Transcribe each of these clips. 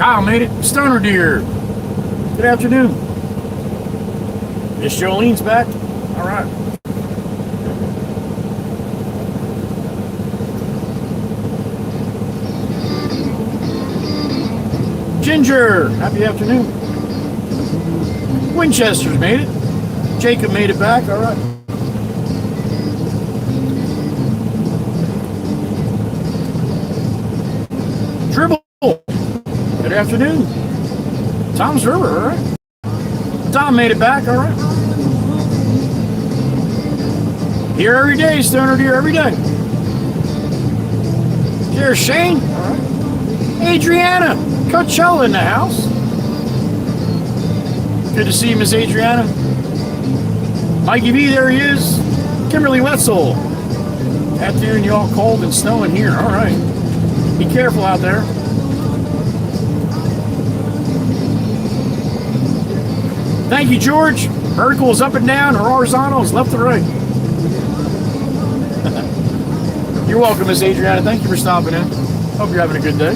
Kyle made it. Stoner Deer. Good afternoon. Miss Jolene's back. All right. Ginger. Happy afternoon. Winchester's made it. Jacob made it back. All right. Dribble. Good afternoon. Tom's River, all right. Tom made it back, all right. Here every day, Stoner Deer, every day. Here's Shane, all right. Adriana, Coachella in the house. Good to see you, Miss Adriana. Mikey V, there he is. Kimberly Wetzel. Afternoon, you all cold and snowing here, all right. Be careful out there. Thank you, George. Vertical is up and down, horizontal is left to right. You're welcome, Miss Adriana. Thank you for stopping in. Hope you're having a good day.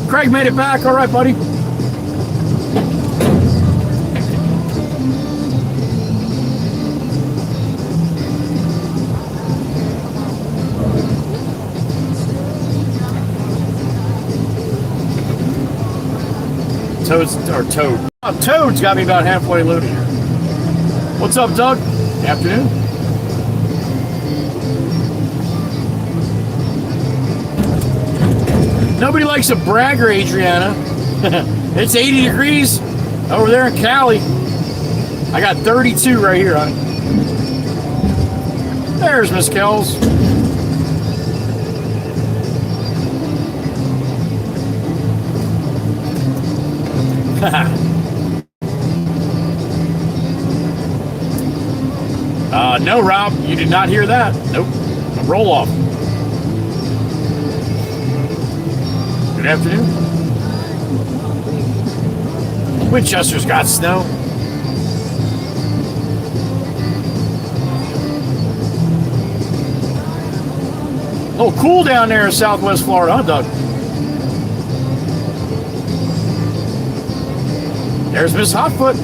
Craig made it back. All right, buddy. Toad. Oh, Toad's got me about halfway loaded here. What's up, Doug? Afternoon. Nobody likes a bragger, Adriana. It's 80 degrees over there in Cali. I got 32 right here, honey. There's Miss Kells. No, Rob, you did not hear that. Nope. A roll off. Good afternoon. Winchester's got snow. Oh, cool down there in Southwest Florida, huh, Doug? There's Miss Hotfoot.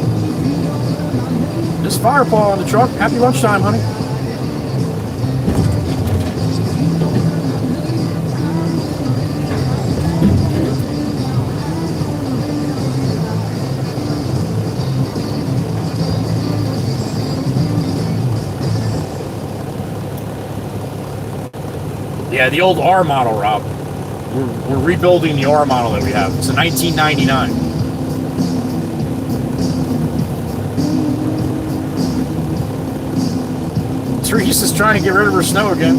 Miss Firepaw on the truck. Happy lunchtime, honey. Yeah, the old R model, Rob. We're rebuilding the R model that we have. It's a 1999. Teresa's trying to get rid of her snow again.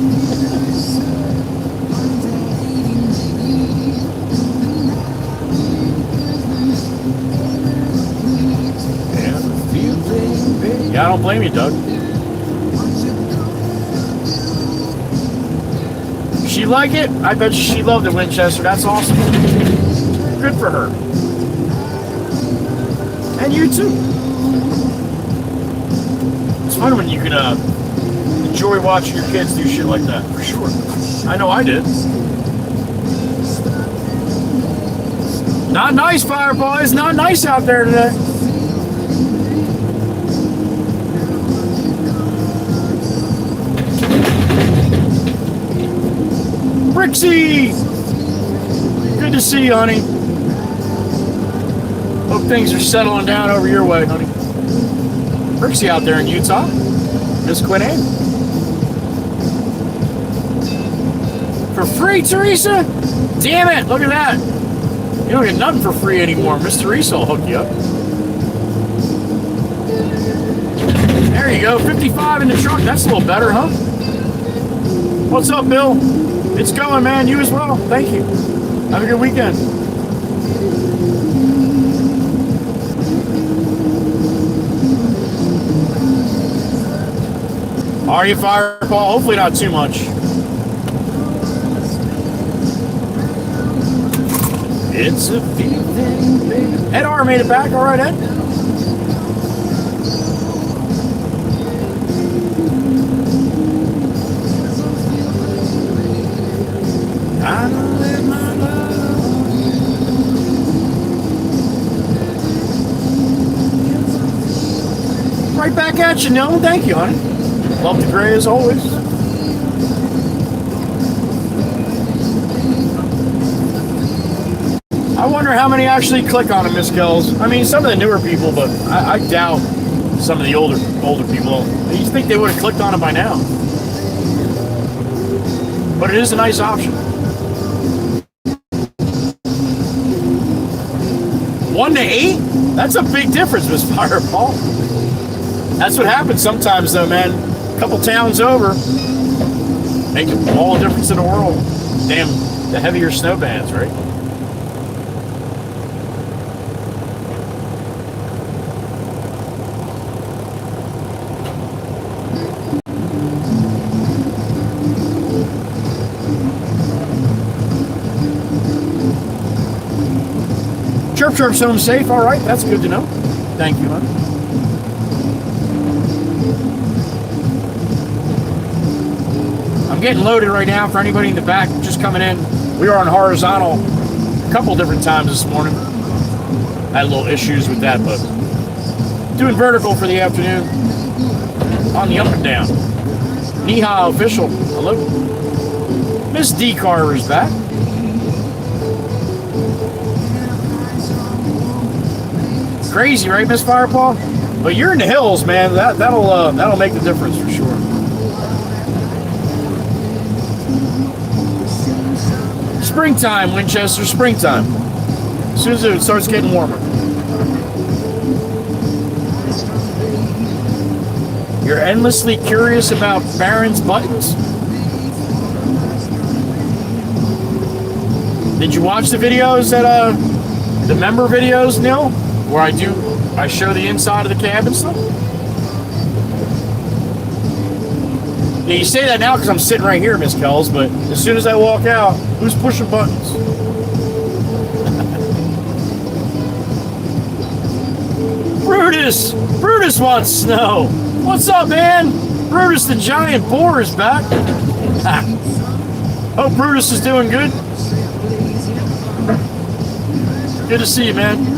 Yeah, I don't blame you, Doug. She like it? I bet she loved it, Winchester. That's awesome. Good for her. And you too. It's fun when you can enjoy watching your kids do shit like that, for sure. I know I did. Not nice, Fire Boys. Not nice out there today. Brixie! Good to see you, honey. Hope things are settling down over your way, honey. Brixie out there in Utah. Miss Quinn Ann. For free, Teresa? Damn it, look at that. You don't get nothing for free anymore. Miss Teresa will hook you up. There you go, 55 in the trunk. That's a little better, huh? What's up, Bill? It's going, man. You as well. Thank you. Have a good weekend. Are you, Fireball? Hopefully not too much. It's a feeling, baby. Ed R made it back. All right, Ed. I know that my love back at you, no. Thank you, honey. Love the gray as always. I wonder how many actually click on them, Miss Kells. I mean, some of the newer people, but I doubt some of the older people. You think they would have clicked on it by now? But it is a nice option. 1 to 8? That's a big difference, Miss Fireball. That's what happens sometimes, though, man. A couple towns over, make all the difference in the world. Damn, the heavier snow bands, right? Chirp Chirp's home safe. All right, that's good to know. Thank you, hon. I'm getting loaded right now for anybody in the back just coming in. We were on horizontal a couple different times this morning. Had a little issues with that, but doing vertical for the afternoon on the up and down. Neha official. Hello. Miss D Carver's back. Crazy, right, Miss Firepaw? But you're in the hills, man. That'll make the difference for sure. Springtime, Winchester, springtime. As soon as it starts getting warmer. You're endlessly curious about Baron's buttons? Did you watch the videos that the member videos, Neil? Where I show the inside of the cab and stuff? Yeah, you say that now because I'm sitting right here, Miss Kells, but as soon as I walk out, who's pushing buttons? Brutus! Brutus wants snow! What's up, man? Brutus the giant boar is back. Hope Brutus is doing good. Good to see you, man.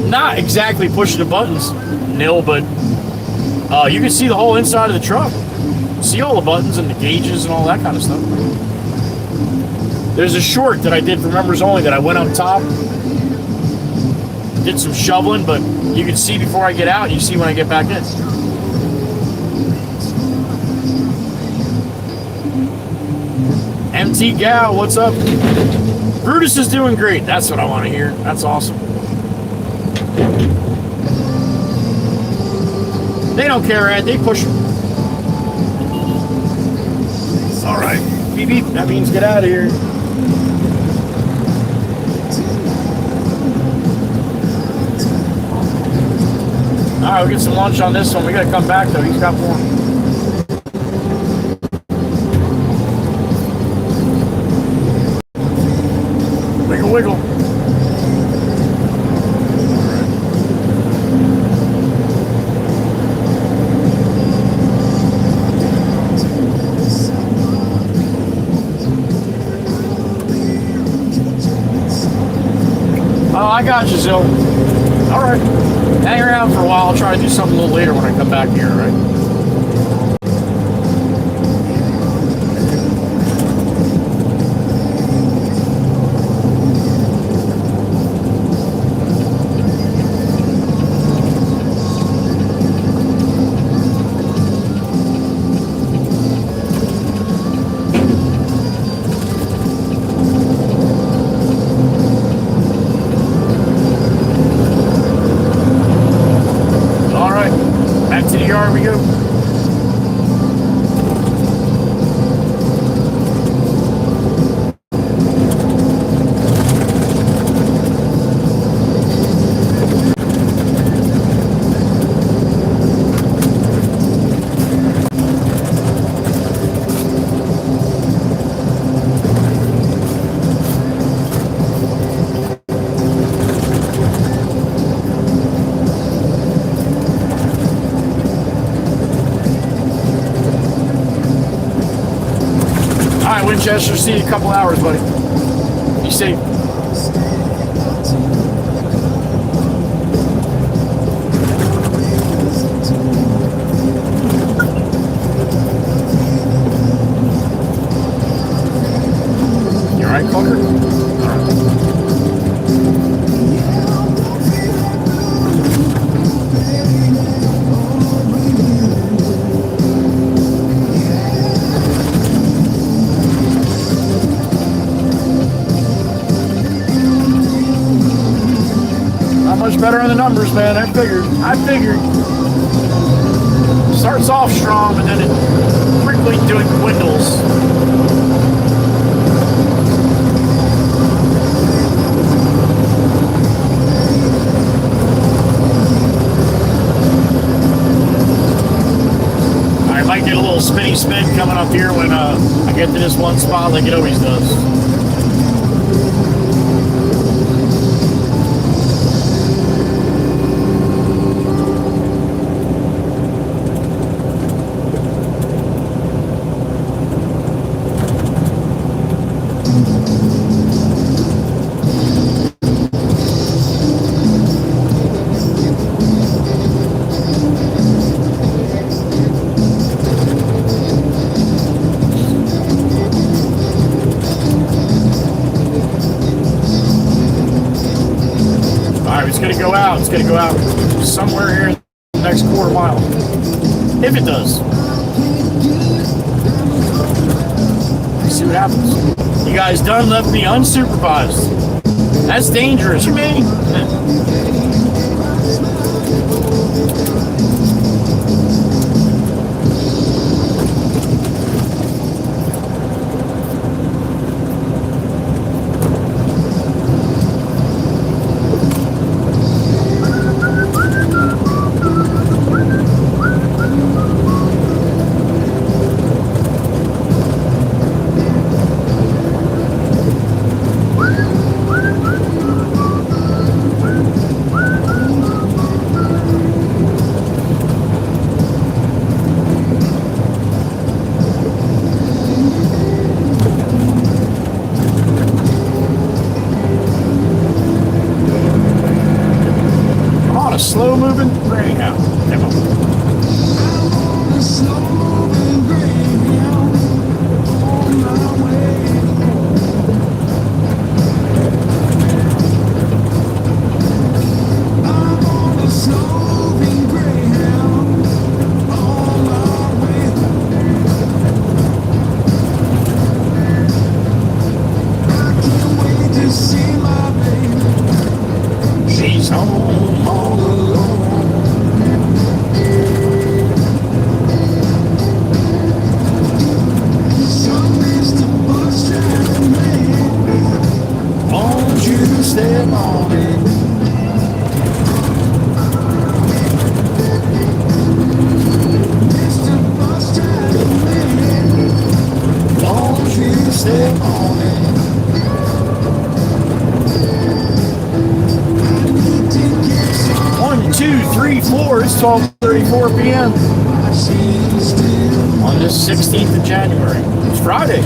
Not exactly pushing the buttons, Nil, but you can see the whole inside of the truck. See all the buttons and the gauges and all that kind of stuff. There's a short that I did for members only that I went up top, did some shoveling, but you can see before I get out, and you see when I get back in. MT Gal, what's up? Brutus is doing great. That's what I want to hear. That's awesome. They don't care, Ed. They push them. All right. Beep, beep. That means get out of here. All right, we'll get some lunch on this one. We got to come back, though. He's got more. Wiggle, wiggle. I got you, Zill. All right. Hang around for a while. I'll try to do something a little later when I come back here, all right? Back to the yard we go. Winchester. See you in a couple hours, buddy. Be safe. You all right, Clunker? All right. Much better on the numbers, man. I figured. Starts off strong, but then it quickly dwindles. I might get a little spinny spin coming up here when I get to this one spot like it always does. It's going to go out somewhere here in the next quarter mile. If it does. See what happens. You guys done left me unsupervised. That's dangerous, you mean? Slow moving greyhound. Demo. She's home all alone. Won't you step on it? Won't you step on it? 1, 2, 3, 4. It's 12:34 p.m. on this 16th of January. It's Friday.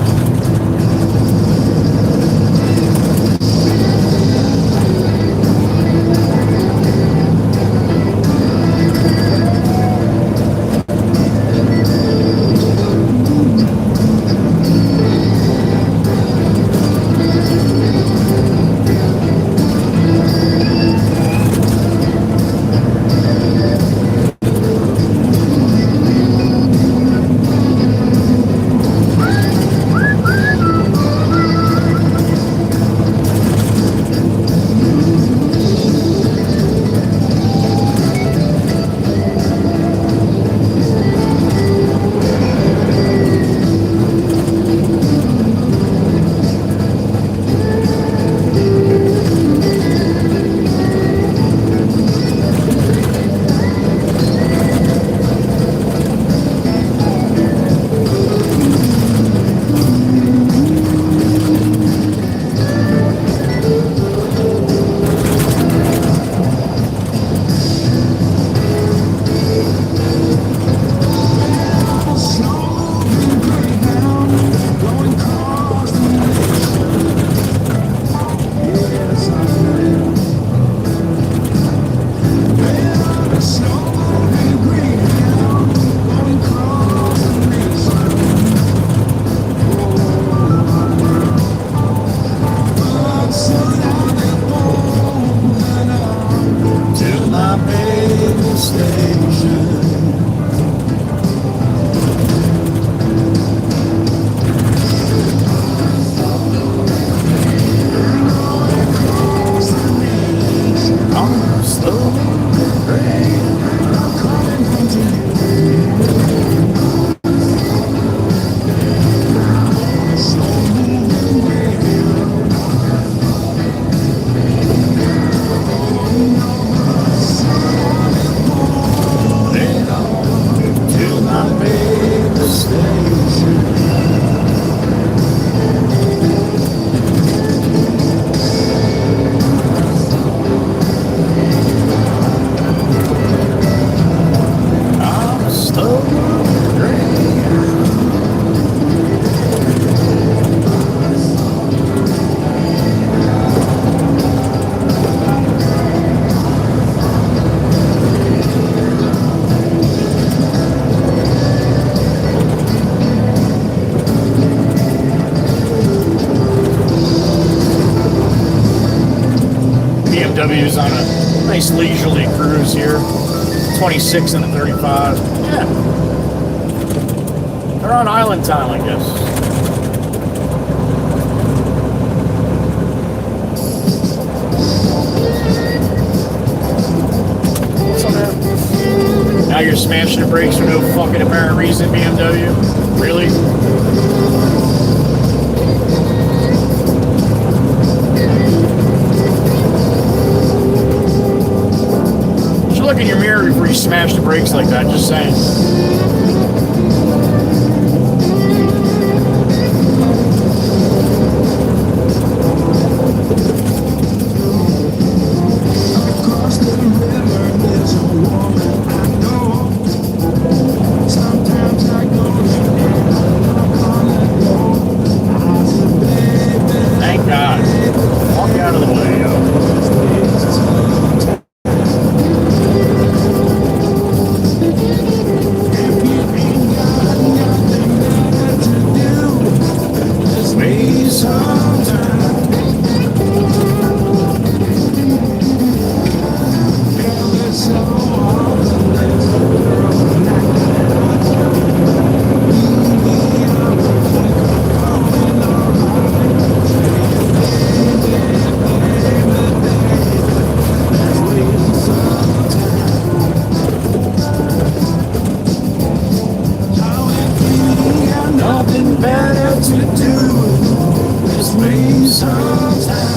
to my baby station. I'm slow rain, I'm coming home to you. To my baby station. I'm slow rain. BMW's on a nice leisurely cruise here. 26 and a 35. Yeah. They're on island time, I guess. What's on there? Now you're smashing the brakes for no fucking apparent reason, BMW? Really? Look in your mirror before you smash the brakes like that, just saying. Across the river there's a woman I know. Sometimes I go Thank God. Walk out of the way, yo. Nothing better to do. Just waste some time.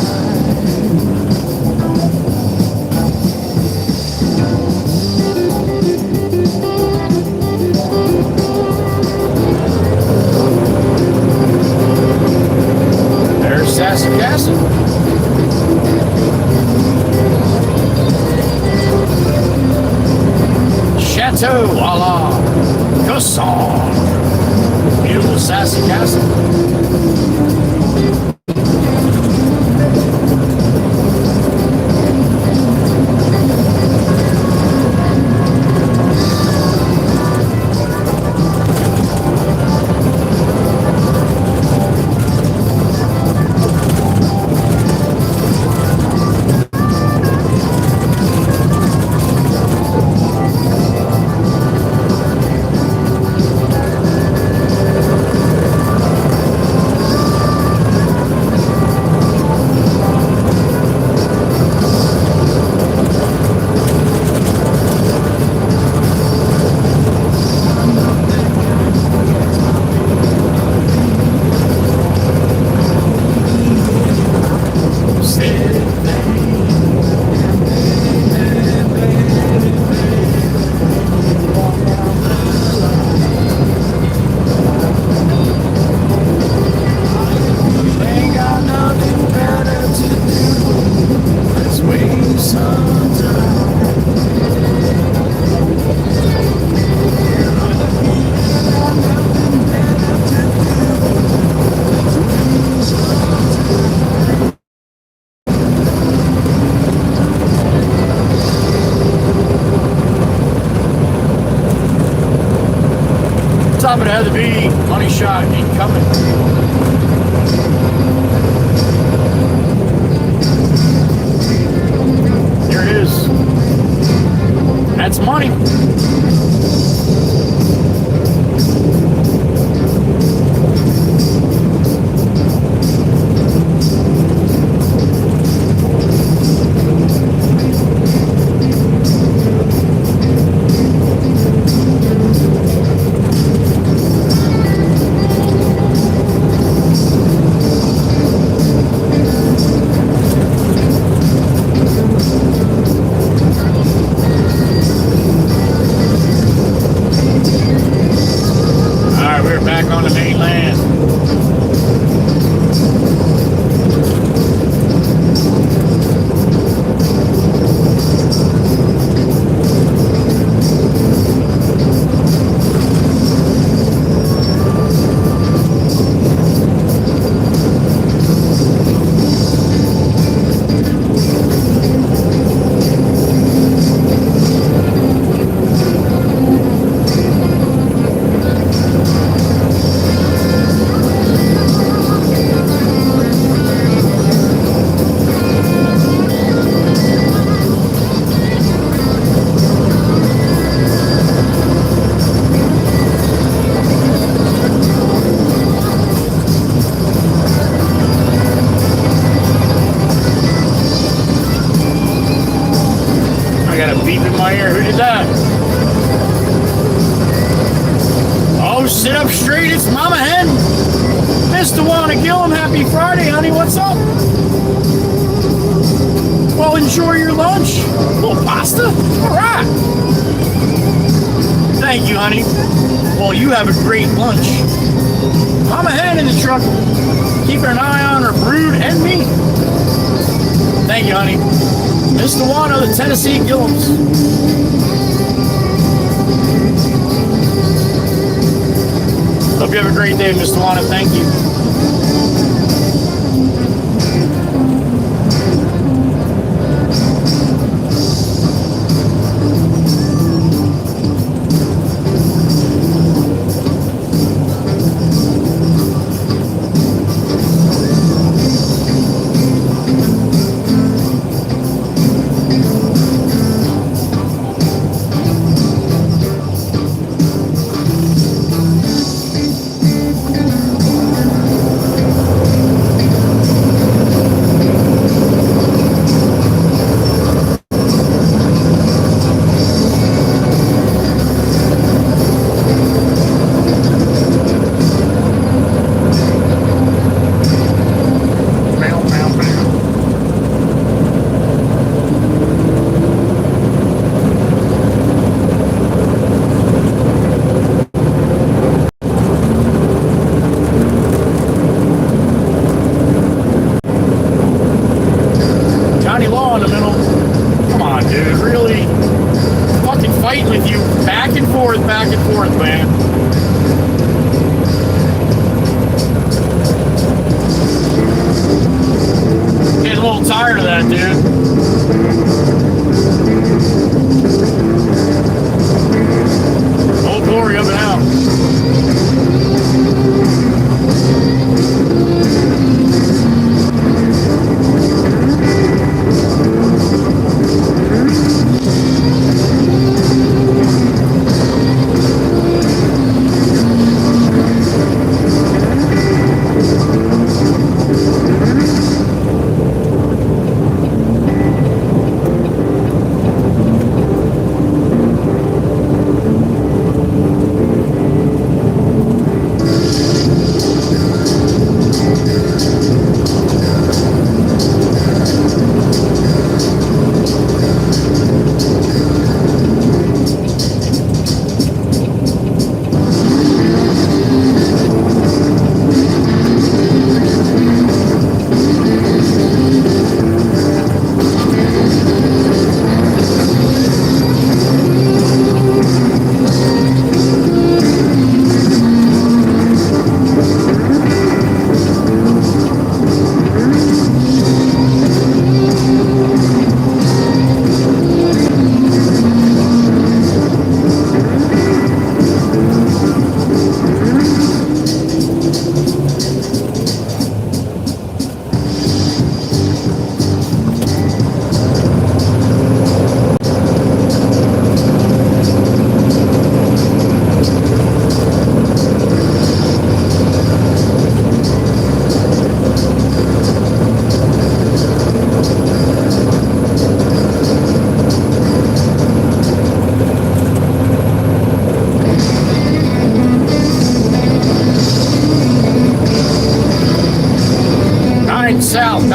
There's Sassy Castle. Chateau a la Casson. Beautiful Sassy Castle. Top it had to be money shot incoming. Here it is. That's money. Beep in my ear. Who did that? Oh, sit up straight. It's Mama Hen. Mr. Wanna Gillum. Happy Friday, honey. What's up? Well, enjoy your lunch. A little pasta? All right. Thank you, honey. Well, you have a great lunch. Mama Hen in the truck. Keeping an eye on her brood and me. Thank you, honey. Mr. Wano, the Tennessee Gillums. Hope you have a great day, Mr. Wano. Thank you. Back and forth, man. Getting a little tired of that, dude. Old Glory up and out.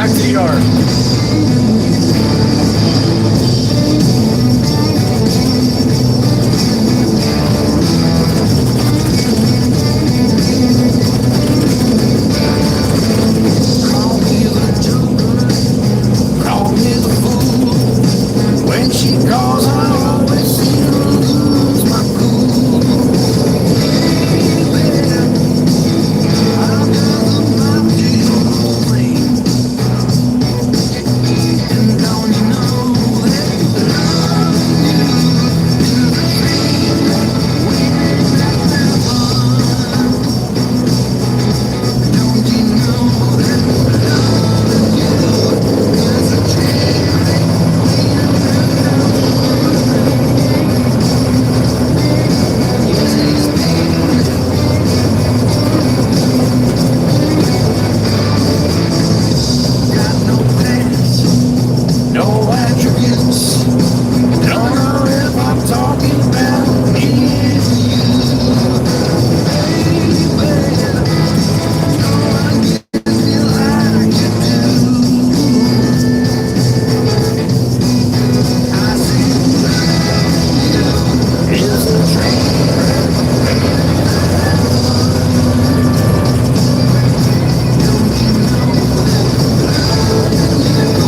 back to the yard. Call me the joker, call me the fool. When she calls, I always seem to lose my cool. Baby, I've got the bounty on me. And don't you know that loving you is a dream waiting at heaven? Don't you know that loving you is a dream waiting at heaven? Yes, it's got no past, no attributes. Don't know if I'm talking about me and you, baby. No one gives me like you do. I say love is the train wreck. Don't you know that you know it's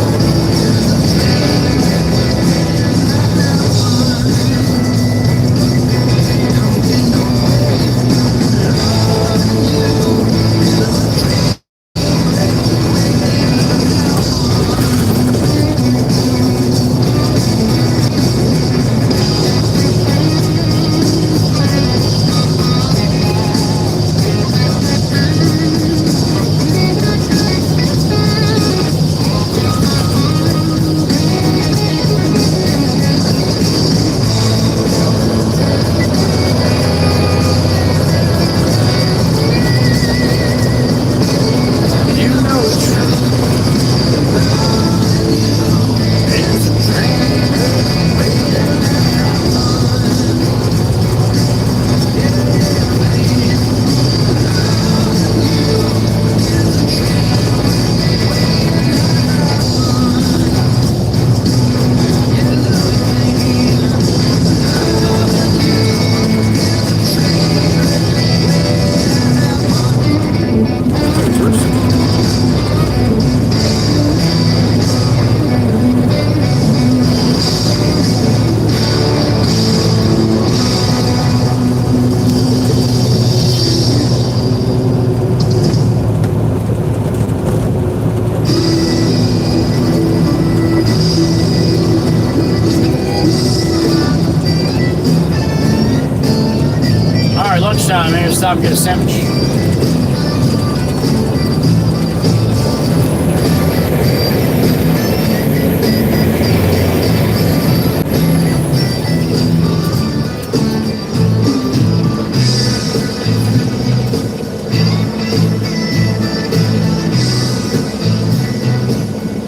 true? It's a train wreck waiting at All right, lunchtime. I'm gonna stop and get a sandwich.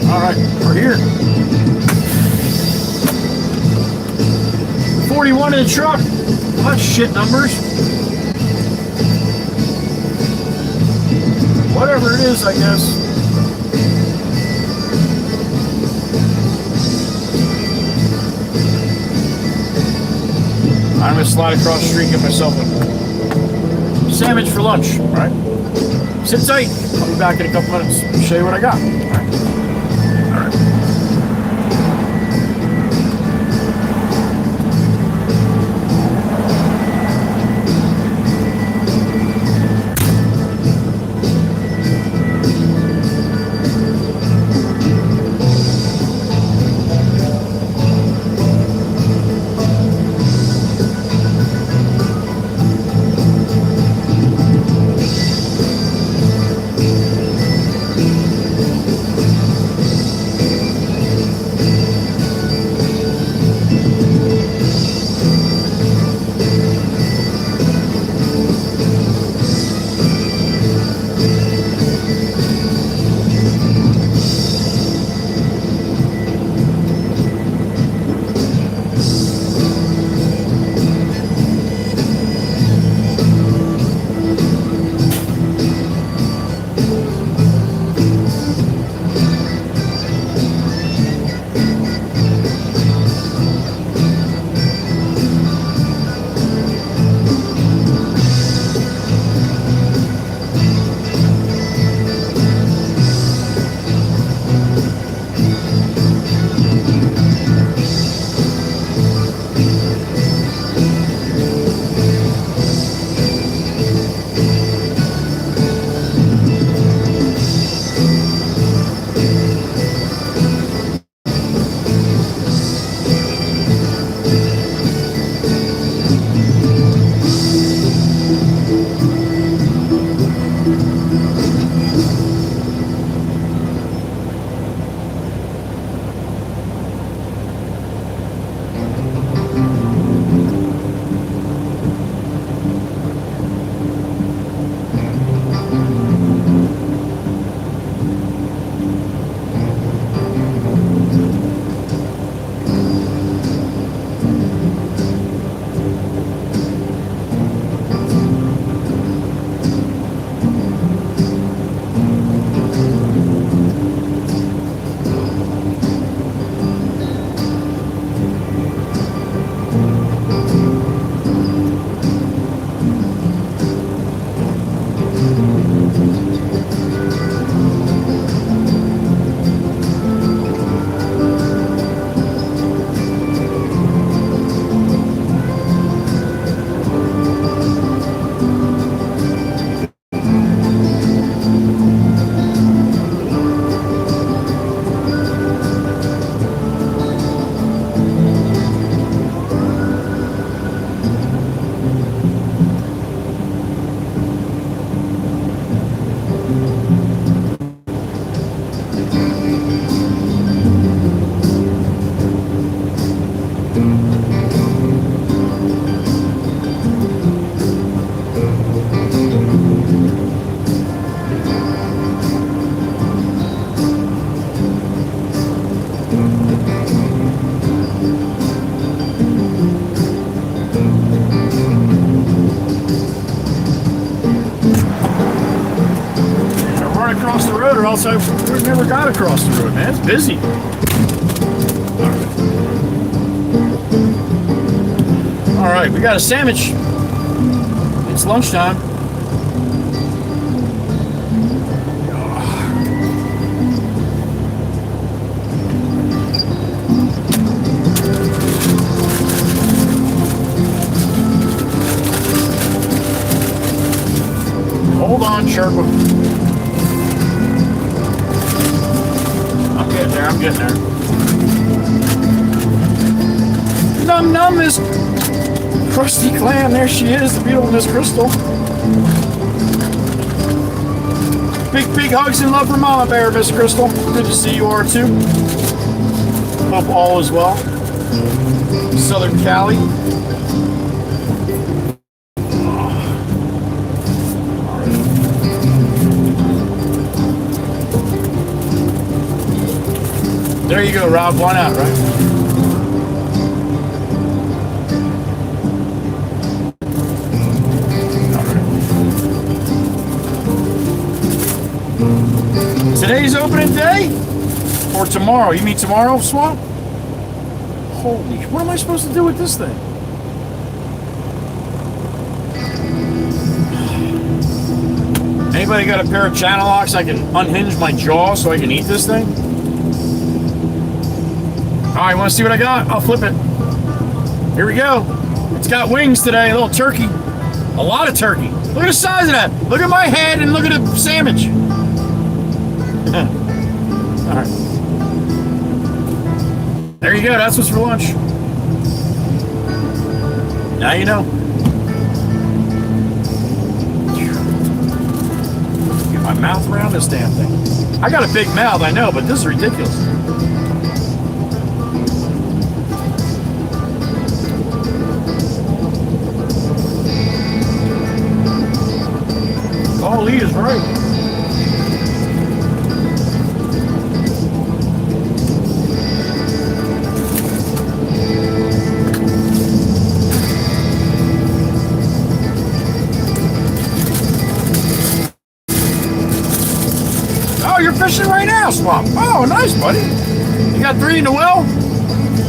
All right, we're here. 41 in the truck. Well, that's shit numbers. Whatever it is, I guess. I'm gonna slide across the street, get myself a sandwich for lunch. All right. Sit tight. I'll be back in a couple minutes. Show you what I got. All right. All right. Across the road, or else I would never got across the road, man. It's busy. All right, we got a sandwich. It's lunchtime. Hold on, Sherpa. I'm getting there. Num num, Miss Krusty Clam. There she is, the beautiful Miss Crystal. Big hugs and love from Mama Bear, Miss Crystal. Good to see you are too. Hope all is well. Southern Cali. There you go, Rob. Why not, right? Today's opening day? Or tomorrow? You mean tomorrow, Swamp? Holy, what am I supposed to do with this thing? Anybody got a pair of channel locks I can unhinge my jaw so I can eat this thing? Alright, want to see what I got? I'll flip it. Here we go. It's got wings today, a little turkey. A lot of turkey. Look at the size of that. Look at my head and look at the sandwich. Alright. There you go, that's what's for lunch. Now you know. Get my mouth around this damn thing. I got a big mouth, I know, but this is ridiculous. Oh, Lee is right. Oh, you're fishing right now, Swamp. Oh, nice, buddy. You got 3 in the well?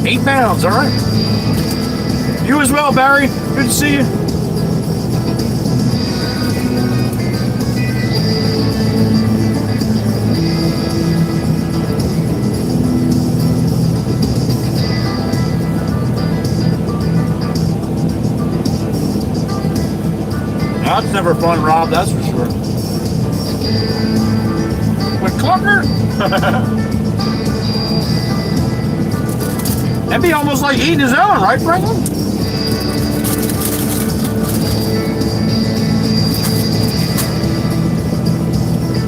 8 pounds, all right. You as well, Barry. Good to see you. That's never fun, Rob, that's for sure. With Clunker? That'd be almost like eating his own, right, Franklin?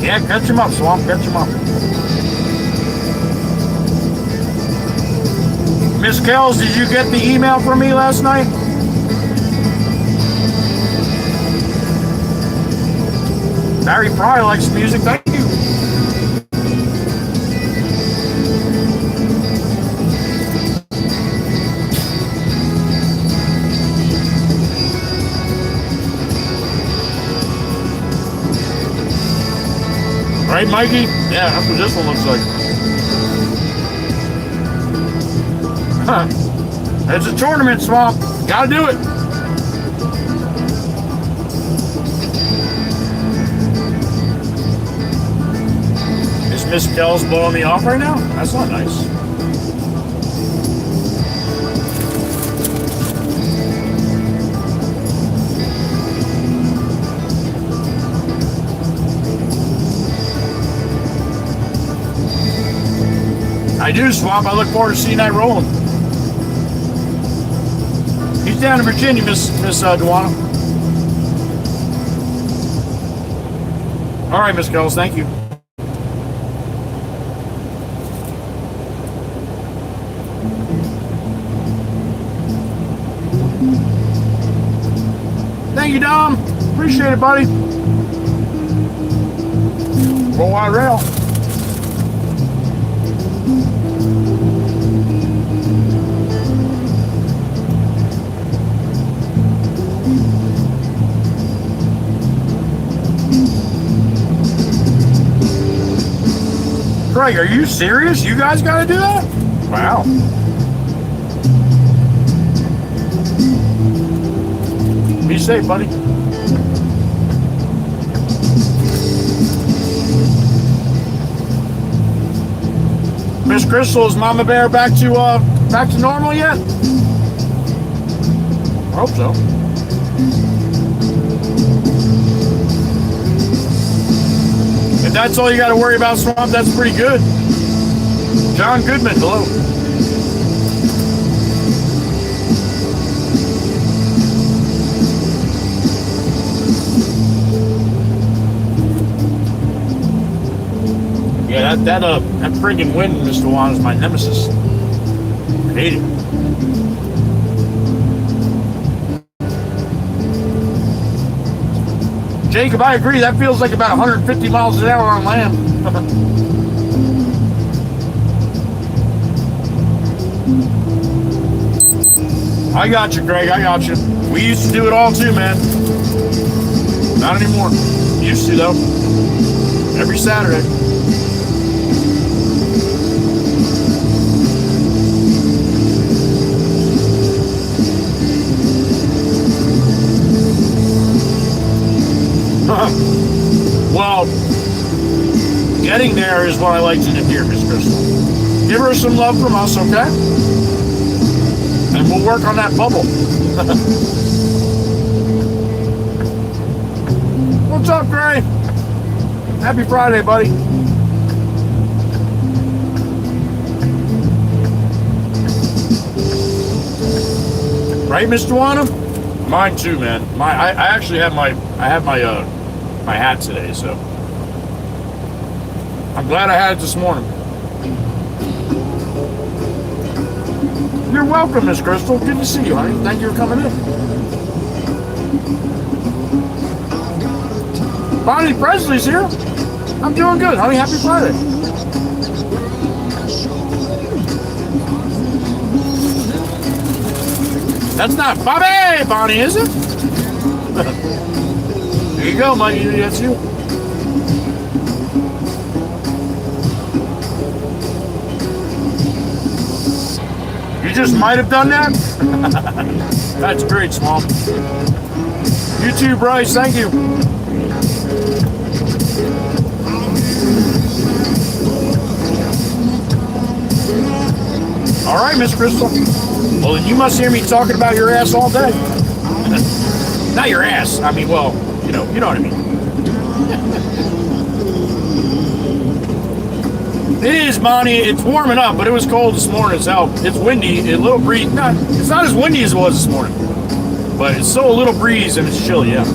Yeah, catch him up, Swamp, catch him up. Miss Kells, did you get the email from me last night? Barry Fry likes music, thank you. Right, Mikey? Yeah, that's what this one looks like. Huh. It's a tournament, Swamp. Gotta do it. Is Miss Kells blowing me off right now? That's not nice. I do, Swamp. I look forward to seeing that rolling. He's down in Virginia, Miss Duana. All right, Miss Kells, thank you. Thank you, Dom. Appreciate it, buddy. Roll wide rail. Craig, are you serious? You guys got to do that? Wow. Be safe, buddy. Miss Crystal, is Mama Bear back to normal yet? I hope so. If that's all you got to worry about, Swamp, that's pretty good. John Goodman, hello. Yeah, that friggin' wind, Mr. Juan, is my nemesis. I hate it. Jacob, I agree. That feels like about 150 miles an hour on land. I got you, Greg. I got you. We used to do it all too, man. Not anymore. Used to, though. Every Saturday. Well, getting there is what I like to hear, Miss Crystal. Give her some love from us, okay? And we'll work on that bubble. What's up, Gray? Happy Friday, buddy. Right, Mr. Wanham? Mine too, man. I actually have my hat today, so I'm glad I had it this morning. You're welcome, Miss Crystal. Good to see you, honey. Thank you for coming in. Bonnie Presley's here. I'm doing good, honey. Happy Friday. That's not Bobby Bonnie, is it? There you go, Mike. That's you. You just might have done that? That's great, Swamp. You too, Bryce. Thank you. All right, Miss Crystal. Well, then you must hear me talking about your ass all day. Not your ass. I mean, well, you know what I mean. It is, Bonnie. It's warming up, but it was cold this morning as hell. It's windy, a little breeze. It's not as windy as it was this morning, but it's still a little breeze and it's chilly, yeah.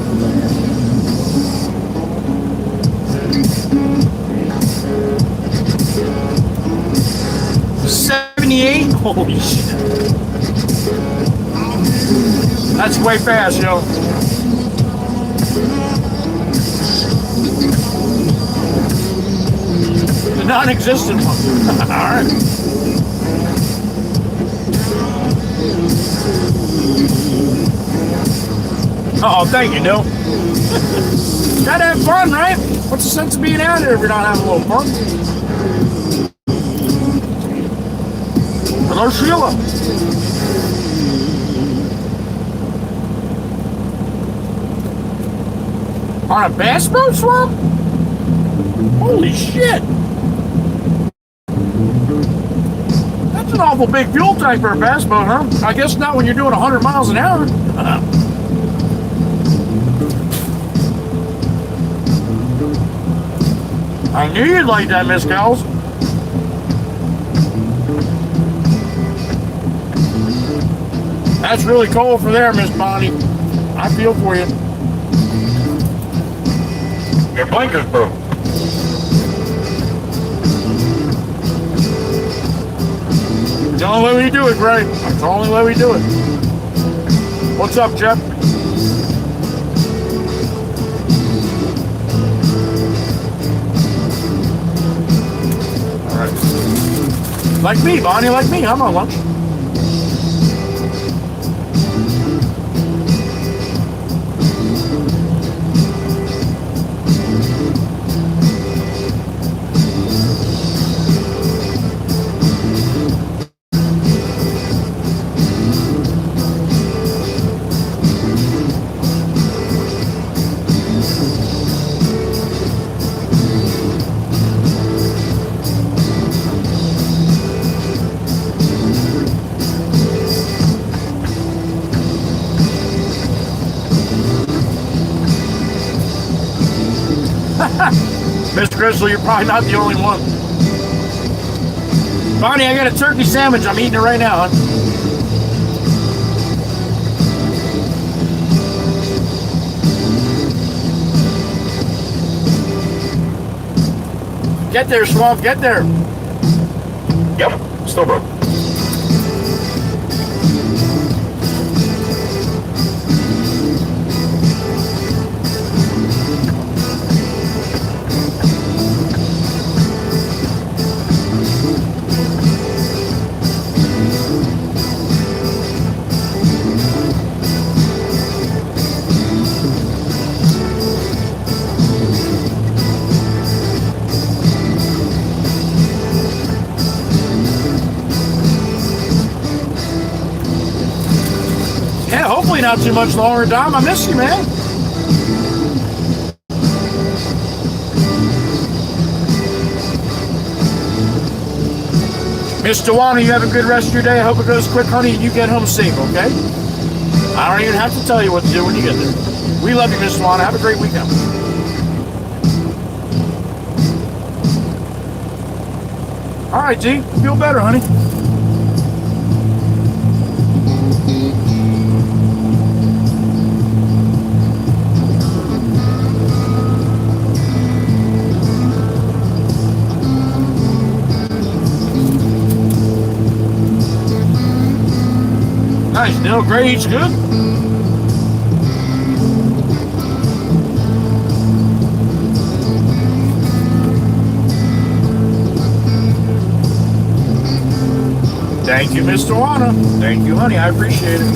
$78? Holy shit. That's way fast, yo. The non-existent one. Alright. Oh, thank you, Neil. Gotta have fun, right? What's the sense of being out here if you're not having a little fun? Hello, Sheila. On a bass boat, Swamp? Holy shit. That's an awful big fuel tank for a bass boat, huh? I guess not when you're doing 100 miles an hour. I knew you'd like that, Miss Cows. That's really cold for there, Miss Bonnie. I feel for you. Your blinker's broke. It's the only way we do it, Gray. That's the only way we do it. What's up, Jeff? Right. Like me, Bonnie, like me. I'm on lunch. Mr. Crystal, you're probably not the only one. Bonnie, I got a turkey sandwich. I'm eating it right now, huh? Get there, Swamp, get there. Yep, still broke. Yeah, hopefully not too much longer, Dom. I miss you, man. Miss Dewana, you have a good rest of your day. I hope it goes quick, honey, and you get home safe, okay? I don't even have to tell you what to do when you get there. We love you, Miss Dewana. Have a great weekend. All right, G. Feel better, honey. Nice, Neil. Grade's good. Thank you, Miss Dewana. Thank you, honey. I appreciate it.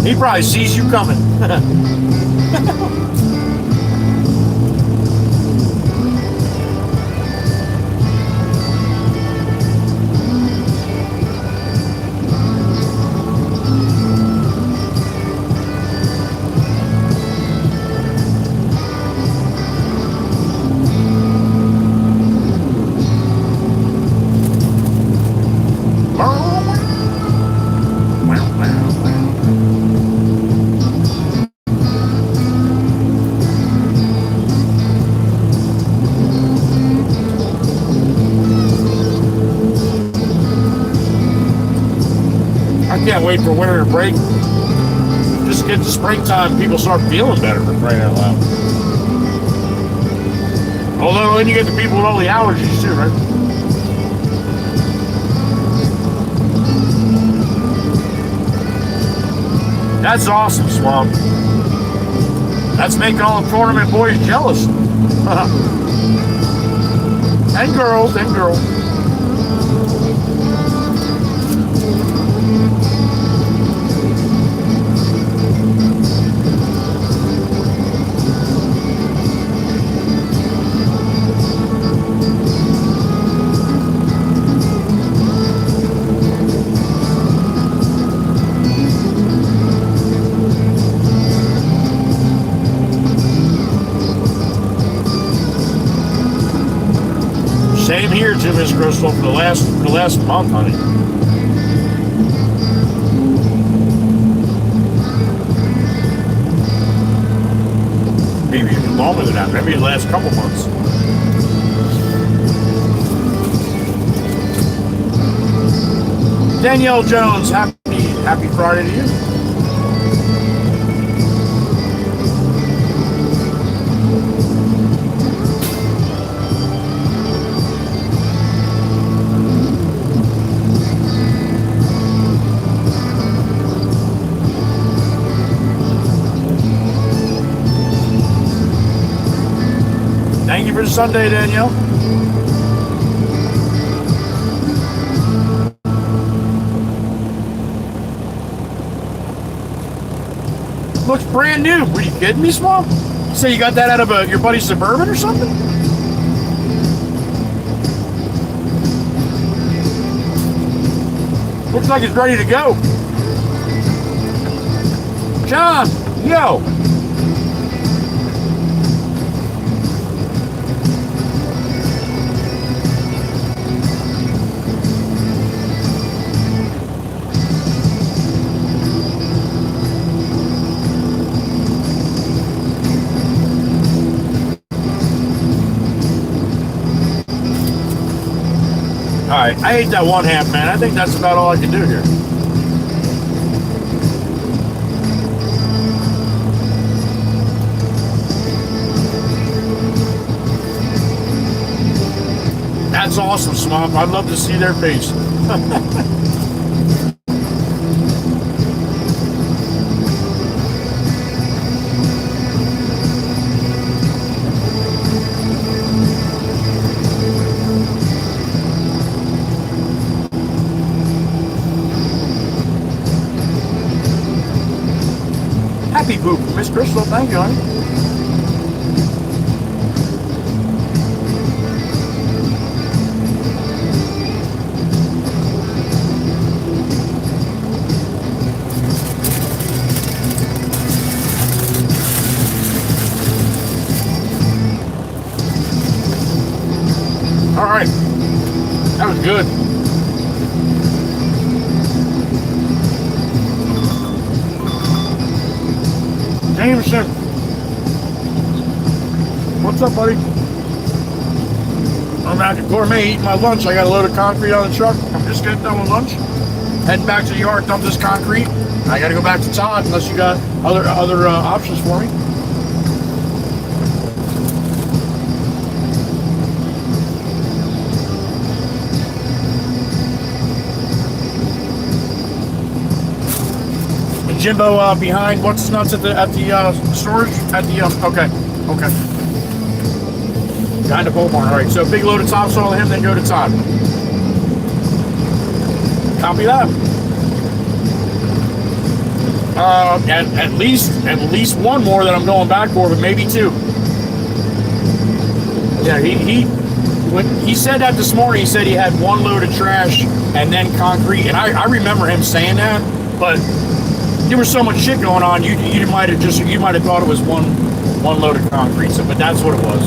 He probably sees you coming. Can't wait for winter to break. Just get to springtime, people start feeling better, for crying out loud. Although then you get the people with all the allergies too, right? That's awesome, Swamp. That's making all the tournament boys jealous. And girls, and girls. Same here too, Miss Crystal, for the last month, honey. Maybe even longer than that. Maybe the last couple months. Danielle Jones, happy Friday to you. Thank you for the Sunday, Danielle. Looks brand new. Were you kidding me, Swamp? Say you got that out of your buddy's Suburban or something? Looks like it's ready to go. John, yo. Alright, I ate that one half, man. I think that's about all I can do here. That's awesome, Swamp. I'd love to see their face. Happy poop, Miss Crystal. Thank you, honey. All right, that was good. Jameson, what's up, buddy? I'm out to Gourmet eating my lunch. I got a load of concrete on the truck. I'm just getting done with lunch. Heading back to the yard, dump this concrete. I got to go back to Todd unless you got other options for me. Jimbo behind what's nuts at the storage at the okay. Behind the pole barn. All right, so big load of topsoil to him, then go to Todd. Copy that. At least one more that I'm going back for, but maybe two. Yeah, when he said that this morning. He said he had one load of trash and then concrete, and I remember him saying that, but there was so much shit going on. You might have thought it was one load of concrete. So, but that's what it was.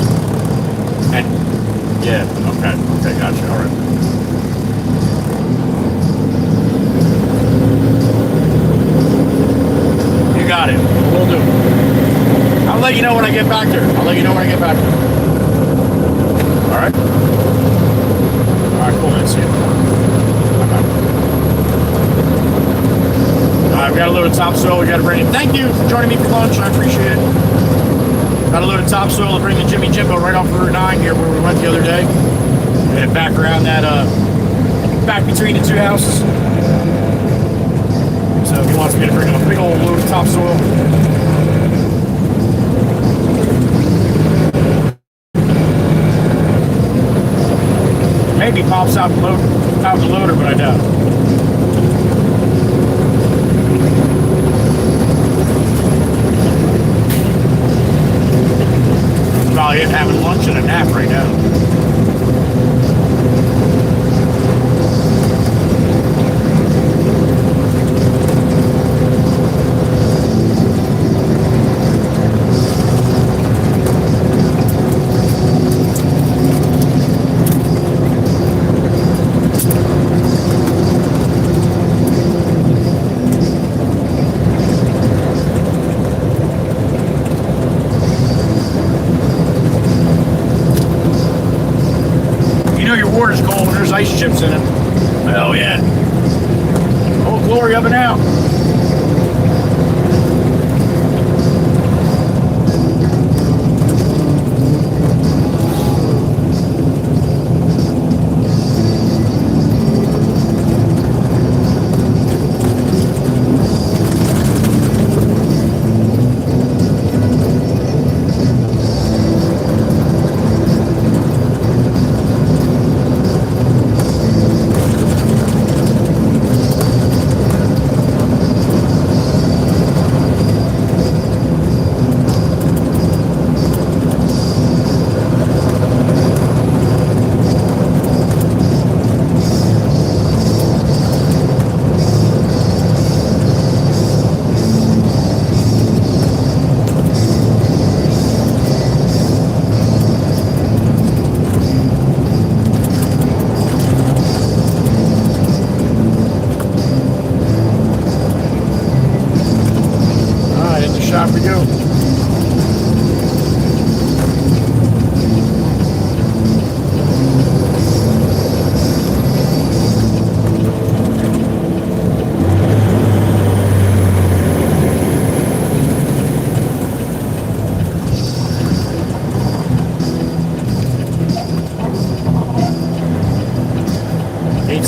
And yeah, okay, gotcha. All right. You got it. We'll do. I'll let you know when I get back there. All right. All right. Cool, man. See you. Bye-bye. I've got a load of topsoil we got to bring in. Thank you for joining me for lunch. I appreciate it. Got a load of topsoil to bring the Jimmy Jimbo right off Route 9 here where we went the other day. And back around that, back between the two houses. So he wants me to bring him a big old load of topsoil. Maybe pops out the loader, but I doubt. Probably having lunch and a nap right now. Water's cold when there's ice chips in it. Oh yeah. Oh, glory up and out.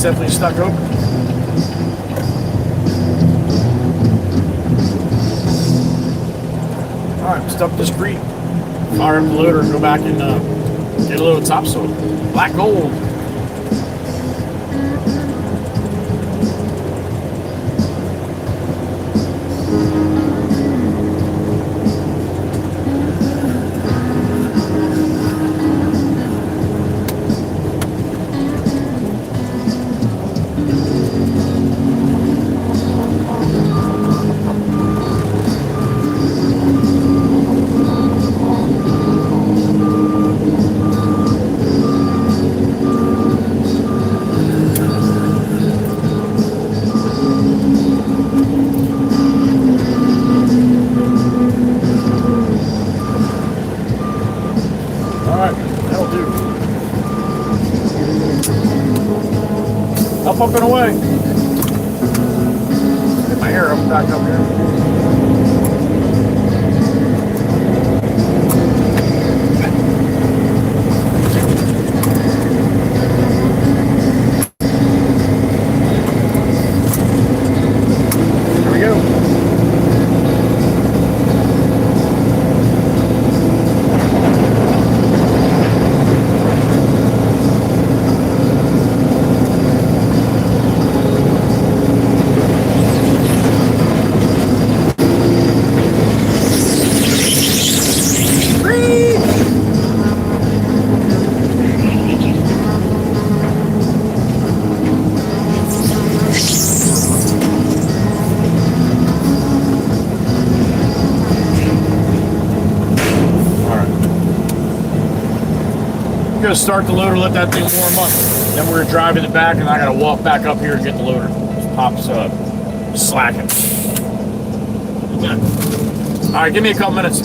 definitely stuck open. All right, stop this creek. Fire up the loader and go back and get a little topsoil. Black gold. Up and away. Get my hair up back up here. Gonna start the loader, let that thing warm up. Then we're gonna drive in the back, and I gotta walk back up here and get the loader. Just pops slacking. All right, give me a couple minutes.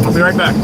I'll be right back.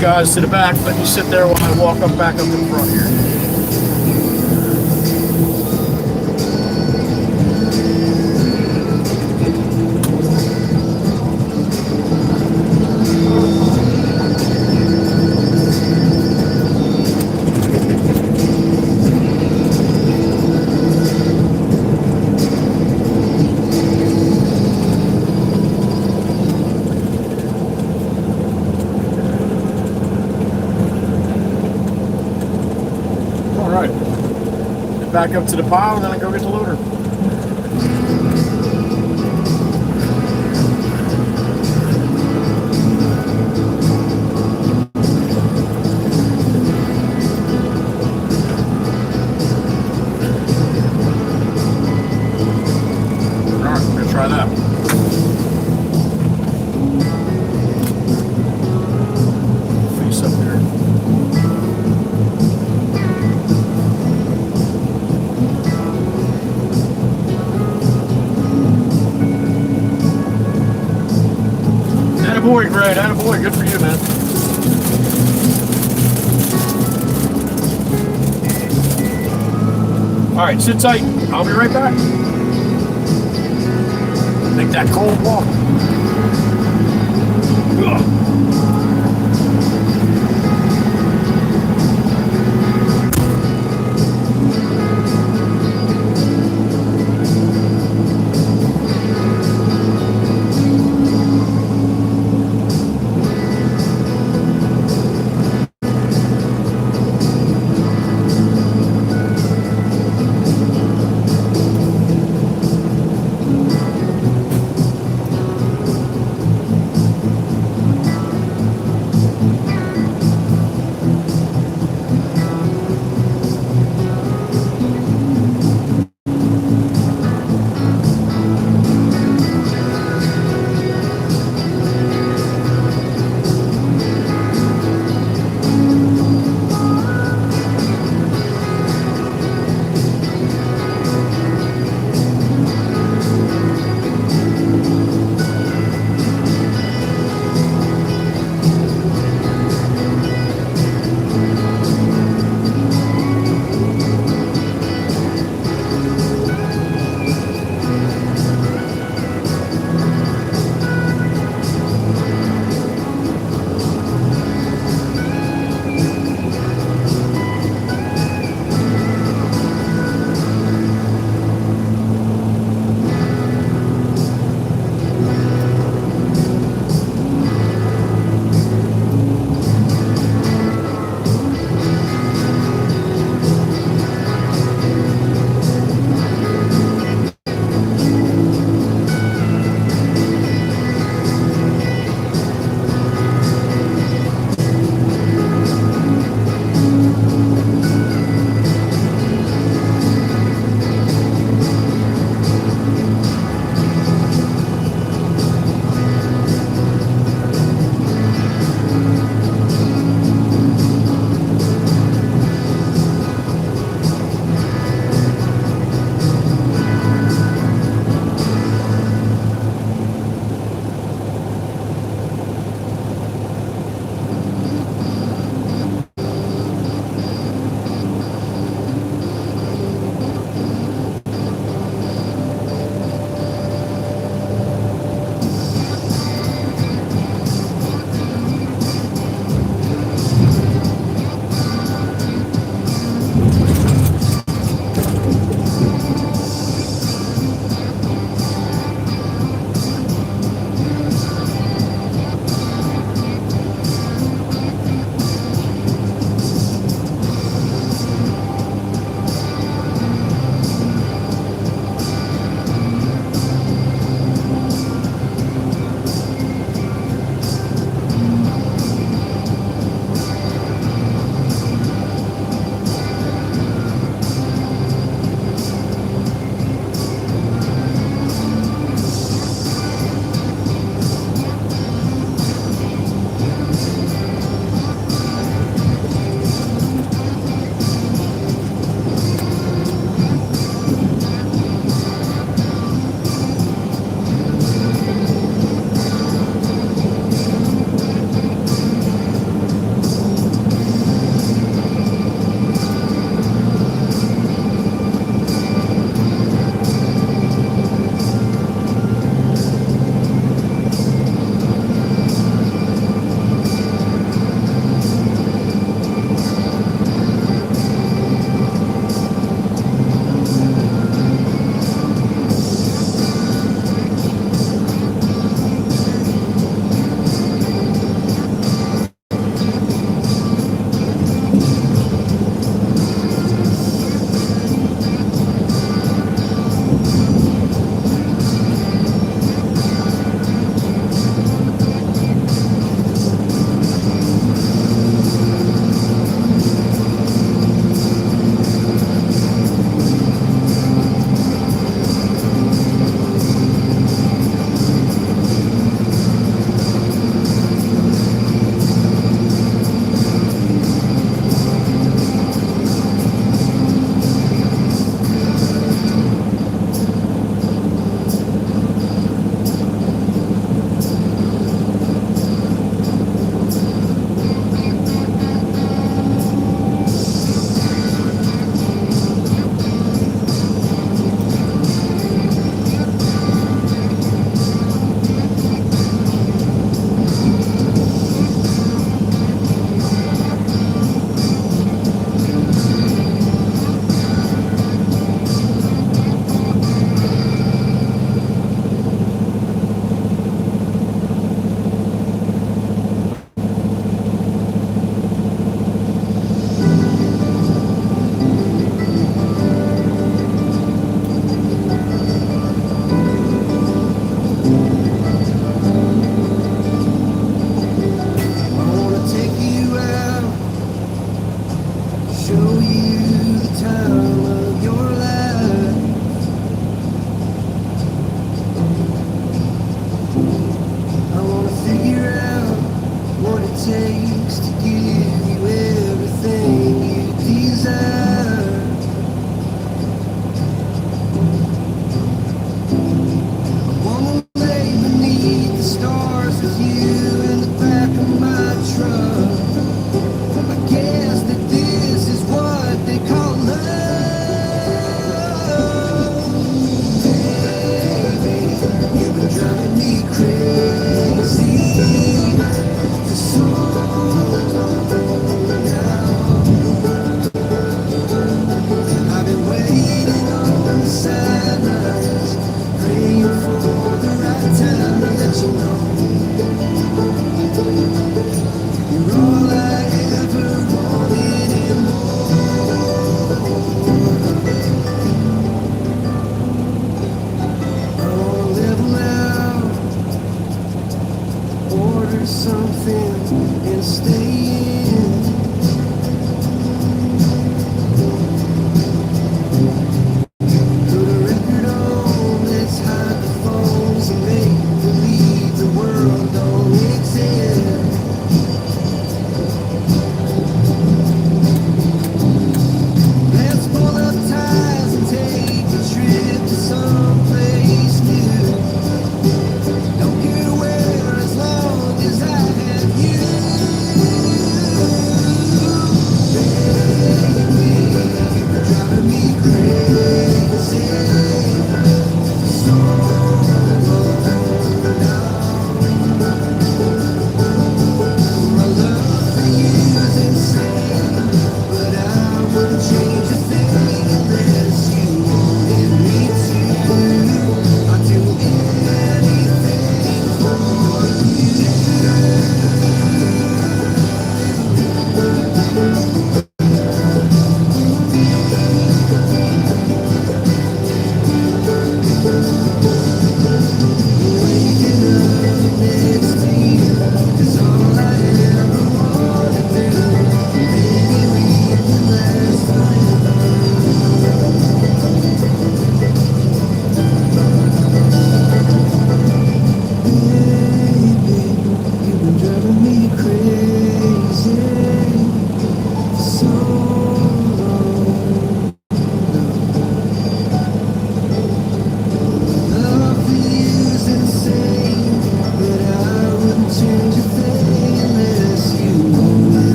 you guys to the back. Let me sit there while I walk up back up to the front here. Back up to the pile, and then I go get the loader. Alright, I'm gonna try that. Face up there. Attaboy, Greg. Attaboy. Good for you, man. All right, sit tight. I'll be right back. Make that cold walk. Ugh.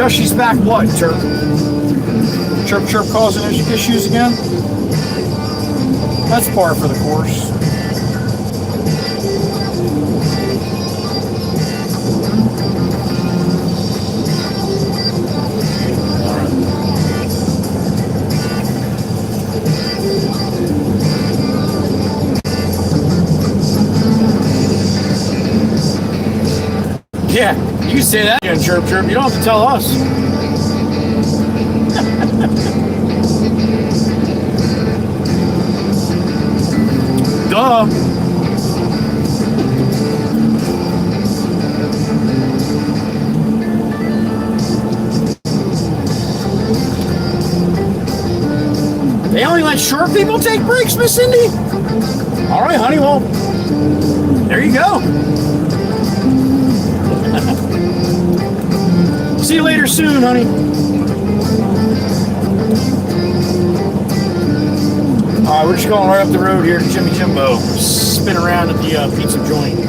Shushy's back what, Chirp? Chirp Chirp causing issues again? That's par for the course. Yeah, you can say that again, Chirp Chirp. You don't have to tell us. Duh. They only let short people take breaks, Miss Cindy? All right, honey, well, there you go. See you later soon, honey. All right, we're just going right up the road here to Jimmy Jimbo. Spin around at the pizza joint.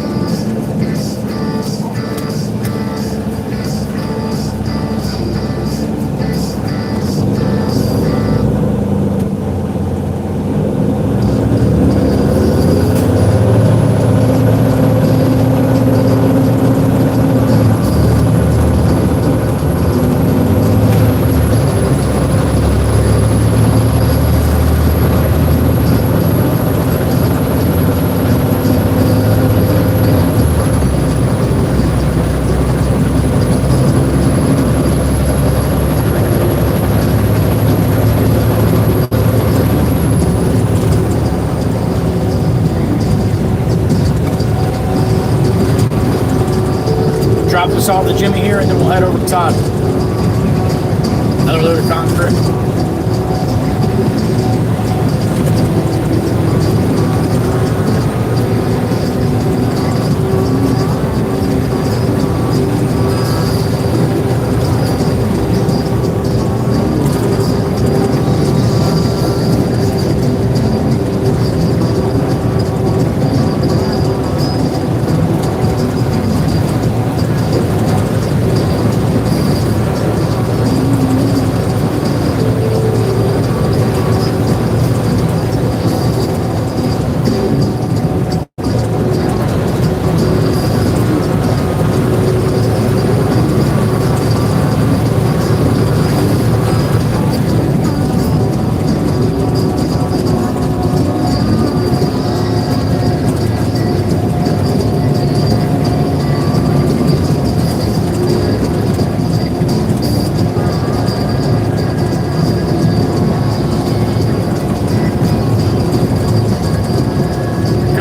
Drop this off to Jimmy here, and then we'll head over to Todd. Another load of concrete.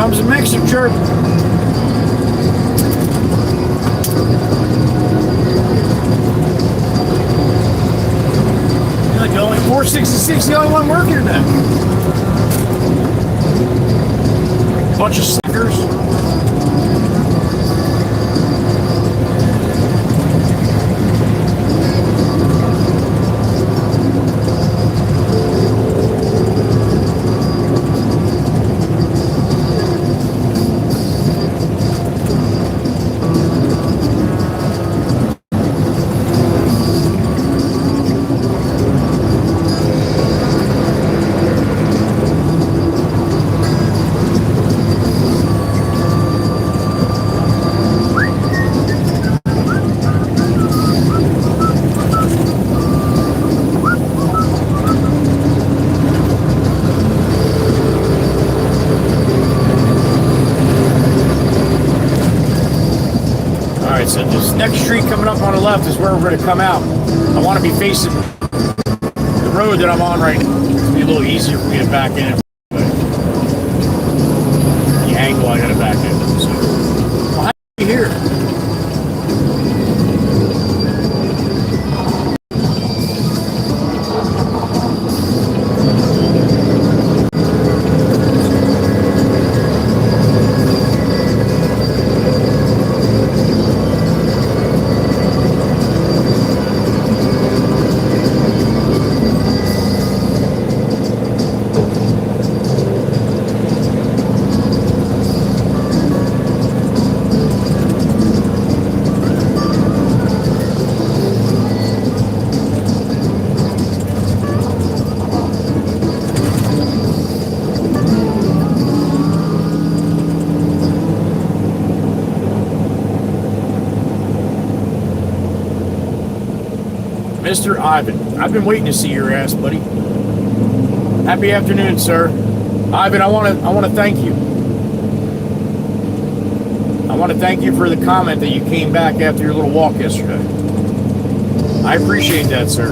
comes a mixer chirp. Like the only 466, the only one working today. Bunch of slackers. So this next street coming up on the left is where we're going to come out. I want to be facing the road that I'm on right now. It'll be a little easier for me to back in. But the angle I got to back in. So, well, how are you here? Mr. Ivan, I've been waiting to see your ass, buddy. Happy afternoon, sir. Ivan, I want to thank you. I want to thank you for the comment that you came back after your little walk yesterday. I appreciate that, sir.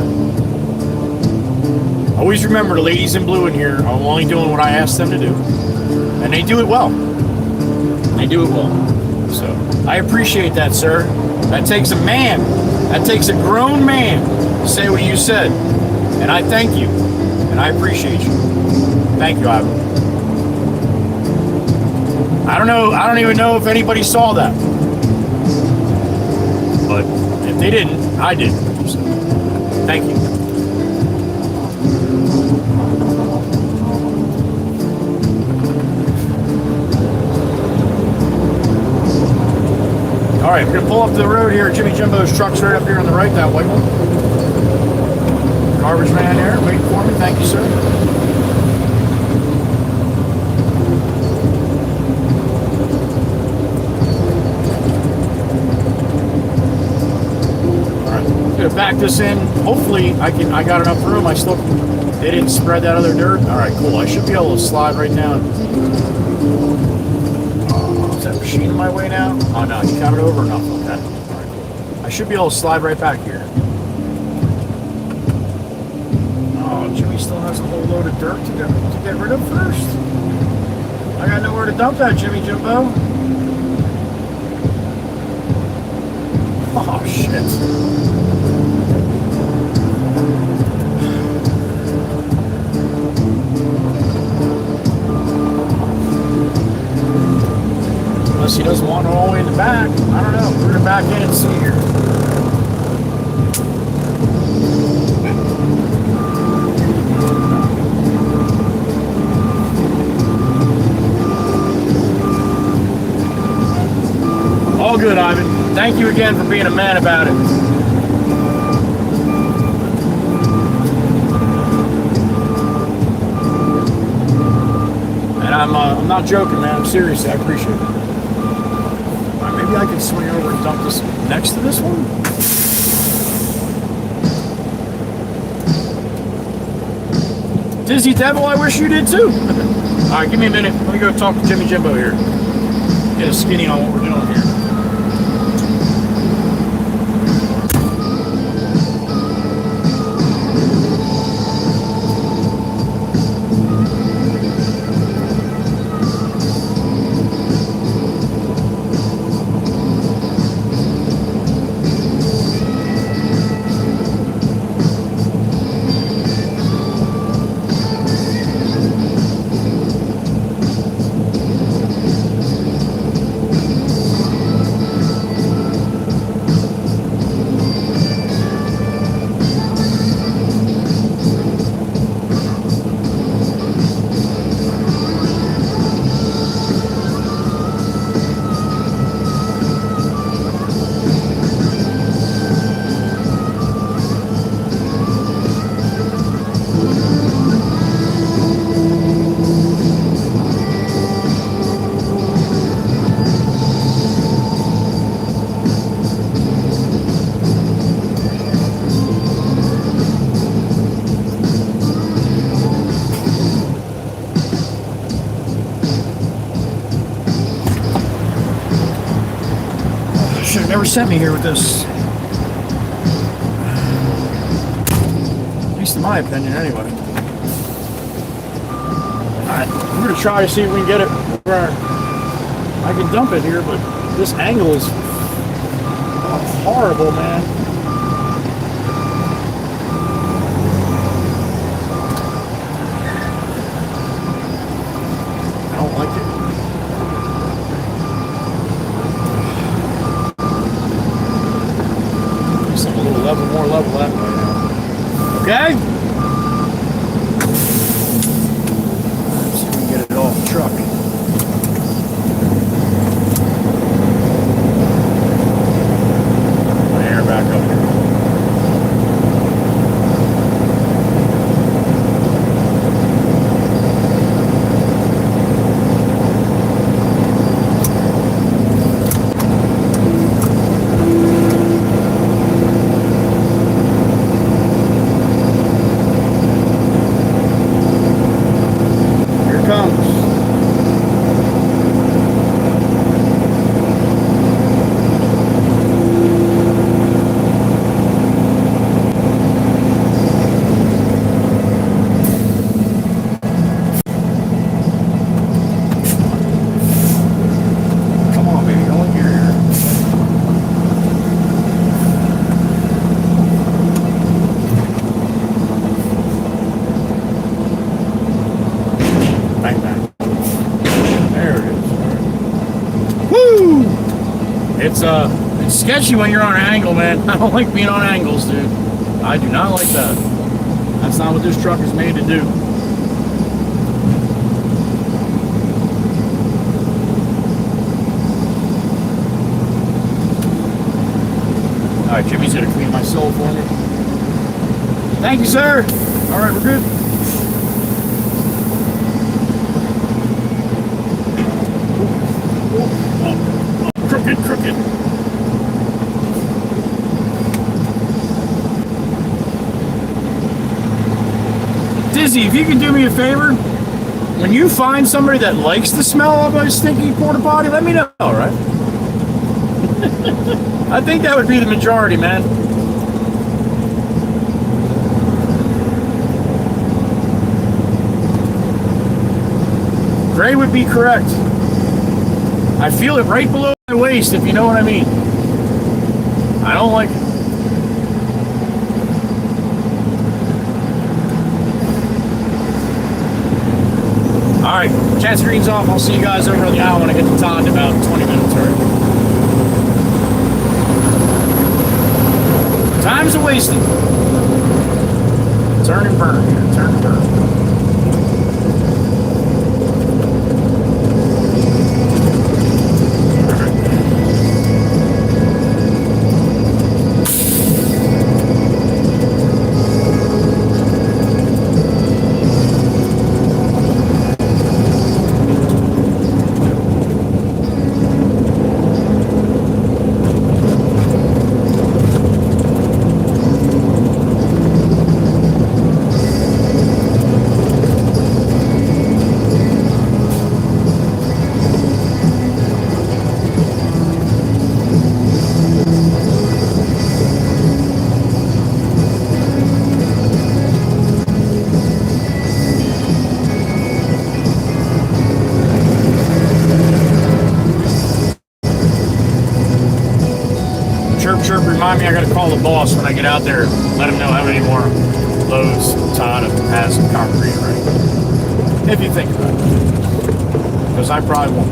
Always remember the ladies in blue in here are only doing what I ask them to do. And they do it well. They do it well. So, I appreciate that, sir. That takes a man. That takes a grown man to say what you said. And I thank you. And I appreciate you. Thank you, Ivan. I don't even know if anybody saw that. But if they didn't, I did. So, thank you. All right, we're going to pull up the road here. Jimmy Jimbo's truck's right up here on the right, that white one. Garbage man there, waiting for me. Thank you, sir. All right, I'm going to back this in. Hopefully, I got enough room. They didn't spread that other dirt. All right, cool. I should be able to slide right down. Is that machine in my way now? Oh no, you got it over enough. Okay. All right, cool. I should be able to slide right back here. Oh, Jimmy still has a whole load of dirt to get rid of first. I got nowhere to dump that, Jimmy Jimbo. Oh shit. Unless he doesn't want it all the way in the back. I don't know. We're going to back in and see here. All good, Ivan. Thank you again for being a man about it. And I'm not joking, man. I'm serious. I appreciate it. Maybe I can swing over and dump this next to this one. Dizzy Devil, I wish you did too. All right, give me a minute. Let me go talk to Jimmy Jimbo here. Get a skinny on what we're doing here. never sent me here with this. At least in my opinion, anyway. Alright, we're going to try to see if we can get it where I can dump it here, but this angle is horrible, man. I don't like it. Some a little level, more level that way now. Okay? Let's see if we can get it off the truck. Air back up here. It's sketchy when you're on an angle, man. I don't like being on angles, dude. I do not like that. That's not what this truck is made to do. All right, Jimmy's gonna clean my soul for me. Thank you, sir. All right, we're good. Crooked. Dizzy, if you can do me a favor, when you find somebody that likes the smell of a stinky porta potty, let me know, all right? I think that would be the majority, man. Gray would be correct. I feel it right below my waist, if you know what I mean. I don't like it. All right, chat screen's off. I'll see you guys over on the aisle when I get to Todd in about 20 minutes, all right? Time's a wasting. Turn and burn here, turn and burn. Remind me, I got to call the boss when I get out there. Let him know how many more loads Todd has in concrete, right? If you think about it. Because I probably won't.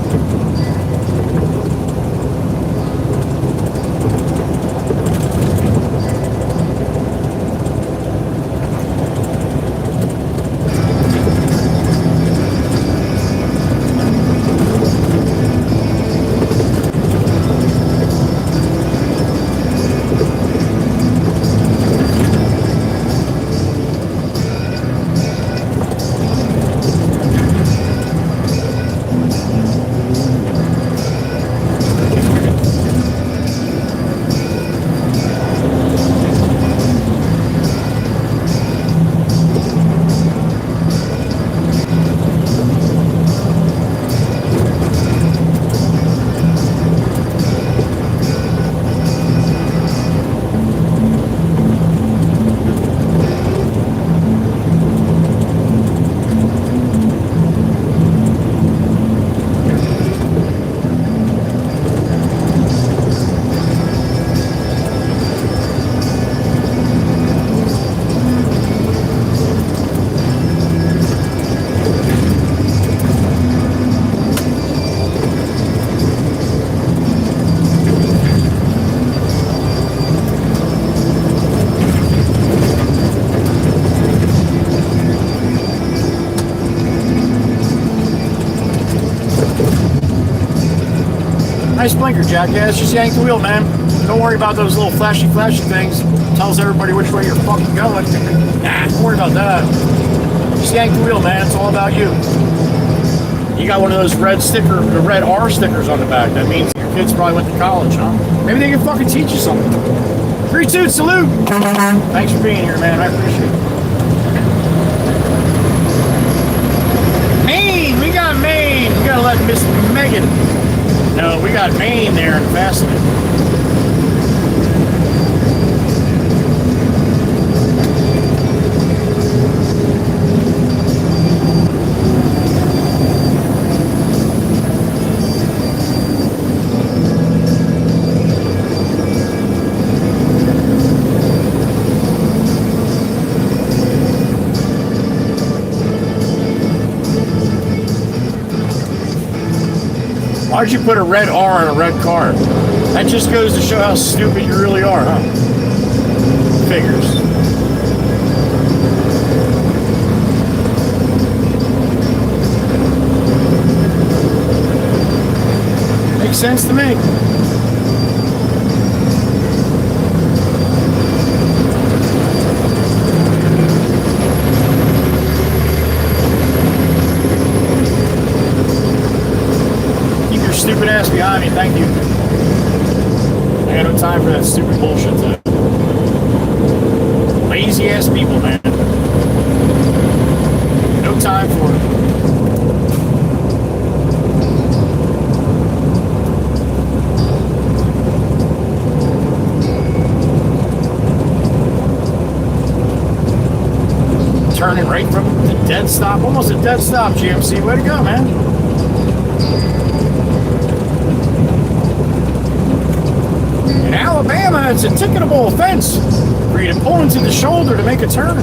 Nice blinker, jackass. Just yank the wheel, man. Don't worry about those little flashy things. Tells everybody which way you're fucking going. Nah, don't worry about that. Just yank the wheel, man. It's all about you. You got one of those red R stickers on the back. That means your kids probably went to college, huh? Maybe they can fucking teach you something. 3-2, salute! Thanks for being here, man. I appreciate it. Maine! We got Maine! We gotta let Miss Megan. No, we got Maine there in Fascinating. Why'd you put a red R on a red car? That just goes to show how stupid you really are, huh? Figures. Makes sense to me. Stupid ass behind me, thank you. I got no time for that stupid bullshit today. Lazy ass people, man. No time for it. Turning right from the dead stop, almost a dead stop, GMC. Way to go, man. In Alabama, it's a ticketable offense for you to pull into the shoulder to make a turn.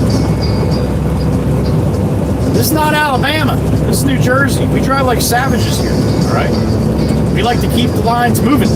This is not Alabama. This is New Jersey. We drive like savages here, all right? We like to keep the lines moving.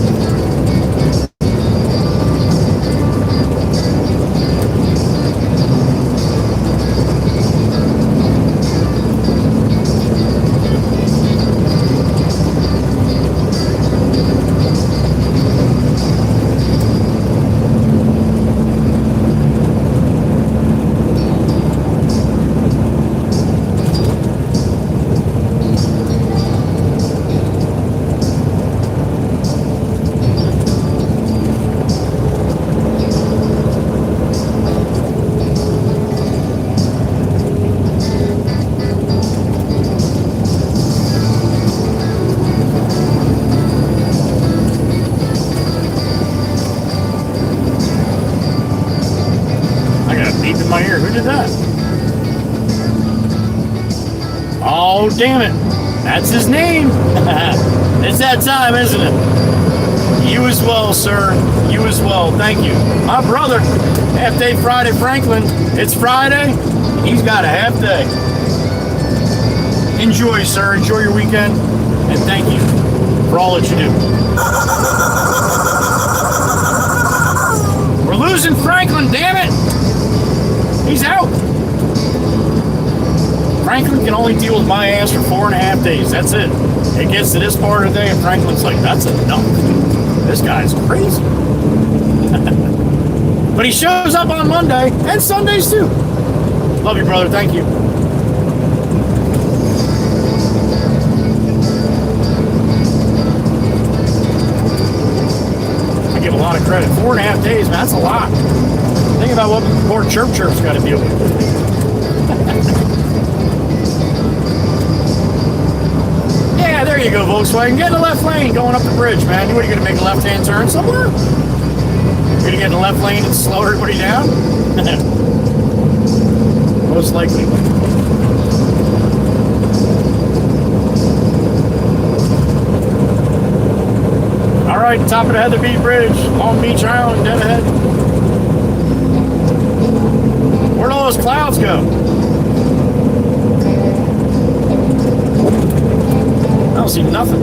Oh, damn it. That's his name. It's that time, isn't it? You as well, sir. You as well. Thank you. My brother, half day Friday, Franklin. It's Friday. He's got a half day. Enjoy, sir. Enjoy your weekend. And thank you for all that you do. We're losing Franklin, damn it. He's out. Franklin can only deal with my ass for 4.5 days. That's it. It gets to this part of the day, and Franklin's like, that's enough. This guy's crazy. But he shows up on Monday and Sundays too. Love you, brother. Thank you. I give a lot of credit. 4.5 days, man. That's a lot. Think about what poor Chirp's got to deal with. Yeah, there you go, Volkswagen. Get in the left lane going up the bridge, man. What are you going to make a left-hand turn somewhere? You're going to get in the left lane and slow everybody down? Most likely. All right, top of the Heather Beach Bridge, Long Beach Island, dead ahead. Where'd all those clouds go? I don't see nothing.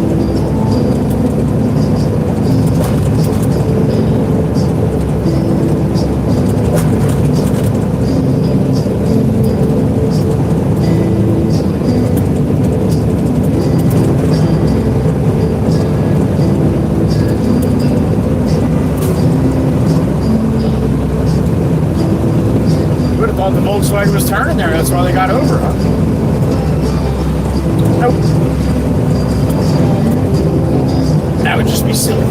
Volkswagen was turning there. That's why they got over, huh? Nope. That would just be silly.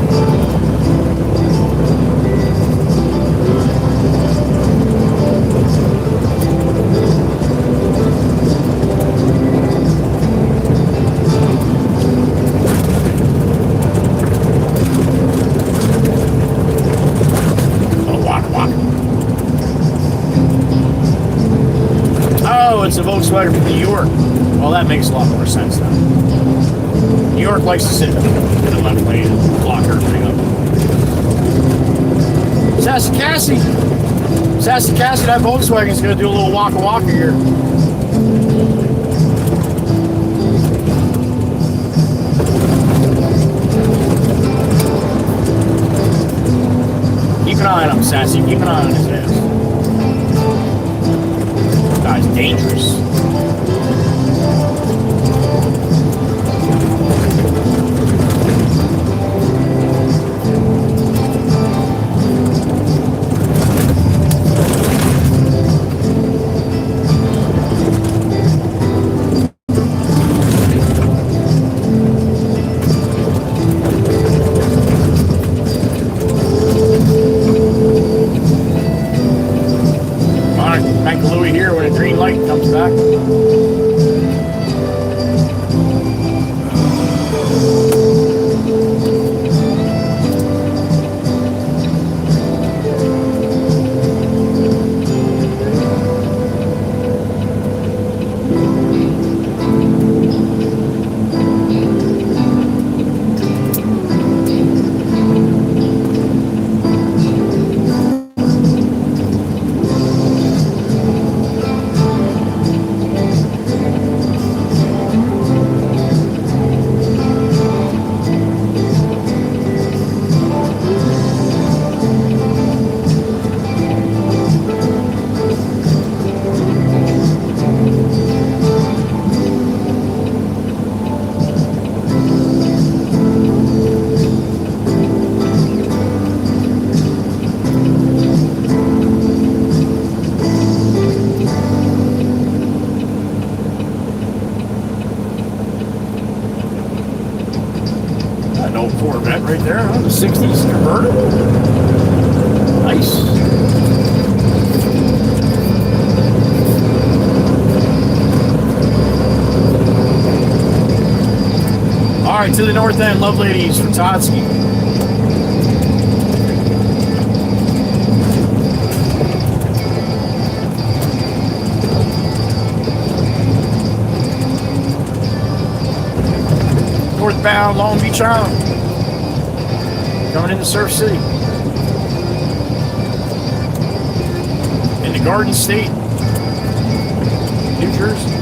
It's a Volkswagen from New York. Well, that makes a lot more sense now. New York likes to sit in the left lane and block everything up. Sassy Cassie, that Volkswagen's going to do a little waka here. Keep an eye on him, Sassy. Keep an eye on his ass. Guy's dangerous. Comes back. Corvette right there, huh? The 60s convertible. Nice. All right, to the north end, Love Ladies from Totsky. Northbound Long Beach Island. Coming into Surf City. Into Garden State, New Jersey.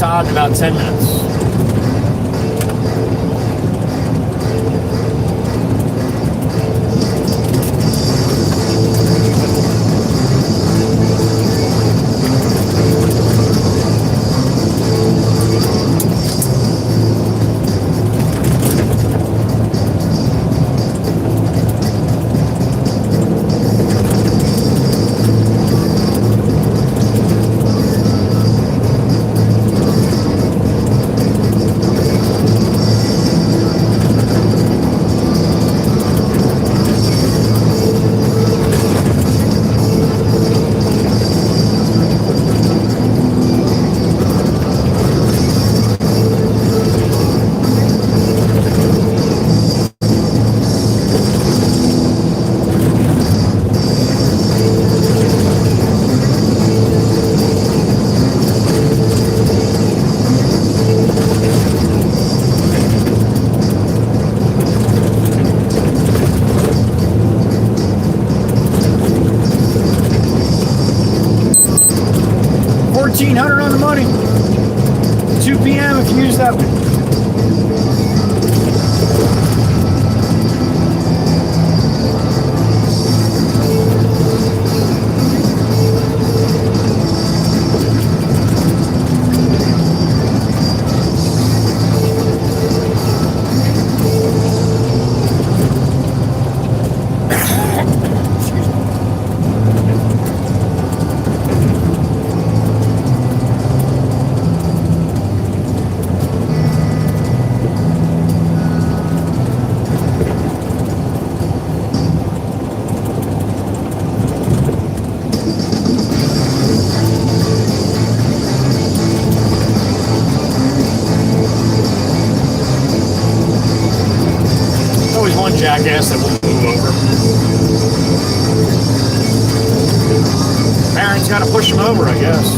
Todd in about 10 minutes. $1,400 on the money. 2 p.m. if you use that one. Jackass that will move over. Parents got to push him over, I guess.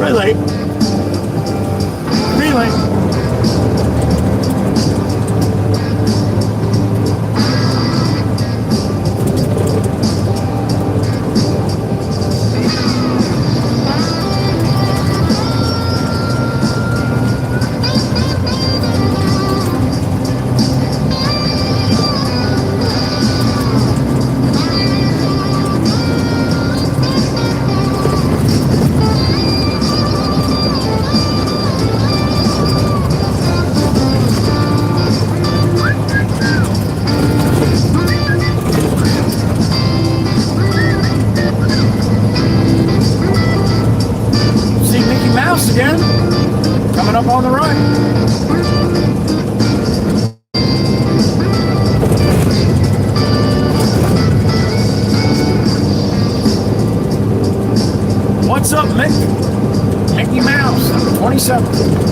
Relay. Again, coming up on the right. What's up, Mick? Mickey Mouse, number 27.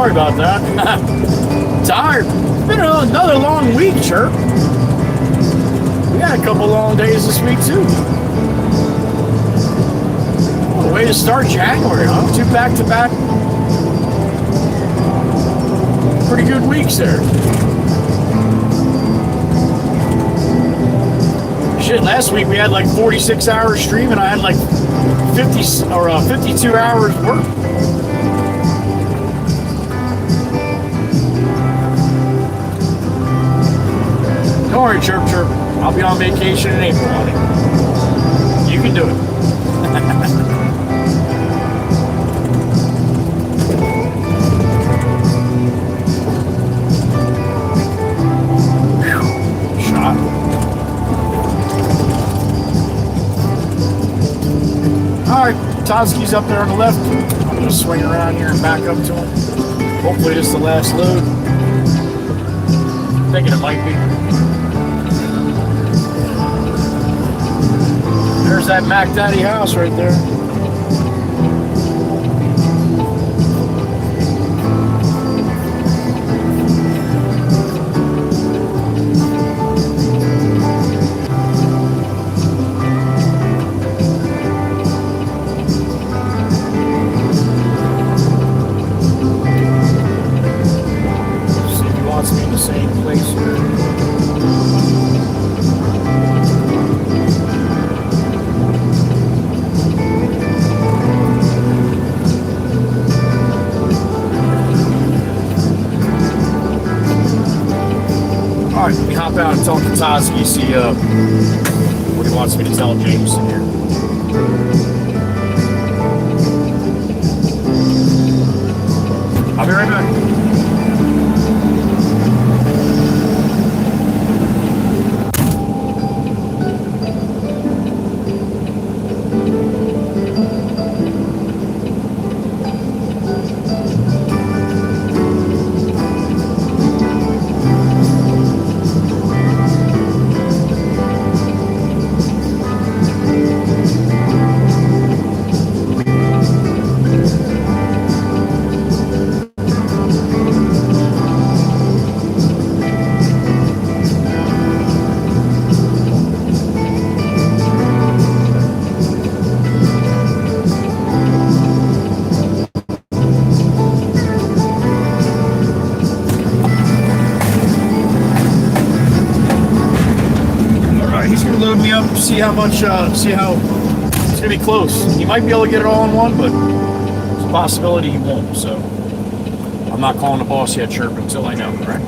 Sorry about that. Tired. It's been another long week, Chirp. We had a couple long days this week, too. What a way to start January, huh? 2 back-to-back. Pretty good weeks there. Shit, last week we had like 46 hours stream and I had like 52 hours work. Don't worry, Chirp Chirp. I'll be on vacation in April, honey. You can do it. Shot. Alright, Toski's up there on the left. I'm going to swing around here and back up to him. Hopefully this is the last load. Thinking it might be. There's that Mac Daddy house right there. See if he wants me in the same place here. Alright, let me hop out and talk to Toski, see what he wants me to tell James in here. I'll be right back. See how much, see how it's gonna be close. He might be able to get it all in one, but there's a possibility he won't. So I'm not calling the boss yet, Chirp, until I know, right?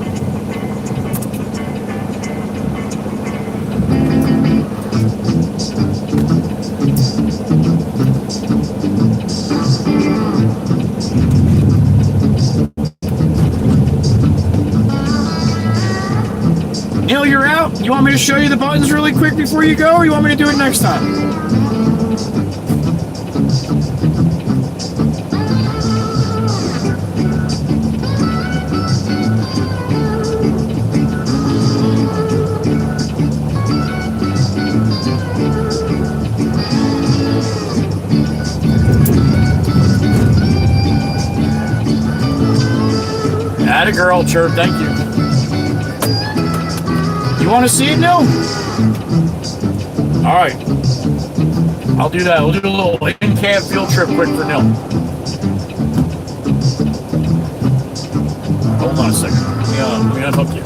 Neil, you're out. You want me to show you the buttons really quick before you go, or you want me to do it next time? Atta girl, Chirp. Thank you. You want to see it, Neil? All right. I'll do that. We'll do a little in-cab field trip quick for Neil. Hold on a second. Let me unhook you.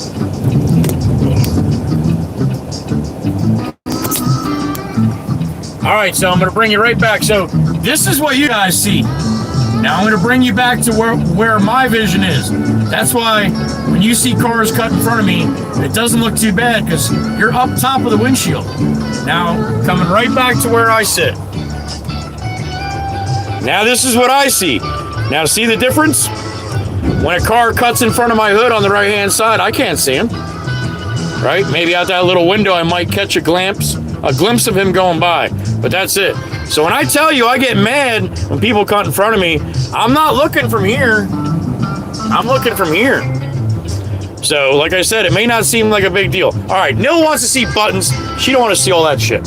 All right, so I'm going to bring you right back. So this is what you guys see. Now I'm going to bring you back to where my vision is. That's why when you see cars cut in front of me, it doesn't look too bad because you're up top of the windshield. Now, coming right back to where I sit. Now this is what I see. Now see the difference? When a car cuts in front of my hood on the right-hand side, I can't see him. Right? Maybe out that little window I might catch a glimpse of him going by. But that's it. So when I tell you I get mad when people cut in front of me, I'm not looking from here. I'm looking from here. So, like I said, it may not seem like a big deal. All right, Nil wants to see buttons. She don't want to see all that shit.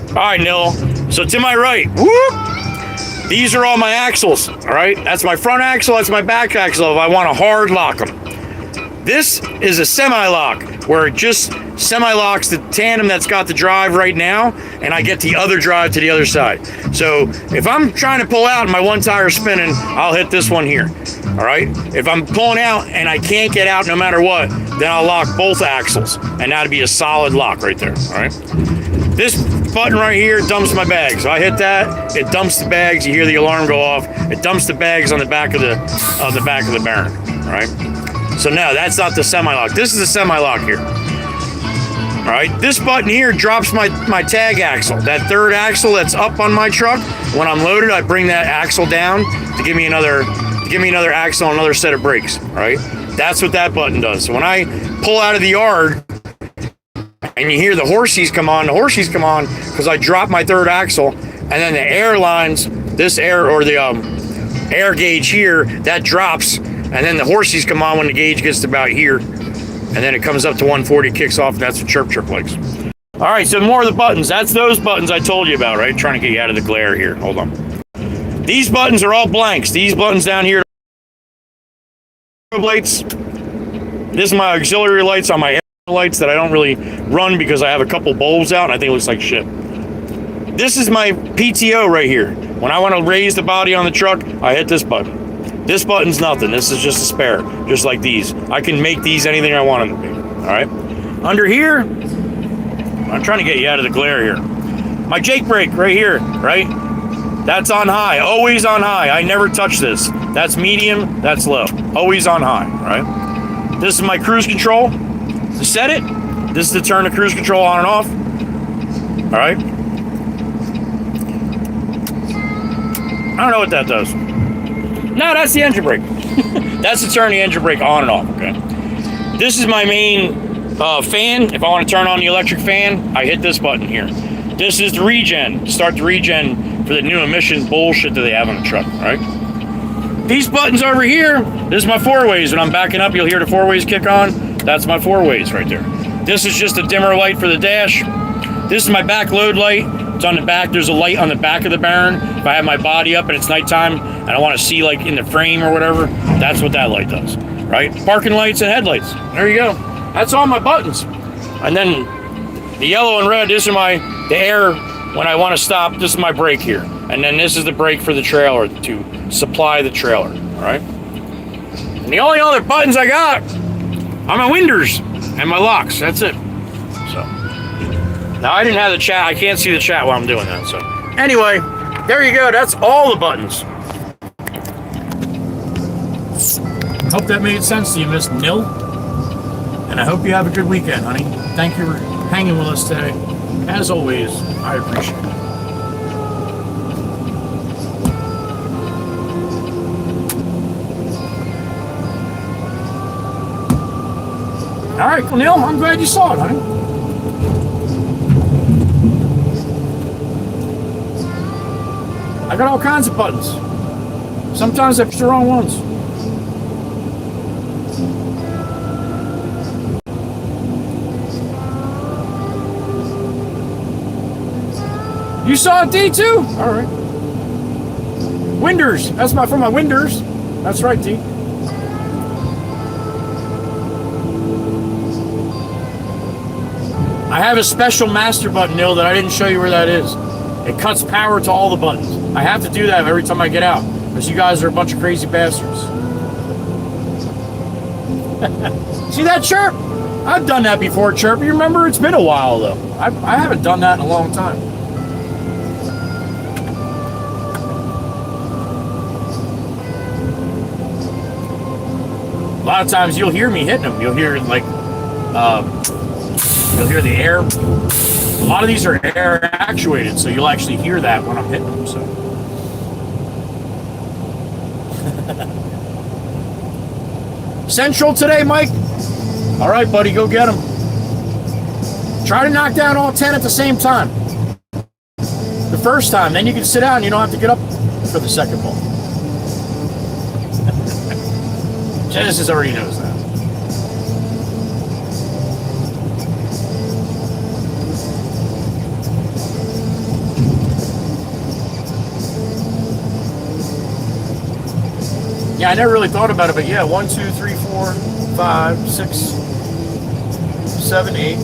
All right, Nil. So to my right, whoop. These are all my axles, all right? That's my front axle, that's my back axle if I want to hard lock them. This is a semi-lock, where it just semi-locks the tandem that's got the drive right now, and I get the other drive to the other side. So if I'm trying to pull out and my one tire spinning, I'll hit this one here, all right? If I'm pulling out and I can't get out no matter what, then I'll lock both axles, and that'd be a solid lock right there, all right? This button right here dumps my bags. So I hit that, it dumps the bags. You hear the alarm go off. It dumps the bags on the back of the back of the bearing. All right. So no, that's not the semi-lock. This is the semi-lock here. All right. This button here drops my tag axle. That third axle that's up on my truck. When I'm loaded, I bring that axle down to give me another axle, another set of brakes. All right. That's what that button does. So when I pull out of the yard, and you hear the horsies come on because I dropped my third axle, and then the air lines, this air or the air gauge here, that drops, and then the horsies come on when the gauge gets to about here, and then it comes up to 140, kicks off, and that's what Chirp likes. All right, so more of the buttons. That's those buttons I told you about, right? Trying to get you out of the glare here. Hold on. These buttons are all blanks. These buttons down here, lights. This is my auxiliary lights on my lights that I don't really run because I have a couple bulbs out and I think it looks like shit. This is my PTO right here. When I want to raise the body on the truck, I hit this button. This button's nothing. This is just a spare, just like these. I can make these anything I want them to be. All right. Under here, I'm trying to get you out of the glare here. My Jake brake right here, right? That's on high, always on high. I never touch this. That's medium, that's low. Always on high, right? This is my cruise control. To set it, this is to turn the cruise control on and off. All right. I don't know what that does. No, that's the engine brake. That's to turn the engine brake on and off, okay? This is my main fan. If I want to turn on the electric fan, I hit this button here. This is the regen. Start the regen for the new emission bullshit that they have on the truck, all right? These buttons over here, this is my four ways. When I'm backing up, you'll hear the four ways kick on. That's my four ways right there. This is just a dimmer light for the dash. This is my back load light. It's on the back. There's a light on the back of the Baron. If I have my body up and it's nighttime and I want to see like in the frame or whatever, that's what that light does, right? Parking lights and headlights. There you go. That's all my buttons. And then the yellow and red, this is the air when I want to stop. This is my brake here. And then this is the brake for the trailer to supply the trailer, all right? And the only other buttons I got are my winders and my locks. That's it. So now I didn't have the chat. I can't see the chat while I'm doing that. So anyway, there you go. That's all the buttons. Hope that made sense to you, Miss Nil. And I hope you have a good weekend, honey. Thank you for hanging with us today. As always, I appreciate it. All right, Neil, I'm glad you saw it, honey. I got all kinds of buttons. Sometimes I push the wrong ones. You saw it, D, too? All right. Winders. That's for my winders. That's right, D. I have a special master button, Neil, that I didn't show you where that is. It cuts power to all the buttons. I have to do that every time I get out, because you guys are a bunch of crazy bastards. See that, Chirp? I've done that before, Chirp. You remember? It's been a while, though. I haven't done that in a long time. A lot of times you'll hear me hitting them. You'll hear like, you'll hear the air. A lot of these are air actuated, so you'll actually hear that when I'm hitting them. So. Central today, Mike. All right, buddy, go get them. Try to knock down all 10 at the same time. The first time, then you can sit down and you don't have to get up for the second ball. Genesis already knows that. Yeah, I never really thought about it, but yeah, 1, 2, 3, 4, 5, 6, 7, 8,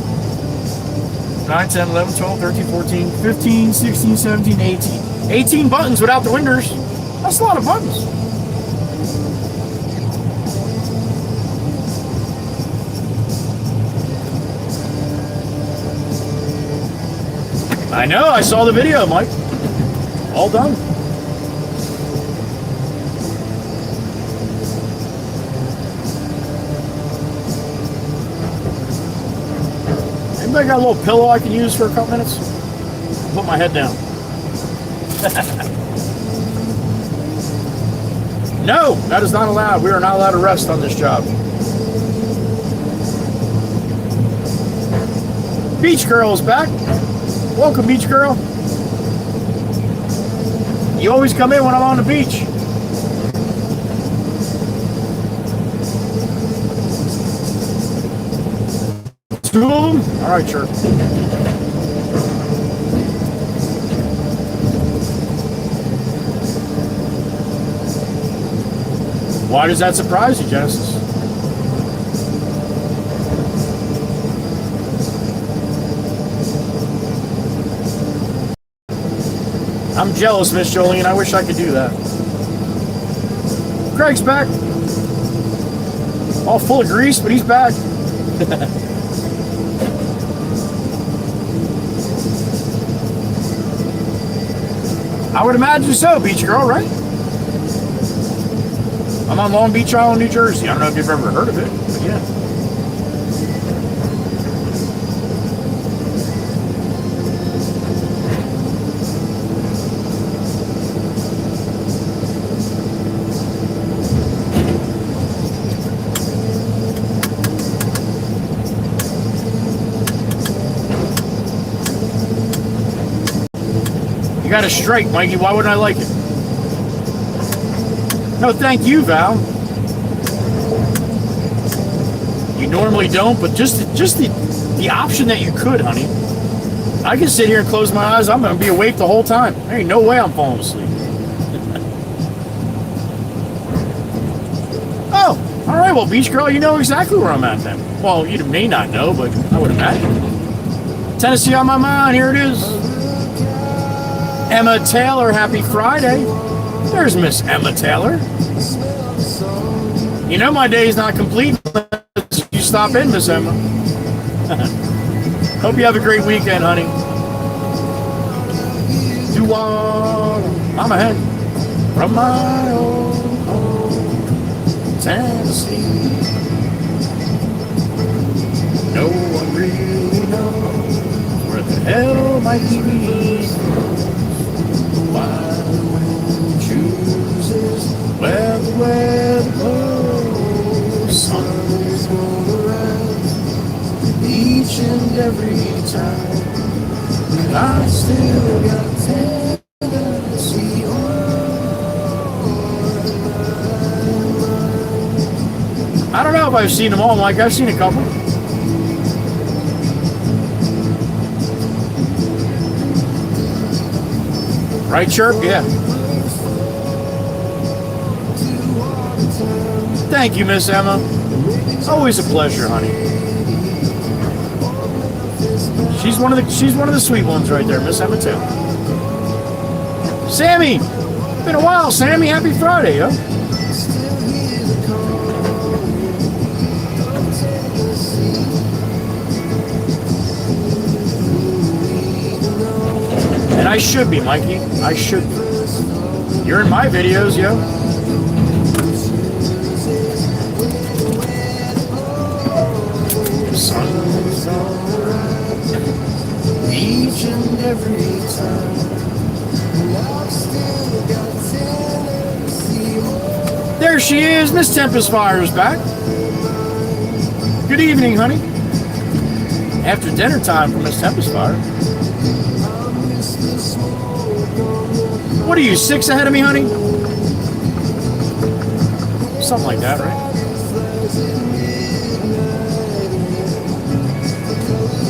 9, 10, 11, 12, 13, 14, 15, 16, 17, 18. 18 buttons without the winders. That's a lot of buttons. I know, I saw the video, Mike. All done. Anybody got a little pillow I can use for a couple minutes? Put my head down. No, that is not allowed. We are not allowed to rest on this job. Beach Girl is back. Welcome, Beach Girl. You always come in when I'm on the beach. Two of them? All right, sure. Why does that surprise you, Genesis? I'm jealous, Miss Jolene. I wish I could do that. Craig's back. All full of grease, but he's back. I would imagine so, Beach Girl, right? I'm on Long Beach Island, New Jersey. I don't know if you've ever heard of it, but yeah. You got a strike, Mikey. Why wouldn't I like it? No, thank you, Val. You normally don't, but just the option that you could, honey. I can sit here and close my eyes. I'm going to be awake the whole time. There ain't no way I'm falling asleep. Oh, all right. Well, Beach Girl, you know exactly where I'm at then. Well, you may not know, but I would imagine. Tennessee on my mind. Here it is. Emma Taylor, happy Friday. There's Miss Emma Taylor. You know my day's not complete unless you stop in, Miss Emma. Hope you have a great weekend, honey. I'm ahead from my old home, Tennessee. No one really knows where the hell my TV is. Why the wind chooses where the weather blows. Sun is going around each and every time. And I still got Tennessee on. I don't know if I've seen them all, Mike. I've seen a couple. Right, Chirp? Yeah. Thank you, Miss Emma. Always a pleasure, honey. She's one of the sweet ones right there, Miss Emma Taylor. Sammy! Been a while, Sammy. Happy Friday, yo. And I should be, Mikey. I should be. You're in my videos, yo. Sun's around each and every time. There she is. Miss Tempest Fire is back. Good evening, honey. After dinner time for Miss Tempest Fire. What are you, 6 ahead of me, honey? Something like that, right?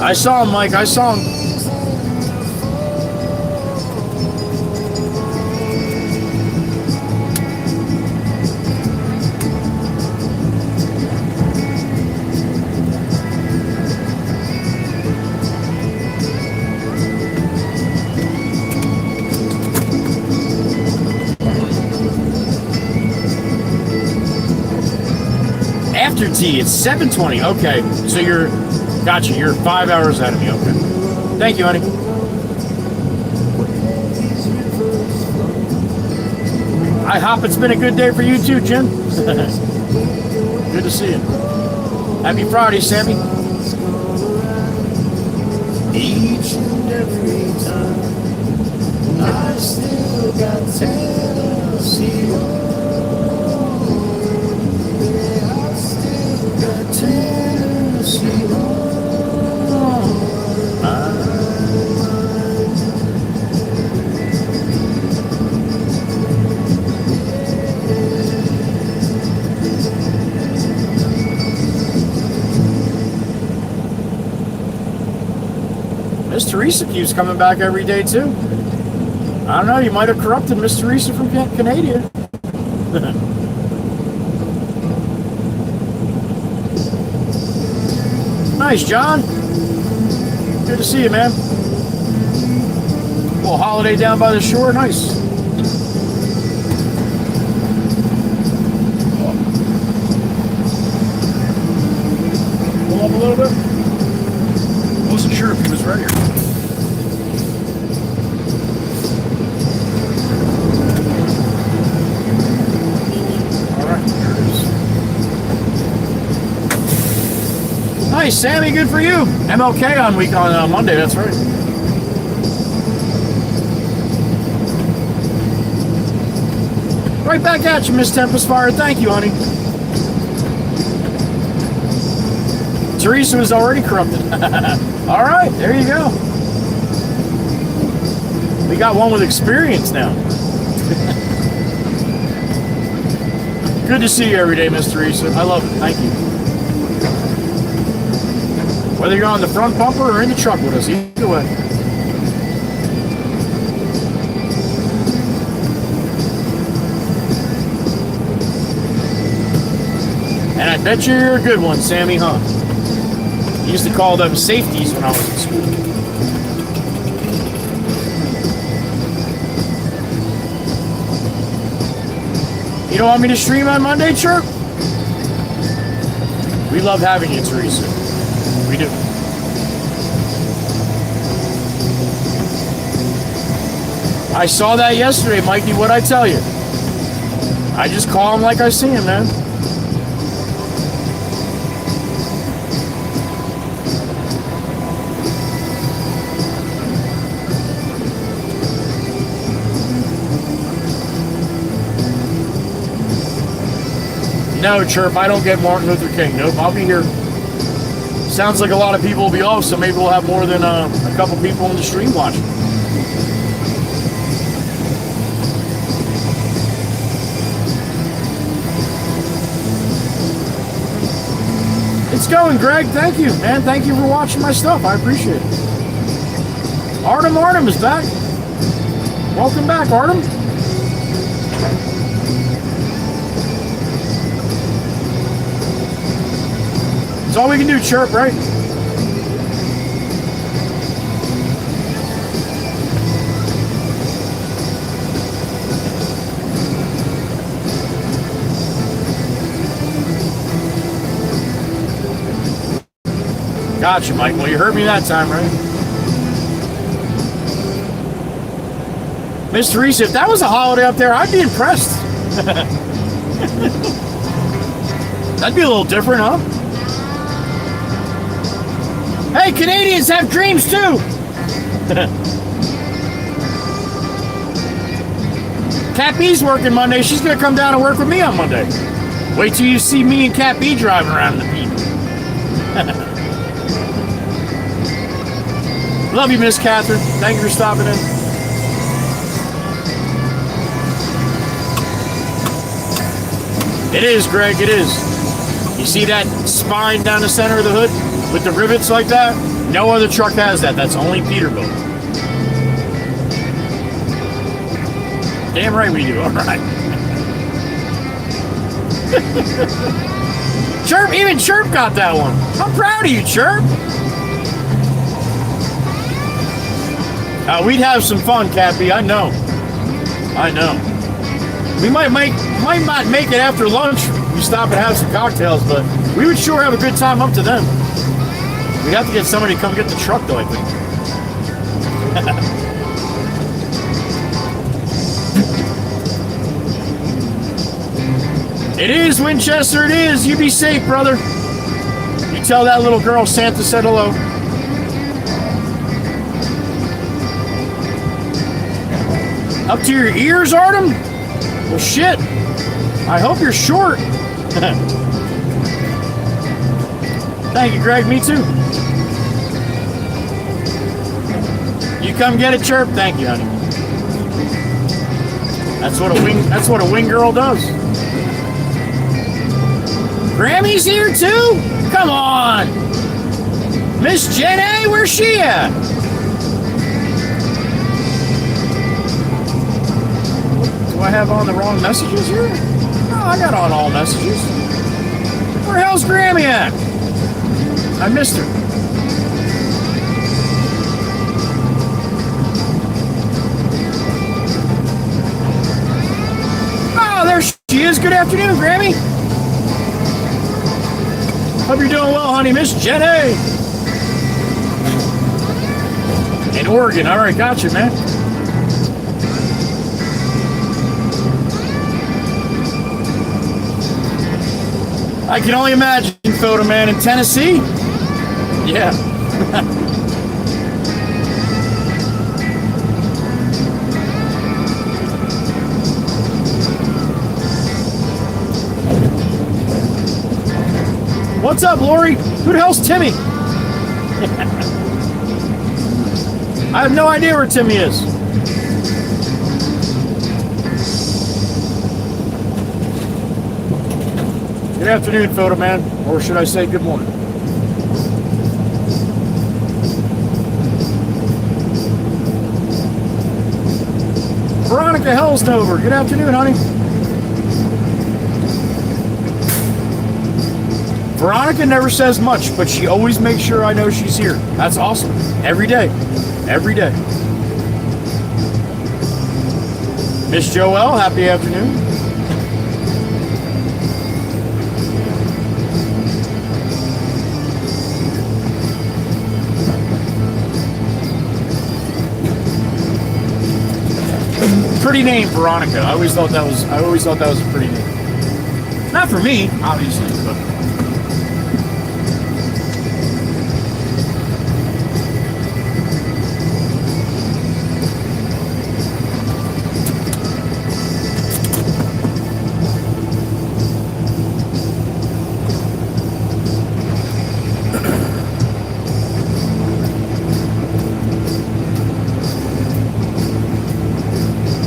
I saw him, Mike. I saw him. After tea, it's 7:20. Okay, so gotcha, you're 5 hours ahead of me. Okay. Thank you, honey. Hi, Hop. It's been a good day for you too, Jim. Good to see you. Happy Friday, Sammy. Each and every time I still got Tennessee. Yeah, I still got Tennessee. Miss Teresa keeps coming back every day too. I don't know, you might have corrupted Miss Teresa from Canada. Nice, John. Good to see you, man. Little holiday down by the shore, nice. Pull up a little bit. Wasn't sure if he was ready or not. All right, here it is. Nice, Sammy, good for you. MLK on Monday, that's right. Right back at you, Miss Tempest Fire. Thank you, honey. Teresa was already corrupted. All right, there you go. We got one with experience now. Good to see you every day, Miss Teresa. I love it. Thank you. Whether you're on the front bumper or in the truck with us, either way. And I bet you're a good one, Sammy, huh? We used to call them safeties when I was in school. You don't want me to stream on Monday, Chirp? We love having you, Teresa. We do. I saw that yesterday, Mikey. What'd I tell you? I just call him like I see him, man. No, Chirp, I don't get Martin Luther King. Nope, I'll be here. Sounds like a lot of people will be off, so maybe we'll have more than a couple people on the stream watching. It's going, Greg. Thank you, man. Thank you for watching my stuff. I appreciate it. Artem is back. Welcome back, Artem. That's all we can do, Chirp, right? Gotcha, Mike. Well, you heard me that time, right? Miss Teresa, if that was a holiday up there, I'd be impressed. That'd be a little different, huh? Hey, Canadians have dreams too! Cat B's working Monday. She's gonna come down and work with me on Monday. Wait till you see me and Cat B driving around in the Beat. Love you, Miss Catherine. Thank you for stopping in. It is, Greg, it is. You see that spine down the center of the hood with the rivets like that? No other truck has that. That's only Peterbilt. Damn right we do. All right. Chirp, even Chirp got that one. I'm proud of you, Chirp. We'd have some fun, Cappy. I know. We might not make it after lunch we stop and have some cocktails, but we would sure have a good time up to them. We'd have to get somebody to come get the truck, though, I think. It is, Winchester, it is. You be safe, brother. You tell that little girl Santa said hello. Up to your ears, Artem? Well, shit. I hope you're short. Thank you, Greg. Me too. You come get it, Chirp? Thank you, honey. That's what a wing girl does. Grammy's here too? Come on! Miss Jenny, where's she at? Do I have on the wrong messages here? No, I got on all messages. Where the hell's Grammy at? I missed her. Oh, there she is. Good afternoon, Grammy. Hope you're doing well, honey. Miss Jenny. In Oregon. All right, got you, man. I can only imagine, Photo Man, in Tennessee. Yeah. What's up, Lori? Who the hell's Timmy? I have no idea where Timmy is. Good afternoon, Photo Man. Or should I say good morning? Veronica Helsnover. Good afternoon, honey. Veronica never says much, but she always makes sure I know she's here. That's awesome. Every day. Every day. Miss Joelle, happy afternoon. Pretty name, Veronica. I always thought that was a pretty name. Not for me, obviously, but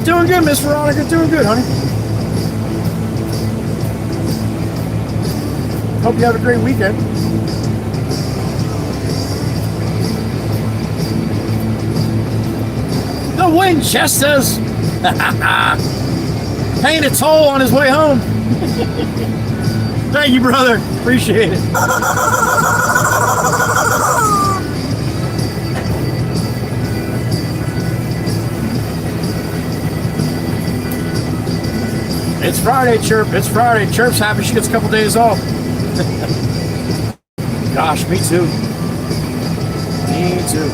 doing good, Miss Veronica. Doing good, honey. Hope you have a great weekend. The Winchesters. Paying a toll on his way home. Thank you, brother. Appreciate it. It's Friday, Chirp. It's Friday. Chirp's happy she gets a couple days off. Gosh, me too. Me too.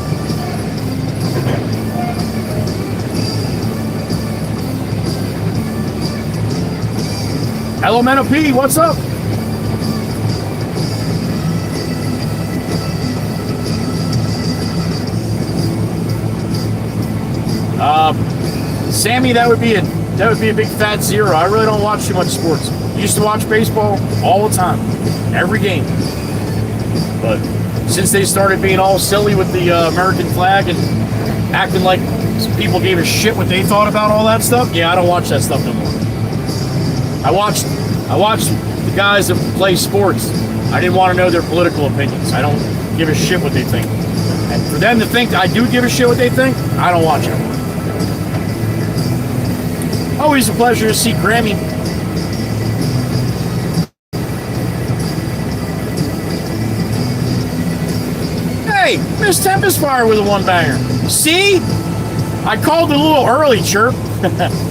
Elemental P, what's up? Sammy, that would be a big fat zero. I really don't watch too much sports. Used to watch baseball all the time, every game. But since they started being all silly with the American flag and acting like people gave a shit what they thought about all that stuff, yeah, I don't watch that stuff no more. I watched the guys that play sports. I didn't want to know their political opinions. I don't give a shit what they think. And for them to think I do give a shit what they think, I don't watch it. Always a pleasure to see Grammy. Hey, Miss Tempest Fire with a one-banger. See? I called it a little early, Chirp.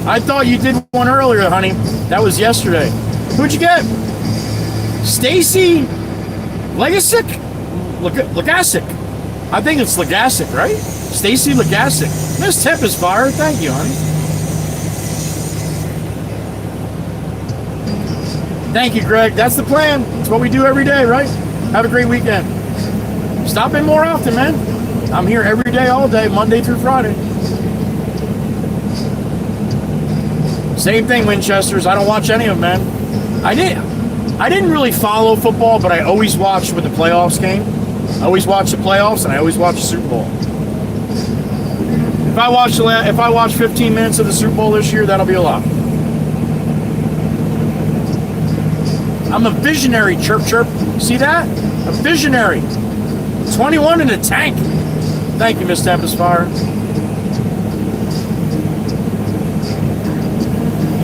I thought you did one earlier, honey. That was yesterday. Who'd you get? Stacy Legasic? Legasic. I think it's Legasic, right? Stacy Legasic. Miss Tip is fire. Thank you, honey. Thank you, Greg. That's the plan. That's what we do every day, right? Have a great weekend. Stop in more often, man. I'm here every day, all day, Monday through Friday. Same thing, Winchesters. I don't watch any of them, man. I didn't really follow football, but I always watched when the playoffs came. I always watch the playoffs, and I always watch the Super Bowl. If I watch 15 minutes of the Super Bowl this year, that'll be a lot. I'm a visionary, chirp chirp. See that? A visionary. 21 in the tank. Thank you, Miss Tempest Fire.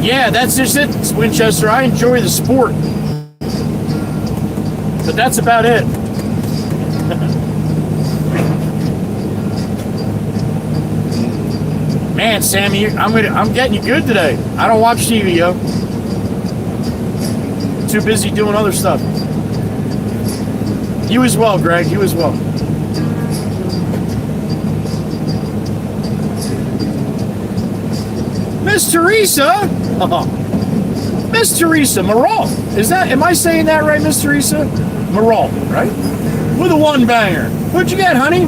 Yeah, that's just it, Winchester. I enjoy the sport. But that's about it. Man, Sammy, I'm getting you good today. I don't watch TV, yo. Too busy doing other stuff. You as well, Greg. You as well. Miss Teresa. Miss Teresa Morale. Am I saying that right, Miss Teresa? Morale, right? With a one banger. What'd you get, honey?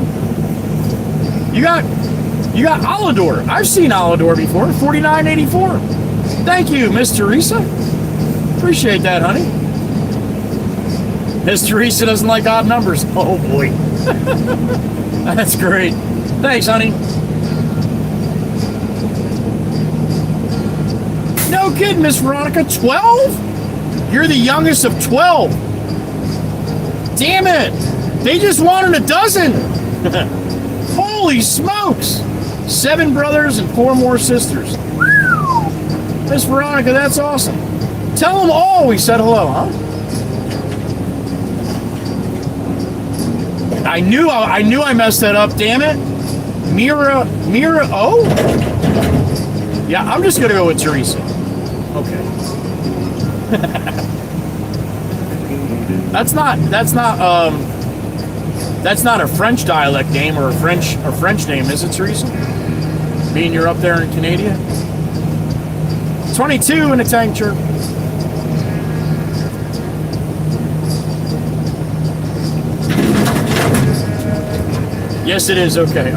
You got Alador. I've seen Alador before. $49.84. Thank you, Miss Teresa. Appreciate that, honey. Miss Teresa doesn't like odd numbers. Oh boy. That's great. Thanks, honey. No kidding, Miss Veronica. 12? You're the youngest of 12. Damn it. They just wanted a dozen. Holy smokes. 7 brothers and 4 more sisters. Miss Veronica, that's awesome. Tell them all we said hello, huh? I knew I messed that up, damn it. Mira O? Yeah, I'm just gonna go with Teresa. Okay. That's not a French dialect name or a French name, is it, Teresa? Being you're up there in Canada. 22 in a tank chirp. Yes, it is. Okay.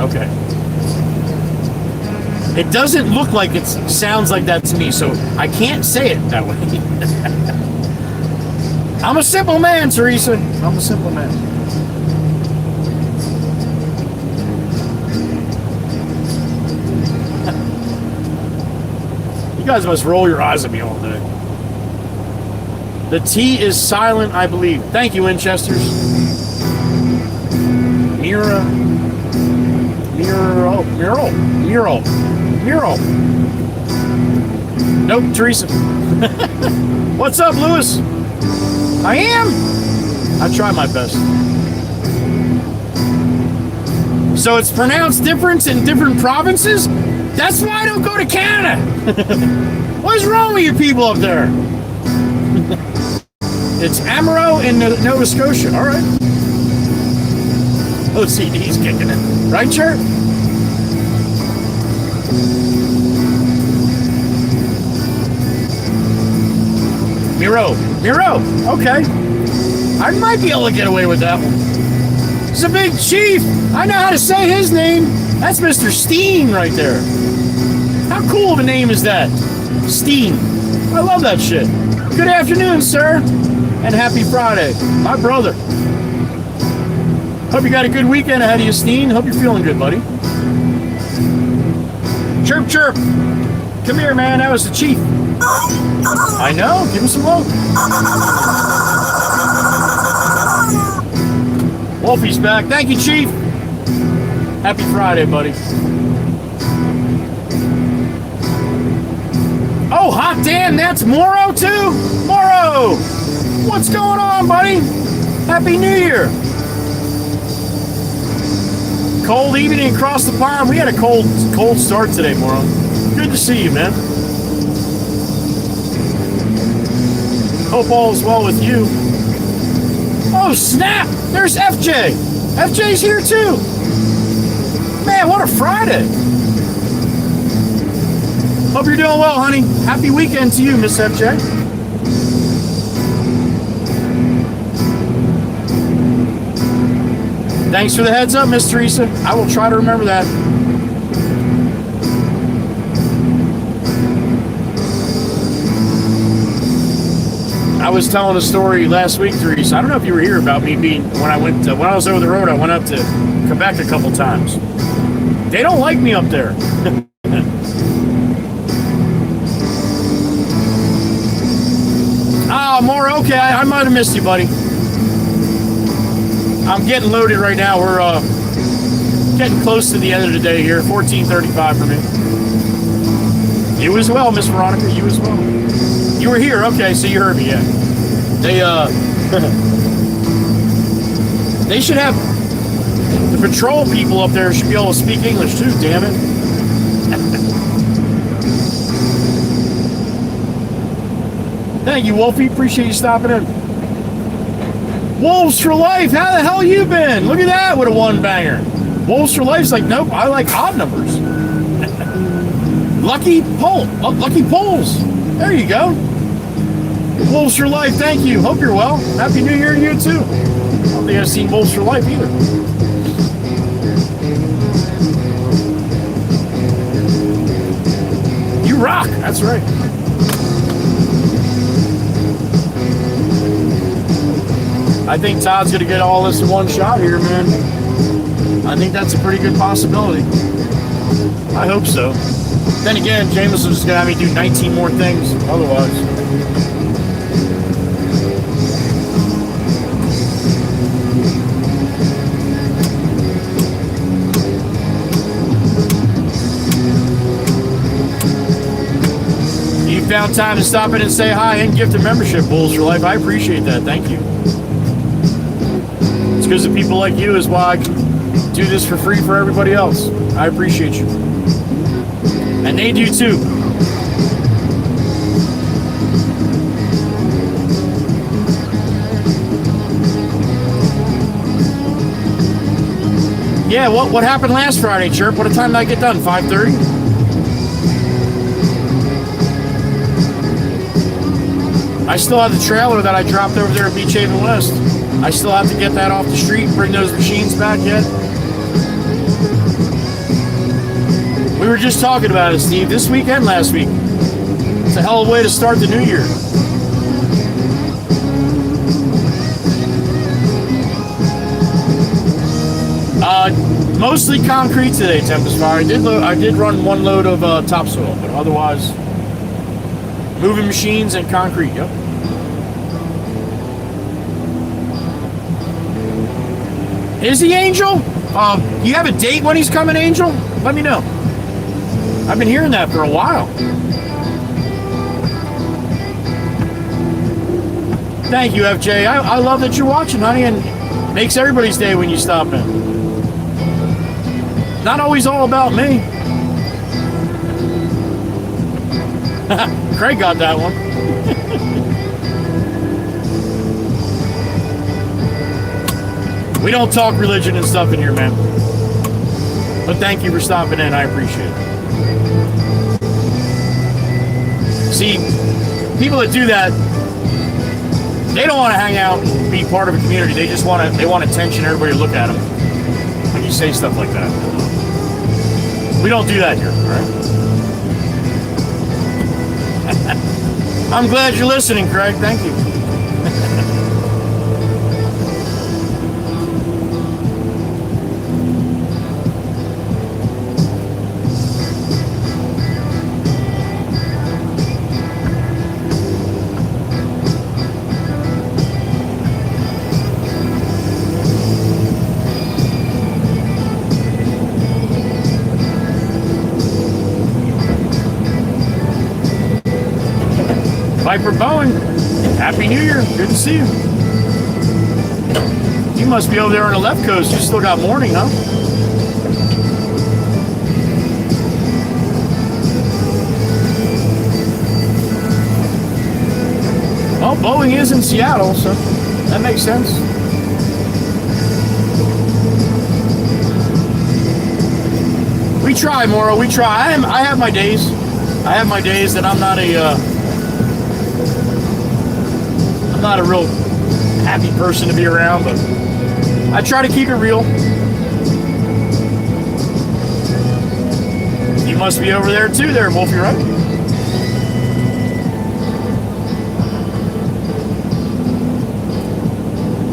It doesn't look like it sounds like that to me, so I can't say it that way. I'm a simple man, Teresa. I'm a simple man. You guys must roll your eyes at me all day. The T is silent, I believe. Thank you, Winchesters. Mural. Nope, Teresa. What's up, Lewis? I am. I try my best. So it's pronounced different in different provinces? That's why I don't go to Canada. What's wrong with you people up there? It's Amaro in Nova Scotia. All right. OCD's kicking it. Right, Chair? Miro. Okay. I might be able to get away with that one. He's a big chief. I know how to say his name. That's Mr. Steen right there. How cool of a name is that? Steen. I love that shit. Good afternoon, sir. And happy Friday. My brother. Hope you got a good weekend ahead of you, Steen. Hope you're feeling good, buddy. Chirp, chirp. Come here, man. That was the chief. I know. Give him some love. Wolfie's back. Thank you, Chief. Happy Friday, buddy. Oh, hot damn. That's Moro, too? Moro. What's going on, buddy? Happy New Year. Cold evening across the pond. We had a cold start today, Moro. Good to see you, man. Hope all is well with you. Oh, snap! There's FJ. FJ's here too. Man, what a Friday. Hope you're doing well, honey. Happy weekend to you, Miss FJ. Thanks for the heads up, Miss Teresa. I will try to remember that. I was telling a story last week, Teresa. I don't know if you were here about me being when I was over the road. I went up to Quebec a couple times. They don't like me up there. Oh, more okay. I might have missed you, buddy. I'm getting loaded right now. We're getting close to the end of the day here. 14:35 for me. You as well, Miss Veronica. You as well. You were here, okay? So you heard me, yeah. They should have the patrol people up there should be able to speak English too. Damn it. Thank you, Wolfie. Appreciate you stopping in. Wolves for Life. How the hell you been? Look at that with a one banger. Wolves for Life's like, nope. I like odd numbers. Lucky polls. There you go. Wolves for Life, thank you. Hope you're well. Happy New Year to you too. I don't think I've seen Wolves for Life either. You rock, that's right. I think Todd's gonna get all this in one shot here, man. I think that's a pretty good possibility. I hope so. Then again, Jameson's gonna have me do 19 more things otherwise. You found time to stop in and say hi and gift a membership, Bulls for Life. I appreciate that. Thank you. It's because of people like you is why I can do this for free for everybody else. I appreciate you. And they do too. Yeah, what happened last Friday, Chirp? What time did I get done? 5:30? I still have the trailer that I dropped over there at Beach Haven West. I still have to get that off the street and bring those machines back yet. We were just talking about it, Steve, this week and last week. It's a hell of a way to start the new year. Mostly concrete today, Tempest Fire. I did run one load of topsoil, but otherwise, moving machines and concrete, yep. Is he, Angel? You have a date when he's coming, Angel? Let me know. I've been hearing that for a while. Thank you, FJ. I love that you're watching, honey, and makes everybody's day when you stop in. Not always all about me. Craig got that one. We don't talk religion and stuff in here, man. But thank you for stopping in. I appreciate it. See, people that do that, they don't want to hang out and be part of a community. They just want attention. Everybody to look at them when you say stuff like that. We don't do that here, all right? I'm glad you're listening, Craig. Thank you. Viper Bowen, Happy New Year. Good to see you. You must be over there on the left coast. You still got morning, huh? Well, Boeing is in Seattle, so that makes sense. try, Moro. We try. I have my days. I have my days that I'm not a real happy person to be around, but I try to keep it real. You must be over there too, there, Wolfie, right?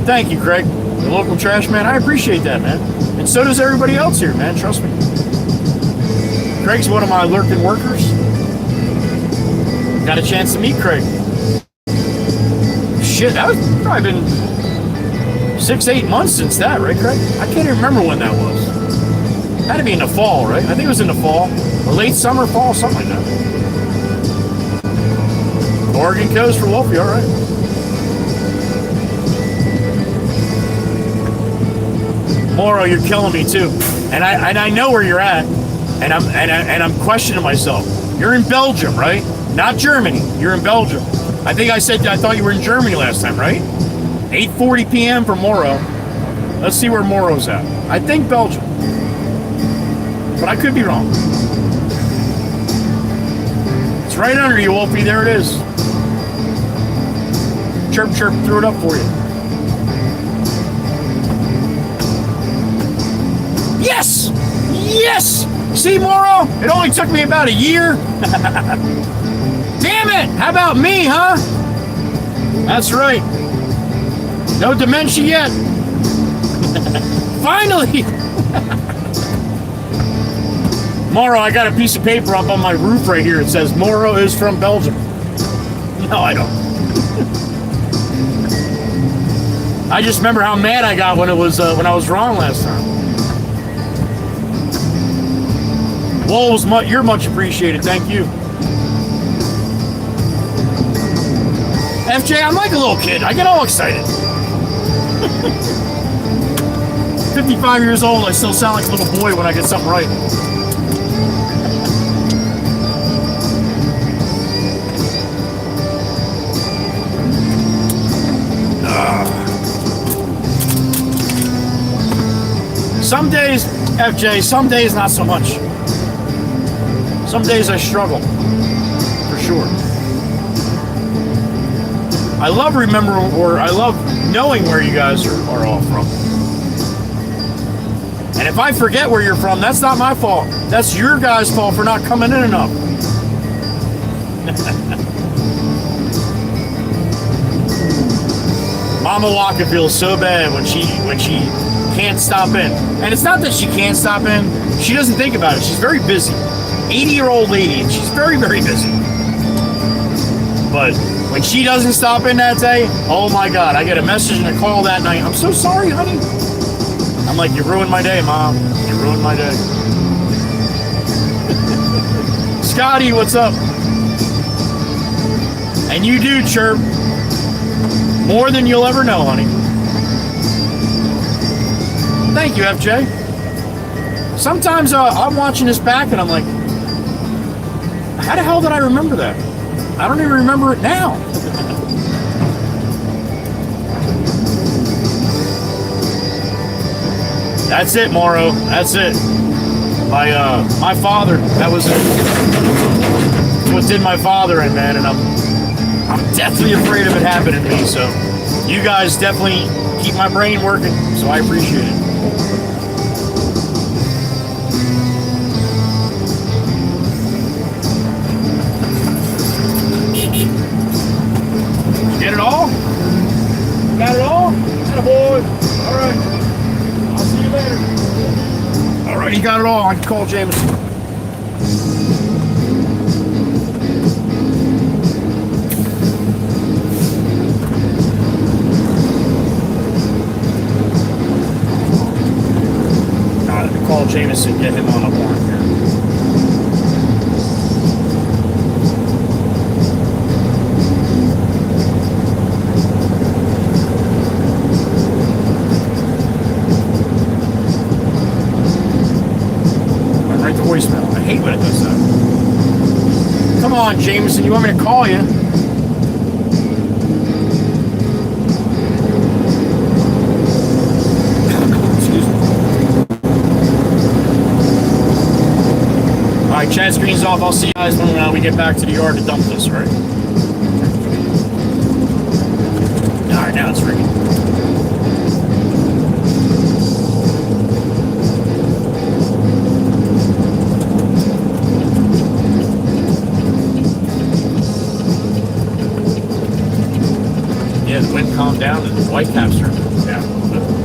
Thank you, Craig, the local trash man. I appreciate that, man. And so does everybody else here, man. Trust me. Craig's one of my lurking workers. Got a chance to meet Craig. Shit, that was probably been 6-8 months since that, right, Craig? I can't even remember when that was. Had to be in the fall, right? I think it was in the fall. Or late summer, fall, something like that. Oregon coast for Wolfie, all right. Moro, you're killing me too. And I know where you're at. And I'm questioning myself. You're in Belgium, right? Not Germany. You're in Belgium. I think I said I thought you were in Germany last time, right? 8:40 p.m. for Moro. Let's see where Moro's at. I think Belgium. But I could be wrong. It's right under you, Wolfie. There it is. Chirp, chirp, threw it up for you. Yes! Yes! See, Moro? It only took me about a year. Damn it! How about me, huh? That's right. No dementia yet. Finally! Moro, I got a piece of paper up on my roof right here. It says, Moro is from Belgium. No, I don't. I just remember how mad I got when it was when I was wrong last time. Wolves, you're much appreciated. Thank you. FJ, I'm like a little kid. I get all excited. 55 years old, I still sound like a little boy when I get something right. Some days, FJ, some days not so much. Some days I struggle, for sure. I love remembering, or I love knowing where you guys are all from. And if I forget where you're from, that's not my fault. That's your guys' fault for not coming in enough. Mama Waka feels so bad when she can't stop in. And it's not that she can't stop in. She doesn't think about it. She's very busy. 80-year-old lady, and she's very, very busy. But when she doesn't stop in that day, oh my God, I get a message and a call that night. I'm so sorry, honey. I'm like, you ruined my day, Mom. You ruined my day. Scotty, what's up? And you do, Chirp. More than you'll ever know, honey. Thank you, FJ. Sometimes I'm watching this back and I'm like, how the hell did I remember that? I don't even remember it now. That's it, Moro. That's it. My father. That was it. What did my father in, man? And I'm definitely afraid of it happening to me. So you guys definitely keep my brain working. So I appreciate it. Get it all? Got it all? Attaboy. All right. I'll see you later. All right, you got it all. I can call Jameson. Call Jameson, get him on a warrant here. Right to voicemail. I hate when it does that. Come on, Jameson, you want me to call you? right, chat screen's off. I'll see you guys when we get back to the yard to dump this, right? All right, now it's ringing. Yeah, the wind calmed down and the white caps are down a little bit.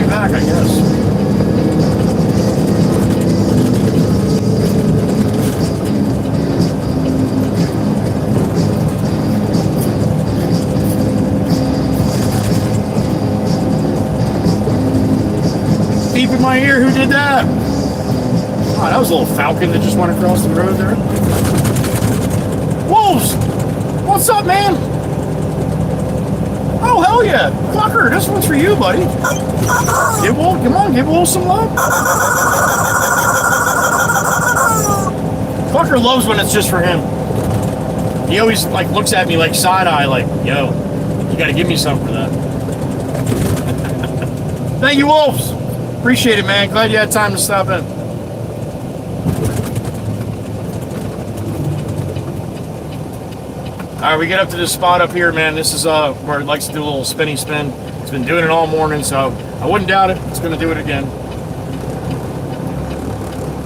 Back, I guess. Beep in my ear, who did that? Oh, that was a little falcon that just went across the road there. Wolves! What's up, man? Oh, hell yeah. Fucker, this one's for you, buddy. Give Wolf, come on, give Wolf some love. Fucker loves when it's just for him. He always like looks at me like side-eye, like, yo, you gotta give me something for that. Thank you, Wolves. Appreciate it, man. Glad you had time to stop in. All right, we get up to this spot up here, man. This is where it likes to do a little spinny spin. It's been doing it all morning, so I wouldn't doubt it. It's going to do it again.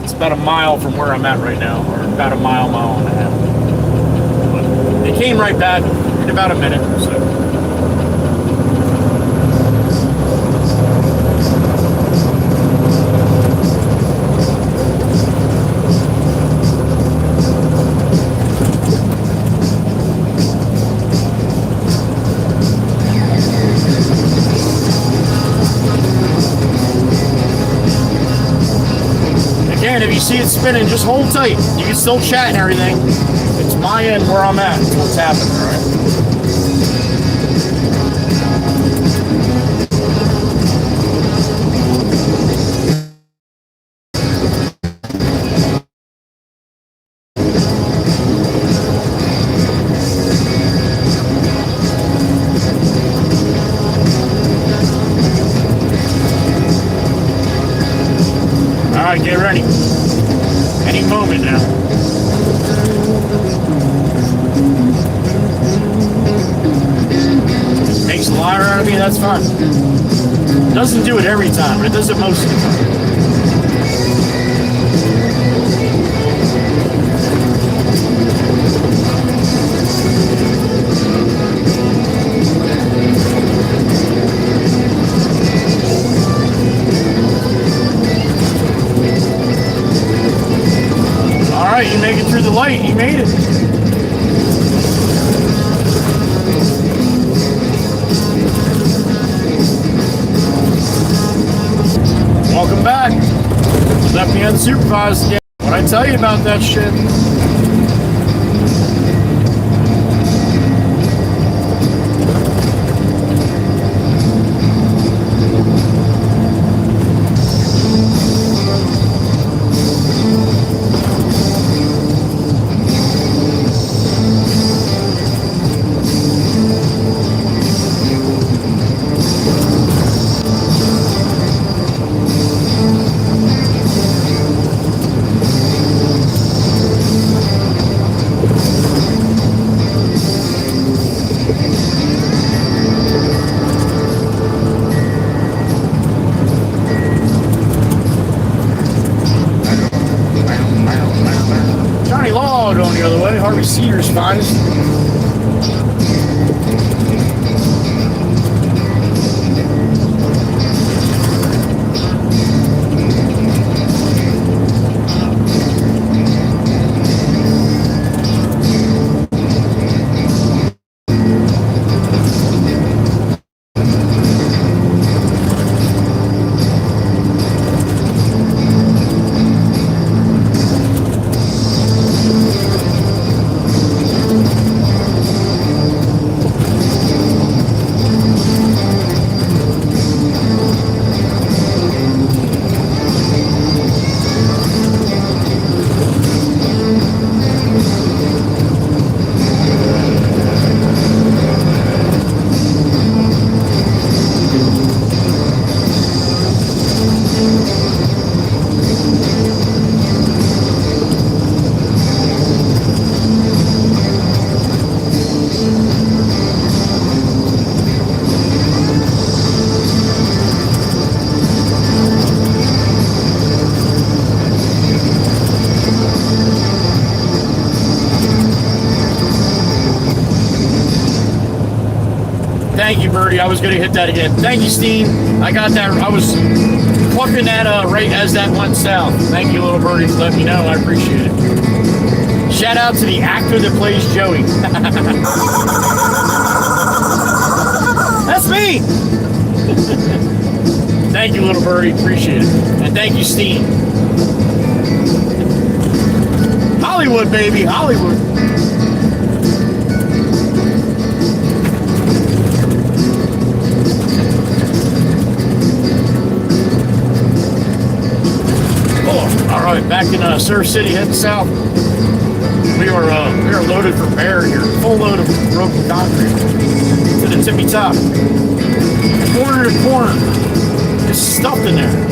It's about a mile from where I'm at right now, or about a mile and a half. But they came right back in about a minute, so. If you see it spinning, just hold tight. You can still chat and everything. It's my end where I'm at. It's what's happening, all right? All right, get ready. Any moment now. Makes a liar out of me, that's fine. Doesn't do it every time, but it does it most of the time. You make it through the light. You made it. Welcome back. Left me unsupervised again. What'd I tell you about that shit? Thank you, Birdie. I was going to hit that again. Thank you, Steen. I got that. I was plucking that right as that went south. Thank you, little Birdie, for letting me know. I appreciate it. Shout out to the actor that plays Joey. That's me. Thank you, little Birdie. Appreciate it. And thank you, Steen. Hollywood, baby. Hollywood. All right, back in Surf City, heading south. We are loaded for bear here, full load of broken concrete to the tippy top, corner to corner. It's stuffed in there.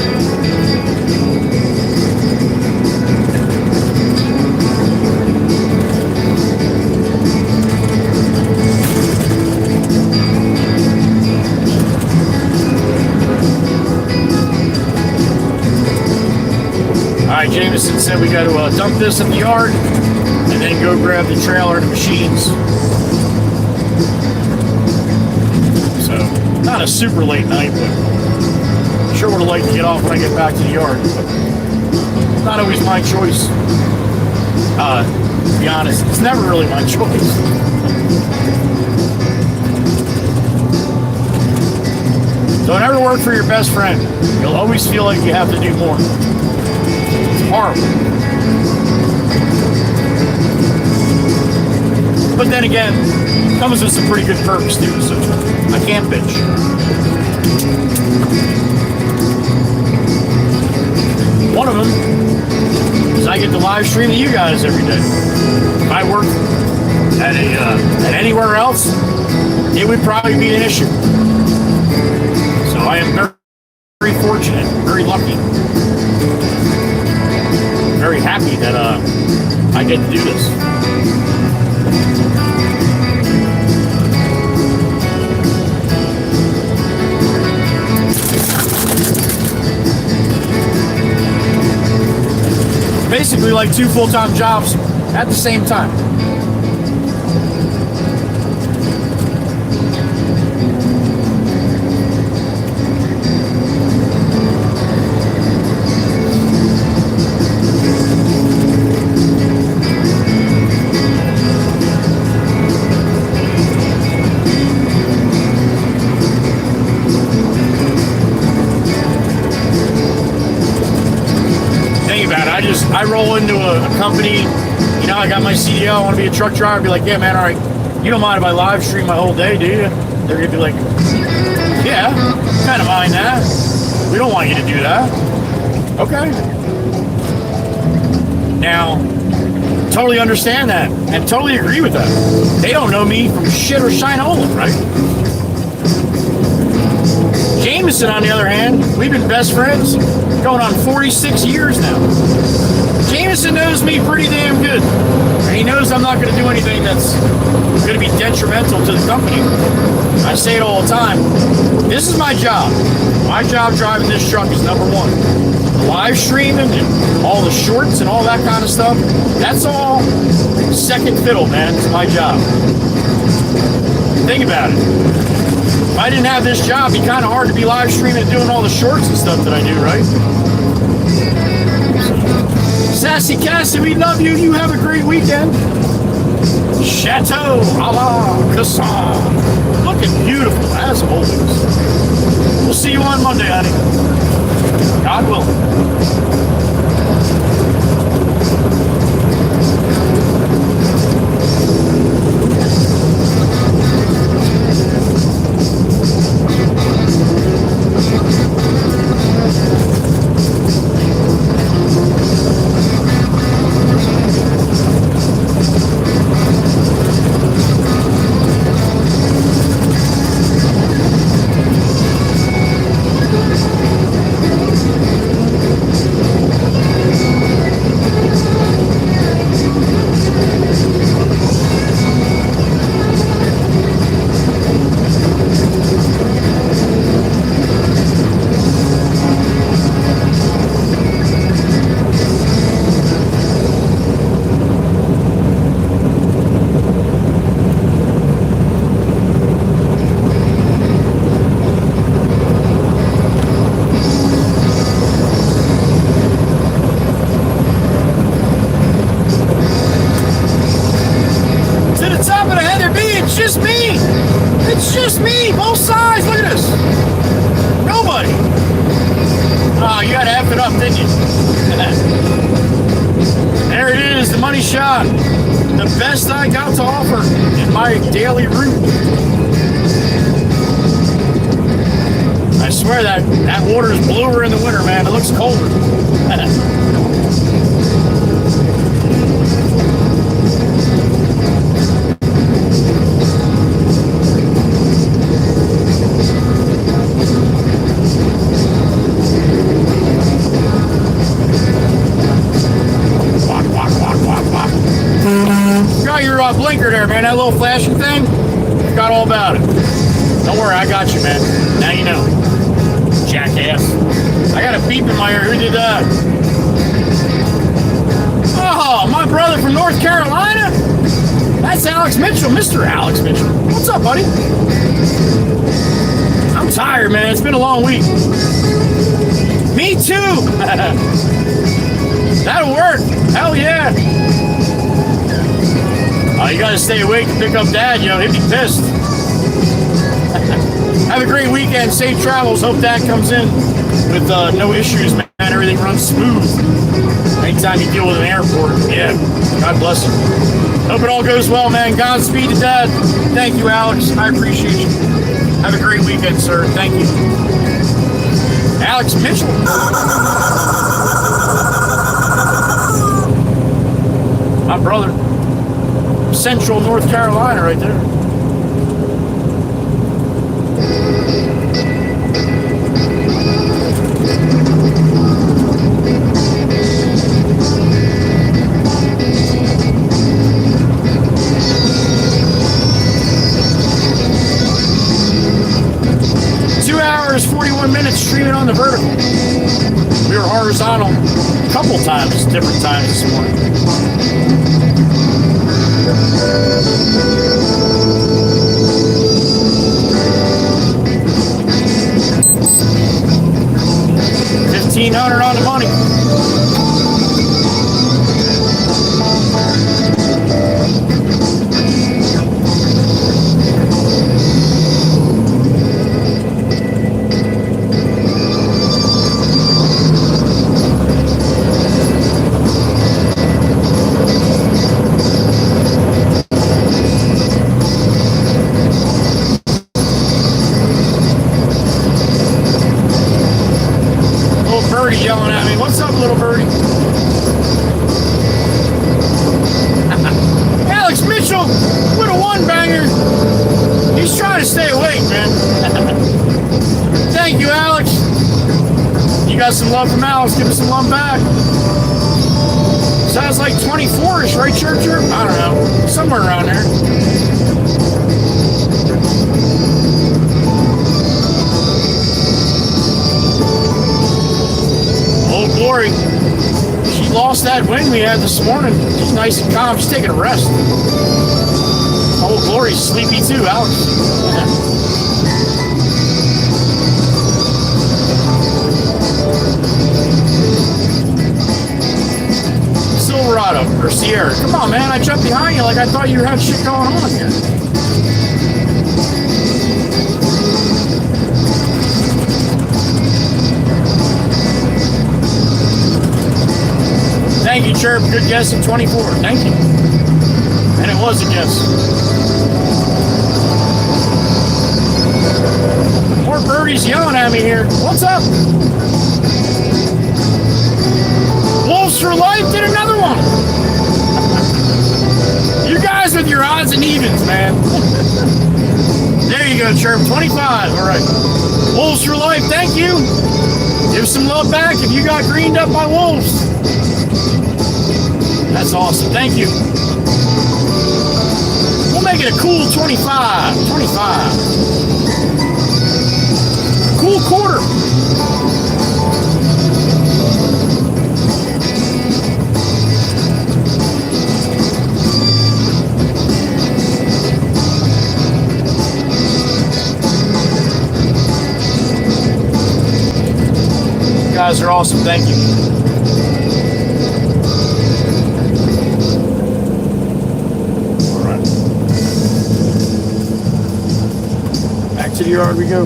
All right, Jameson said we got to dump this in the yard and then go grab the trailer and the machines. So, not a super late night, but sure would have liked to get off when I get back to the yard. But not always my choice. To be honest, it's never really my choice. Don't ever work for your best friend. You'll always feel like you have to do more. Horrible. But then again, comes with some pretty good perks too, so I can't bitch. One of them is I get to live stream to you guys every day. If I worked at anywhere else, it would probably be an issue. So I am very, very fortunate, very lucky. Very happy that I get to do this. Basically like 2 full-time jobs at the same time. I roll into a company, you know, I got my CDL, I want to be a truck driver, be like, yeah, man, all right, you don't mind if I live stream my whole day, do you? They're going to be like, yeah, kind of mind that. We don't want you to do that. Okay. Now, totally understand that and totally agree with that. They don't know me from shit or shinola, right? Jameson, on the other hand, we've been best friends going on 46 years now. Jameson knows me pretty damn good. And he knows I'm not going to do anything that's going to be detrimental to the company. I say it all the time. This is my job. My job driving this truck is number one. The live streaming and all the shorts and all that kind of stuff, that's all second fiddle, man. It's my job. Think about it. If I didn't have this job, it'd be kind of hard to be live streaming and doing all the shorts and stuff that I do, right? Sassy Cassie, we love you. You have a great weekend. Chateau a la Cassan. Looking beautiful, as always. We'll see you on Monday, honey. God willing. just me, both sides. Look at this. Nobody. Oh, you got to F it up, didn't you? There it is, the money shot. The best I got to offer in my daily route. I swear that water is bluer in the winter, man. It looks colder. Got your blinker there, man. That little flashing thing. Forgot all about it. Don't worry, I got you, man. Now you know. Jackass. I got a beep in my ear. Who did that? Oh, my brother from North Carolina? That's Alex Mitchell, Mr. Alex Mitchell. What's up, buddy? I'm tired, man. It's been a long week. Me too. That'll work. Hell yeah. Oh, you gotta stay awake to pick up Dad, you know, he'd be pissed. Have a great weekend, safe travels. Hope Dad comes in with no issues, man. Everything runs smooth. Anytime you deal with an airport, yeah, God bless him. Hope it all goes well, man. Godspeed to Dad. Thank you, Alex. I appreciate you. Have a great weekend, sir. Thank you. Alex Mitchell. My brother. Central North Carolina right there. Hours, 41 minutes streaming on the vertical. We were horizontal a couple times, different times this morning. $1,500 on the money. Yelling at me. What's up, little birdie? Alex Mitchell with a one-banger. He's trying to stay awake, man. Thank you, Alex. You got some love from Alex. Give us some love back. Sounds like 24-ish, right, Churcher? I don't know. Somewhere around there. Old Glory, she lost that win we had this morning. She's nice and calm. She's taking a rest. Old Glory's sleepy too, Alex. Silverado or Sierra. Come on, man. I jumped behind you like I thought you had shit going on here. Thank you, Chirp. Good guess at 24. Thank you. And it was a guess. More birdies yelling at me here. What's up? Wolves for Life did another one. You guys with your odds and evens, man. There you go, Chirp. 25. All right. Wolves for Life, thank you. Give some love back if you got greened up by Wolves. That's awesome. Thank you. We'll make it a cool 25. 25. Cool quarter. You guys are awesome. Thank you. to the yard we go.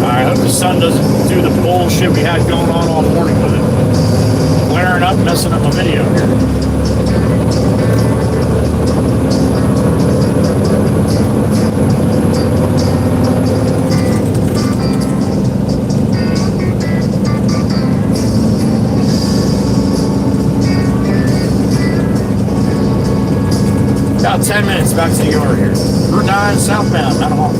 I hope the sun doesn't do the bullshit we had going on all morning with it. Flaring up, messing up my video here. About 10 minutes back to the yard here. Route 9 southbound, Mount Hawk.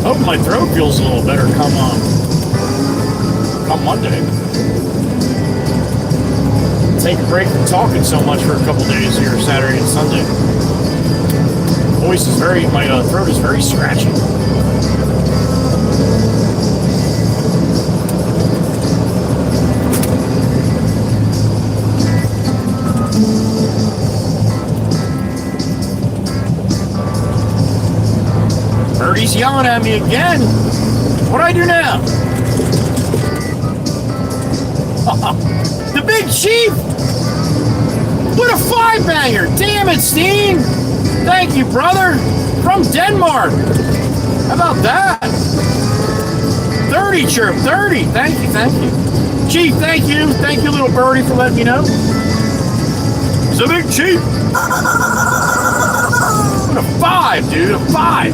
Hope my throat feels a little better come Monday. Take a break from talking so much for a couple days here, Saturday and Sunday. My throat is very scratchy. Birdie's yelling at me again. What do I do now? The Big Chief with a 5-banger. Damn it, Steen. Thank you, brother. From Denmark. How about that? 30 chirp, 30. Thank you. Chief, thank you. Thank you, little birdie, for letting me know. It's a Big Chief. What a 5, dude. A 5.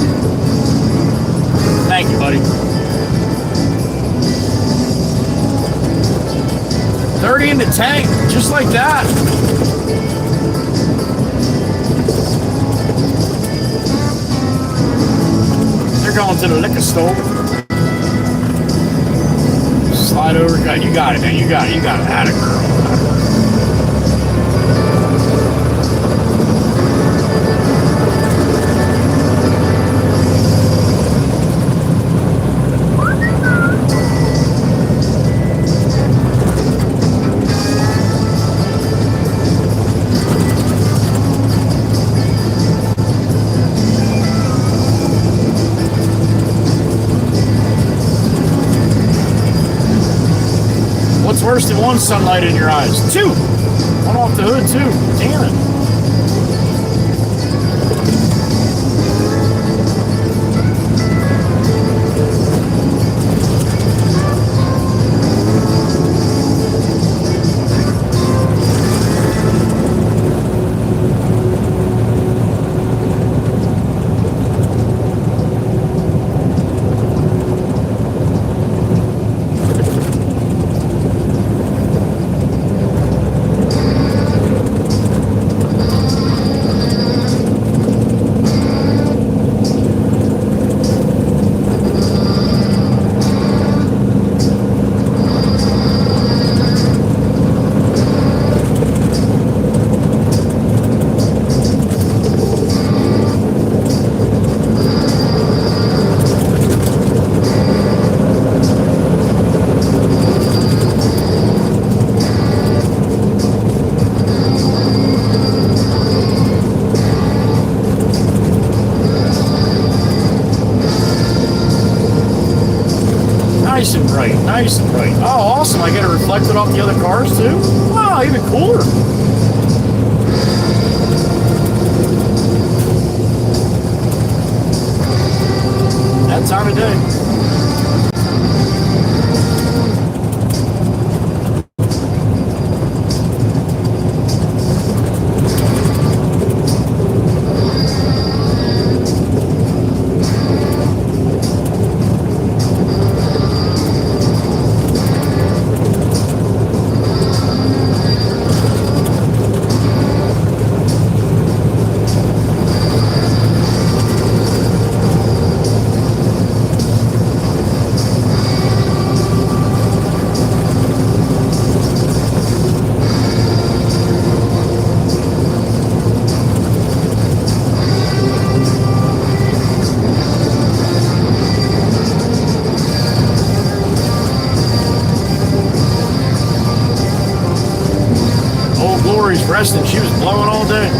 Thank you, buddy. 30 in the tank, just like that. They're going to the liquor store. Slide over. You got it, man. You got it. Atta girl. Worse than one sunlight in your eyes. 2. One off the hood, too. Damn it. Nice and bright. Oh, awesome. I get it reflected off the other cars, too? Wow, even cooler. That time of day. Lori's resting. She was blowing all day.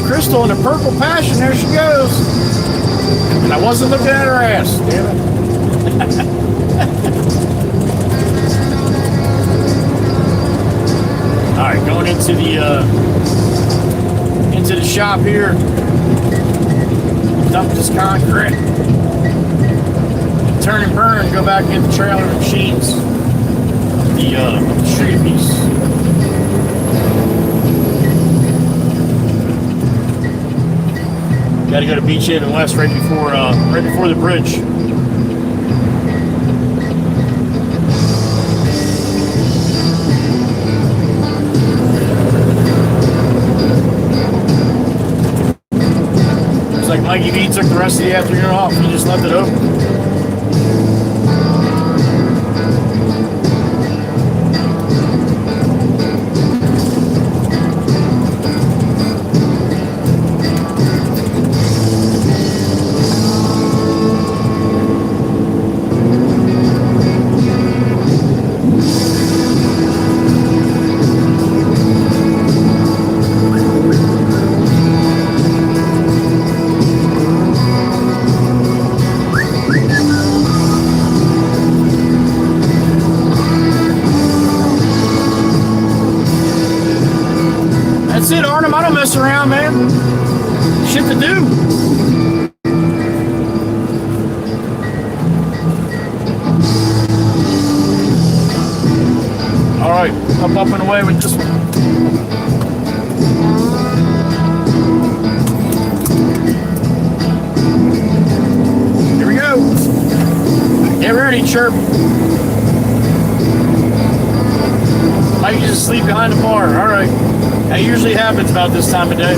Crystal in the purple passion, there she goes. And I wasn't looking at her ass, damn it. Alright, going into the shop here. Dump this concrete. Turn and burn, go back in the trailer and machines. The street piece. Got to go to Beach Haven West right before the bridge. Looks like Mikey V took the rest of the afternoon off. He just left it open. That's it, Arnhem. I don't mess around, man. Shit to do. All right, up and away with this one. Here we go. Get ready, chirp. Mike just asleep behind the bar. All right. That usually happens about this time of day.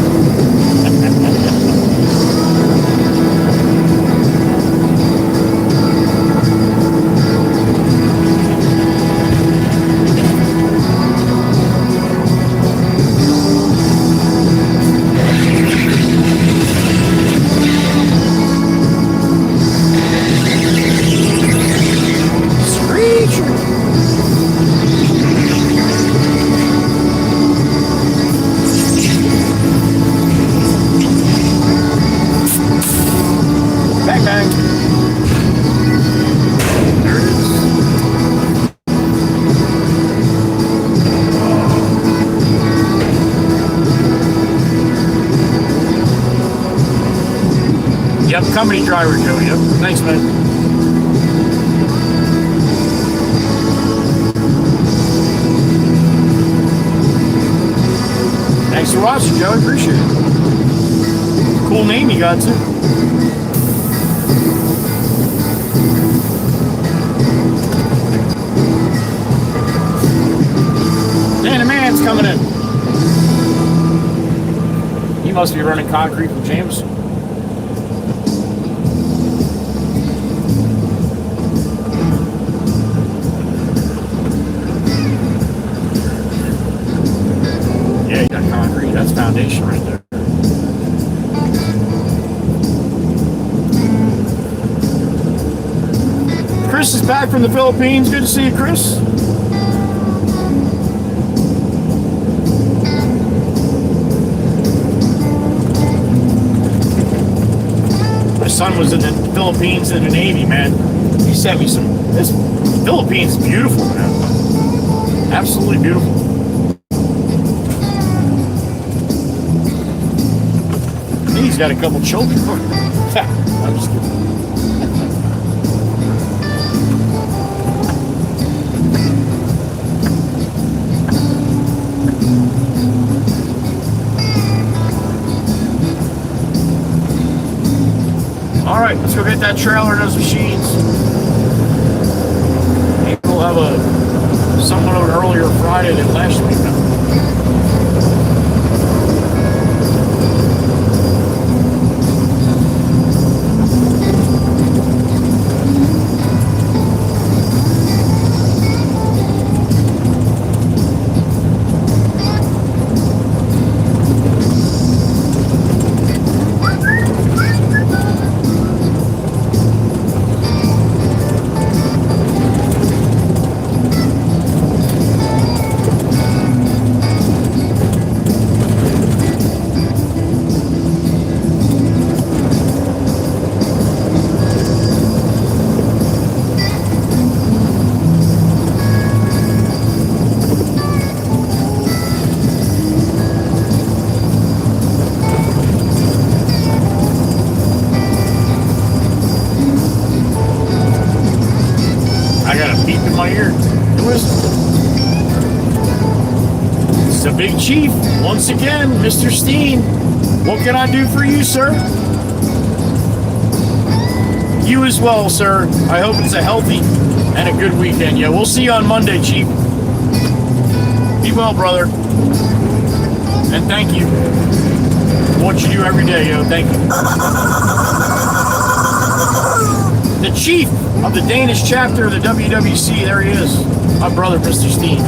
Yep, company driver, Joe. Yep. Thanks, man. Thanks for watching, Joe. I appreciate it. Cool name you got, too. Dan the man's coming in. He must be running concrete from Jameson. Yeah, you got concrete. That's foundation right there. Chris is back from the Philippines. Good to see you, Chris. My son was in the Philippines in the Navy, man. He sent me some. This Philippines is beautiful, man. Absolutely beautiful. I think he's got a couple children. I'm just kidding. All right, let's go get that trailer and those machines. Maybe we'll have a someone on earlier Friday than last week. Big Chief, once again, Mr. Steen. What can I do for you, sir? You as well, sir. I hope it's a healthy and a good weekend. Yeah, we'll see you on Monday, Chief. Be well, brother. And thank you for what you do every day, yo. Thank you. The Chief of the Danish chapter of the WWC, there he is. My brother, Mr. Steen.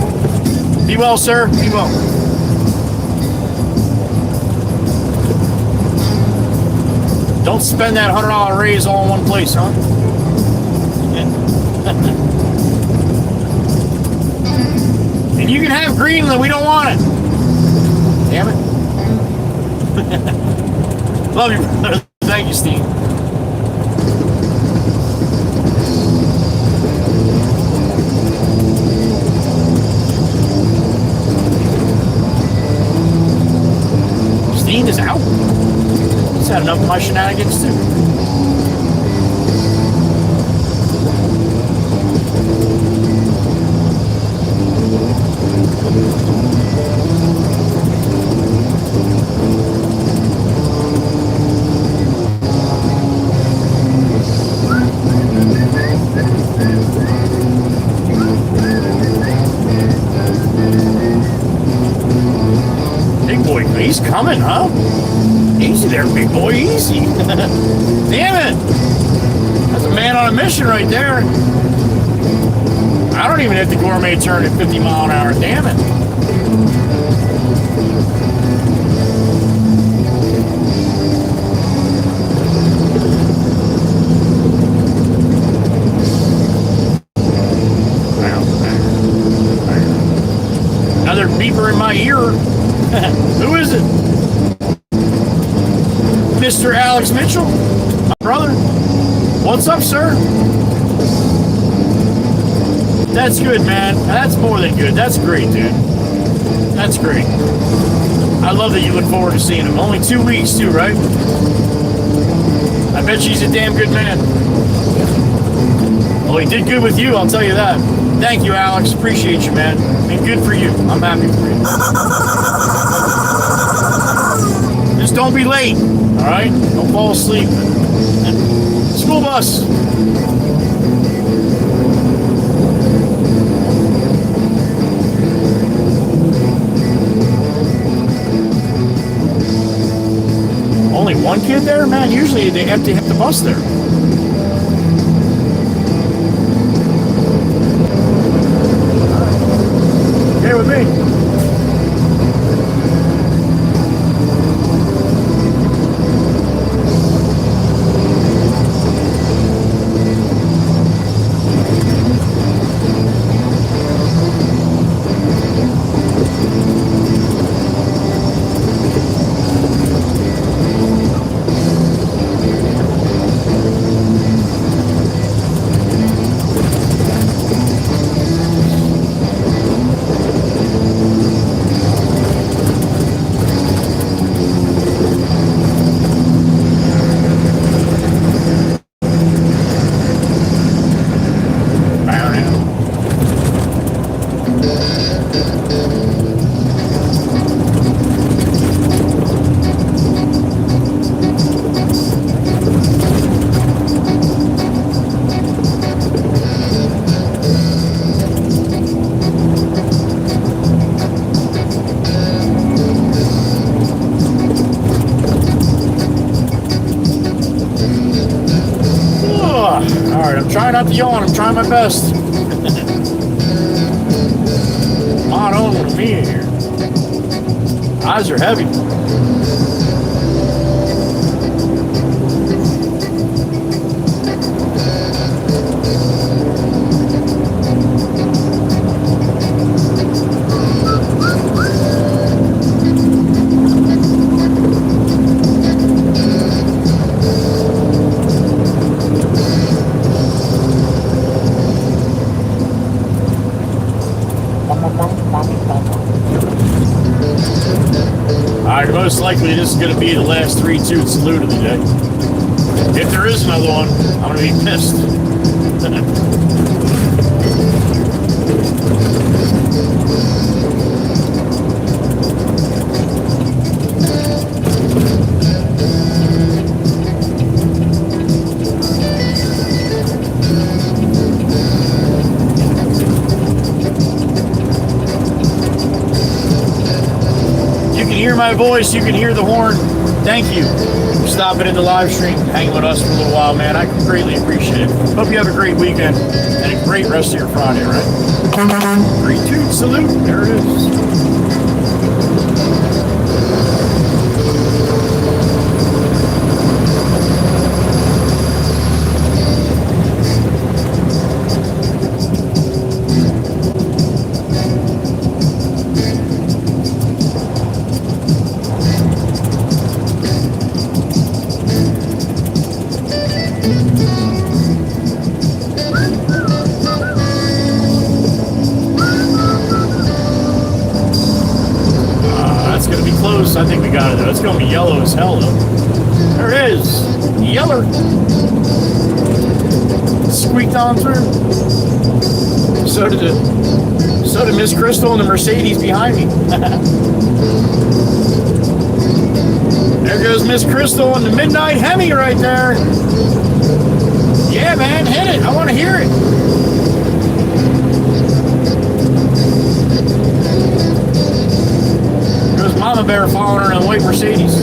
Be well, sir. Be well. Don't spend that $100 raise all in one place, huh? And you can have Greenland. We don't want it. Damn it. Love you, brother. Thank you, Steve. Steen is out. He's had enough of my shenanigans too. Big boy, he's coming, huh? Easy there, big boy, easy. Damn it. That's a man on a mission right there. I don't even hit the gourmet turn at 50 mile an hour. Damn it. Another beeper in my ear. Who is it? Mr. Alex Mitchell, my brother. What's up, sir? That's good, man. That's more than good. That's great, dude. That's great. I love that you look forward to seeing him. Only 2 weeks, too, right? I bet he's a damn good man. Well, he did good with you, I'll tell you that. Thank you, Alex. Appreciate you, man. And good for you. I'm happy for you. Just don't be late. All right? Don't fall asleep. School bus. Only one kid there? Man, usually they empty the bus there. Okay with me. trying not to yawn. I'm trying my best. Not on with me here. Eyes are heavy. Alright, most likely this is going to be the last 3-2 salute of the day. If there is another one, I'm going to be pissed. Hear my voice, you can hear the horn. Thank you for stopping in the live stream, hanging with us for a little while, man. I greatly appreciate it. Hope you have a great weekend and a great rest of your Friday, right? 3-2 salute. There it is. I think we got it though. It's going to be yellow as hell though. There it is. Yeller. Squeaked on through. So did Miss Crystal and the Mercedes behind me. There goes Miss Crystal and the Midnight Hemi right there. Yeah, man, hit it. I want to hear it. Mama Bear following her in a white Mercedes.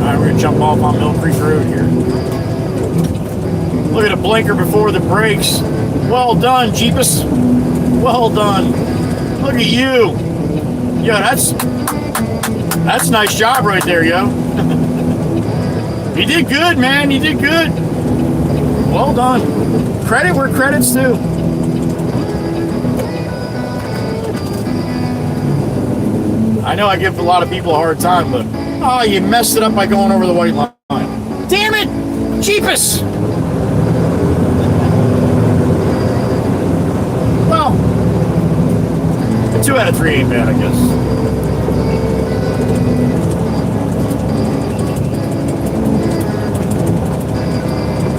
Alright, we're gonna jump off on Mill Creek Road here. Look at the blinker before the brakes. Well done, Jeepus. Well done. Look at you. Yo, that's a nice job right there, yo. You did good, man. You did good. Well done. Credit where credit's due. I know I give a lot of people a hard time, but oh, you messed it up by going over the white line. Damn it, Jeepus. Well, 2 out of 3 ain't bad, I guess.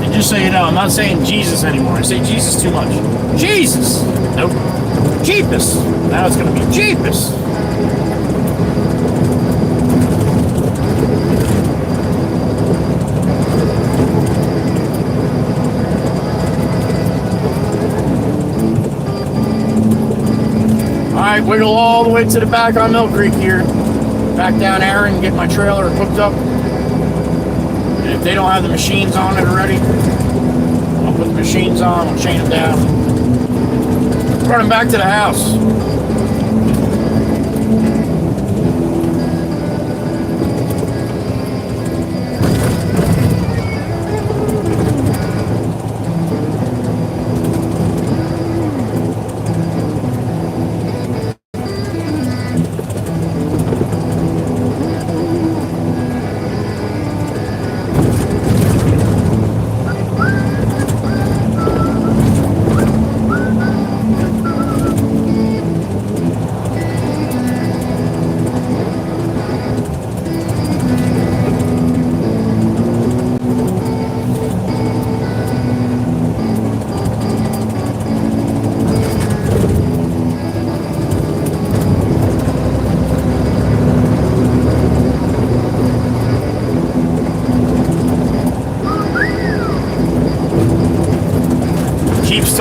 And just so you know, I'm not saying Jesus anymore. I say Jesus too much. Jesus! Nope. Jeepus! Now it's going to be Jeepus! Alright, wiggle all the way to the back on Mill Creek here. Back down Aaron, get my trailer hooked up. And if they don't have the machines on it already, I'll put the machines on, I'll chain them down. Running back to the house.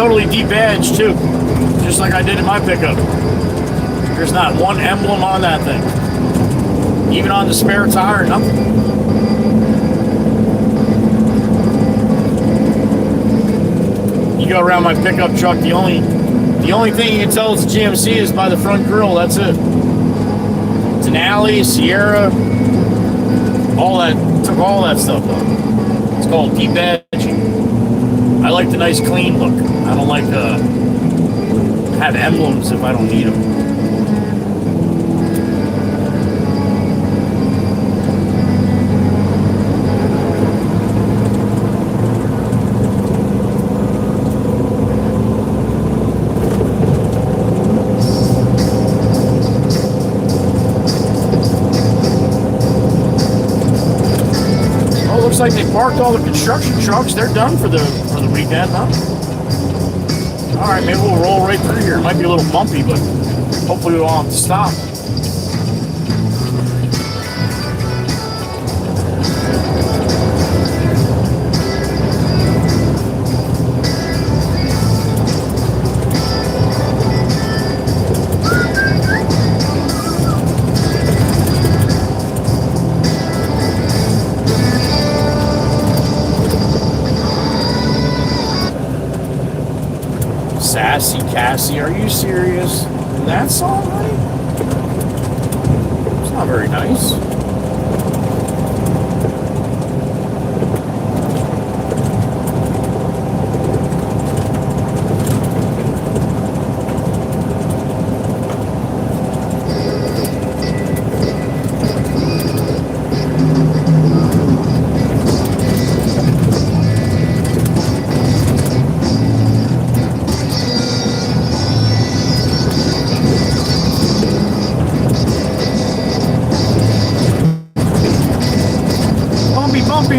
totally de-badged too, just like I did in my pickup. There's not one emblem on that thing, even on the spare tire, nothing. You go around my pickup truck, the only thing you can tell it's a GMC is by the front grille. That's it. It's an Alley, Sierra, all that. Took all that stuff off. It's called debadging. I like the nice clean look. I don't like to have emblems if I don't need them. Looks like they parked all the construction trucks. They're done for the weekend, huh? All right, maybe we'll roll right through here. It might be a little bumpy, but hopefully we won't have to stop. Sassy Cassie, are you serious? That song, honey? It's not very nice. Bumpy.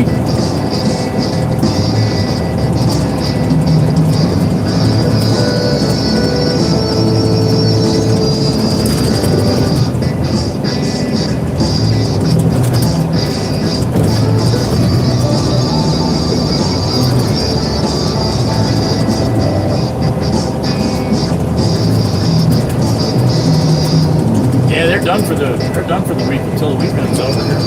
Yeah, they're done for the week until the weekend's over here.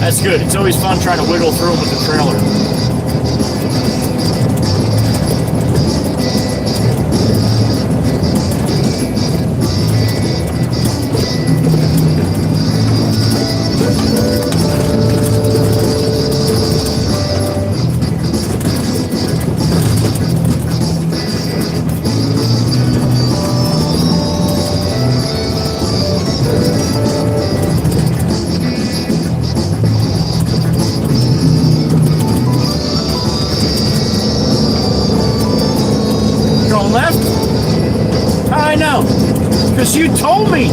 That's good. It's always fun trying to wiggle through them with the trailer. Left? I know, because you told me.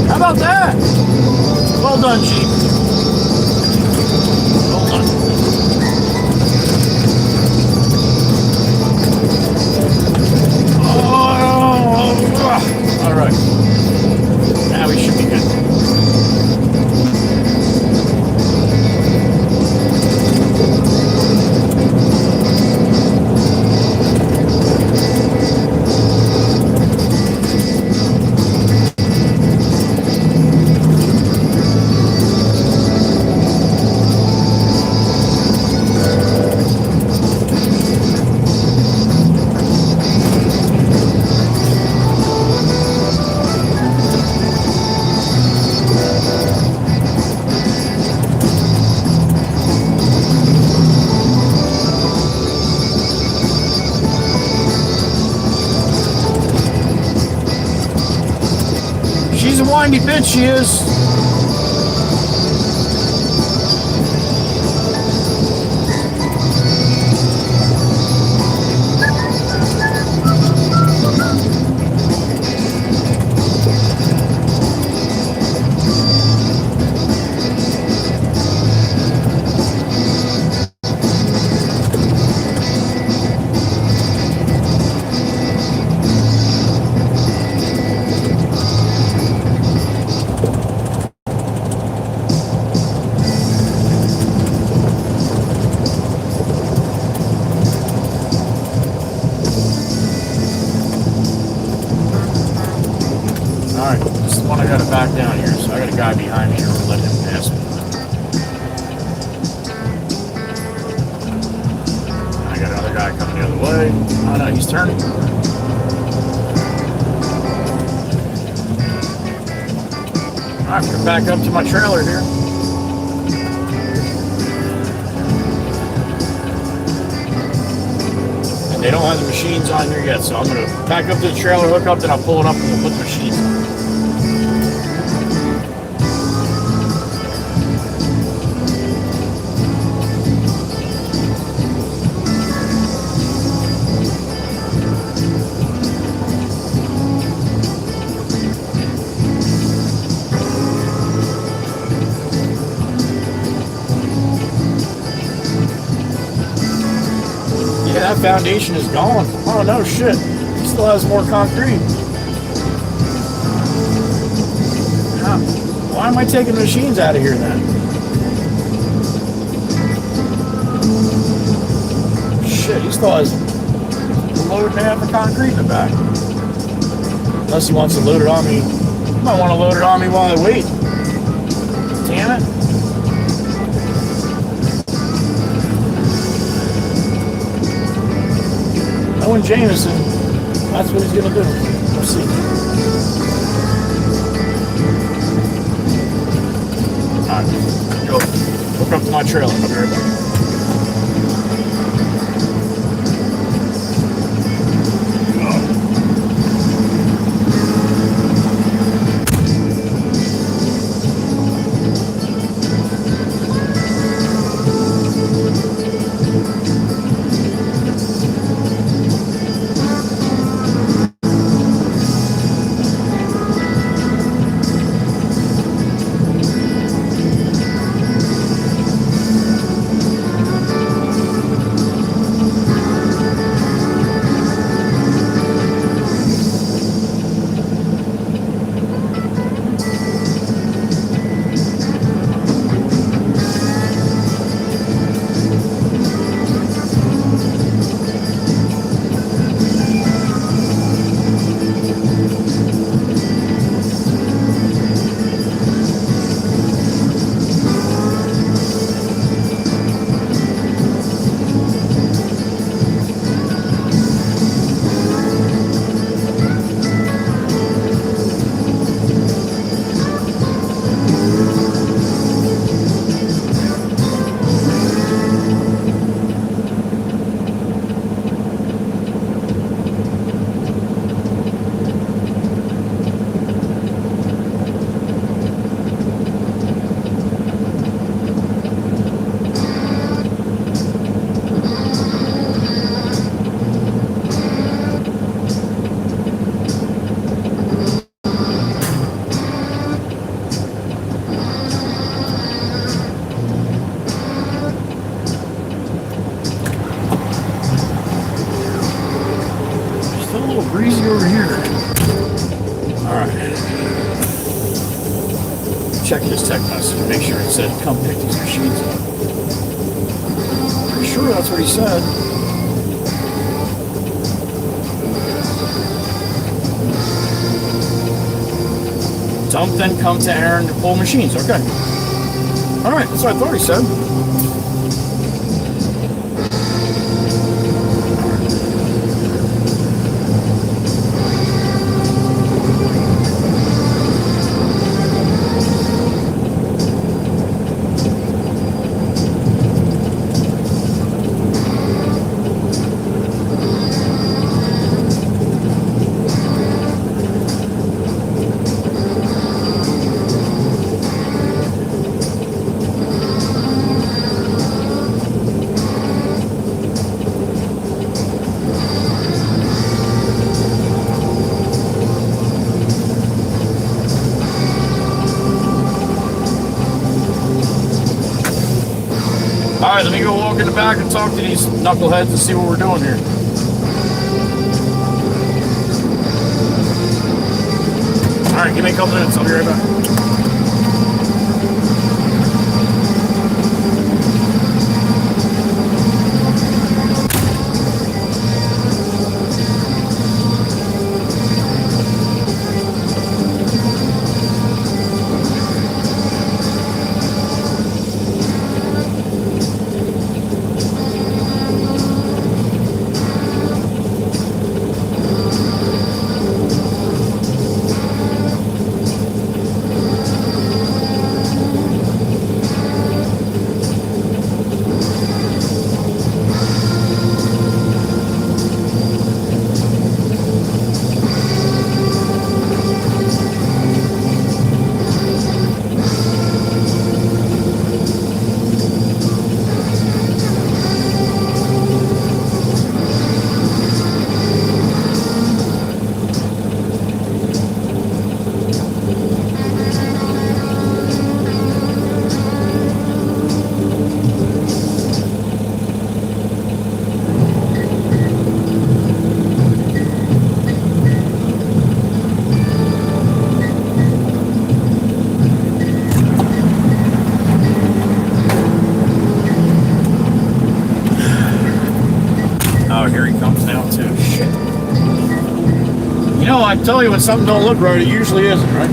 How about that? Well done, Jeep. Well done. Oh, all right. Now we should be good. She's a windy bitch, she is. the guy behind me or let him pass me. I got another guy coming the other way. Oh no, he's turning. Alright, I'm gonna back up to my trailer here. And they don't have the machines on here yet, so I'm gonna back up to the trailer, hook up, then I'll pull it up and we'll put the machines on. That foundation is gone. Oh no shit. He still has more concrete. Yeah. Why am I taking machines out of here then? Shit, he still has a load and a half of concrete in the back. Unless he wants to load it on me. He might want to load it on me while I wait. Damn it. Owen Jameson, that's what he's going to do. We'll see. Alright, go hook up to my trailer. I'll be right back. Breezy over here. Alright. Check his text message to make sure it said come pick these machines up. Pretty sure that's what he said. Dump, then come to Aaron to pull machines. Okay. Alright, that's what I thought he said. Alright, let me go walk in the back and talk to these knuckleheads and see what we're doing here. Alright, give me a couple minutes, I'll be right back. now too. Shit. You know, I tell you when something don't look right, it usually isn't, right?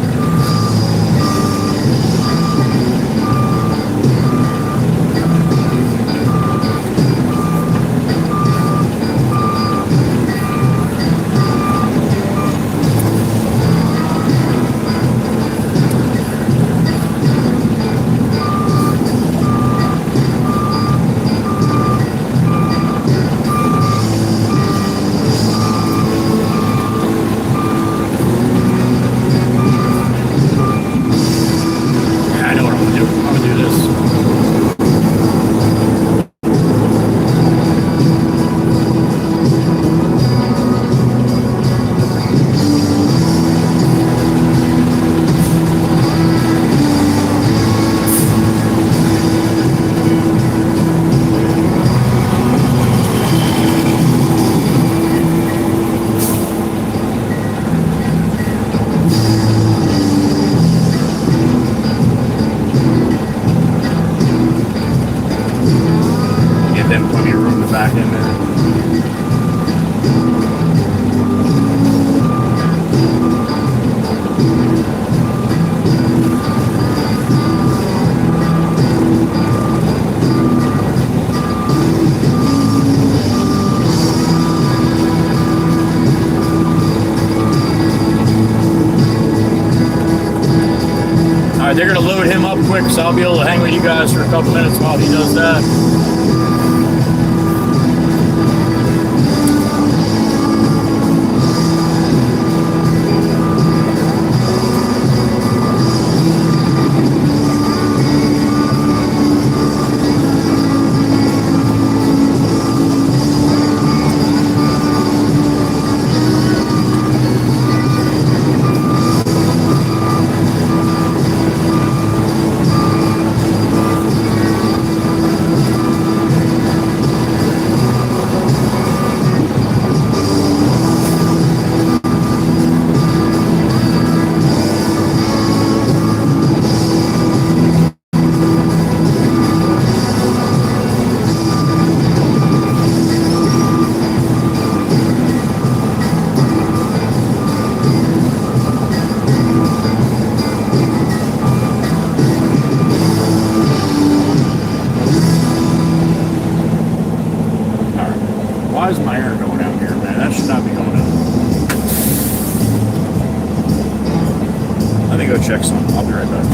They're going to load him up quick, so I'll be able to hang with you guys for a couple minutes while he does that. Why is my air going out here, man? That should not be going out. Let me go check some. I'll be right back.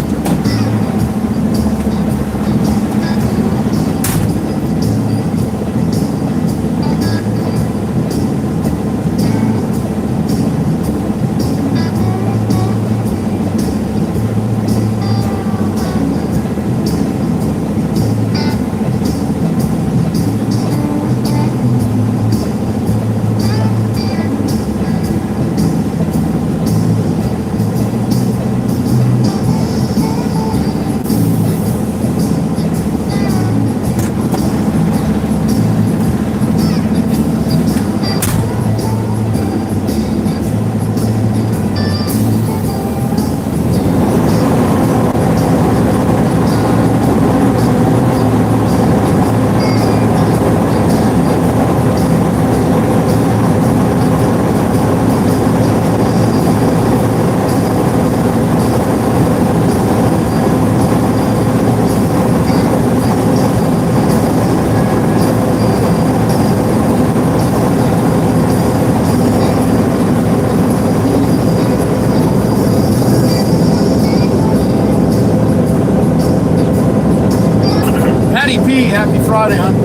Happy Friday, hon.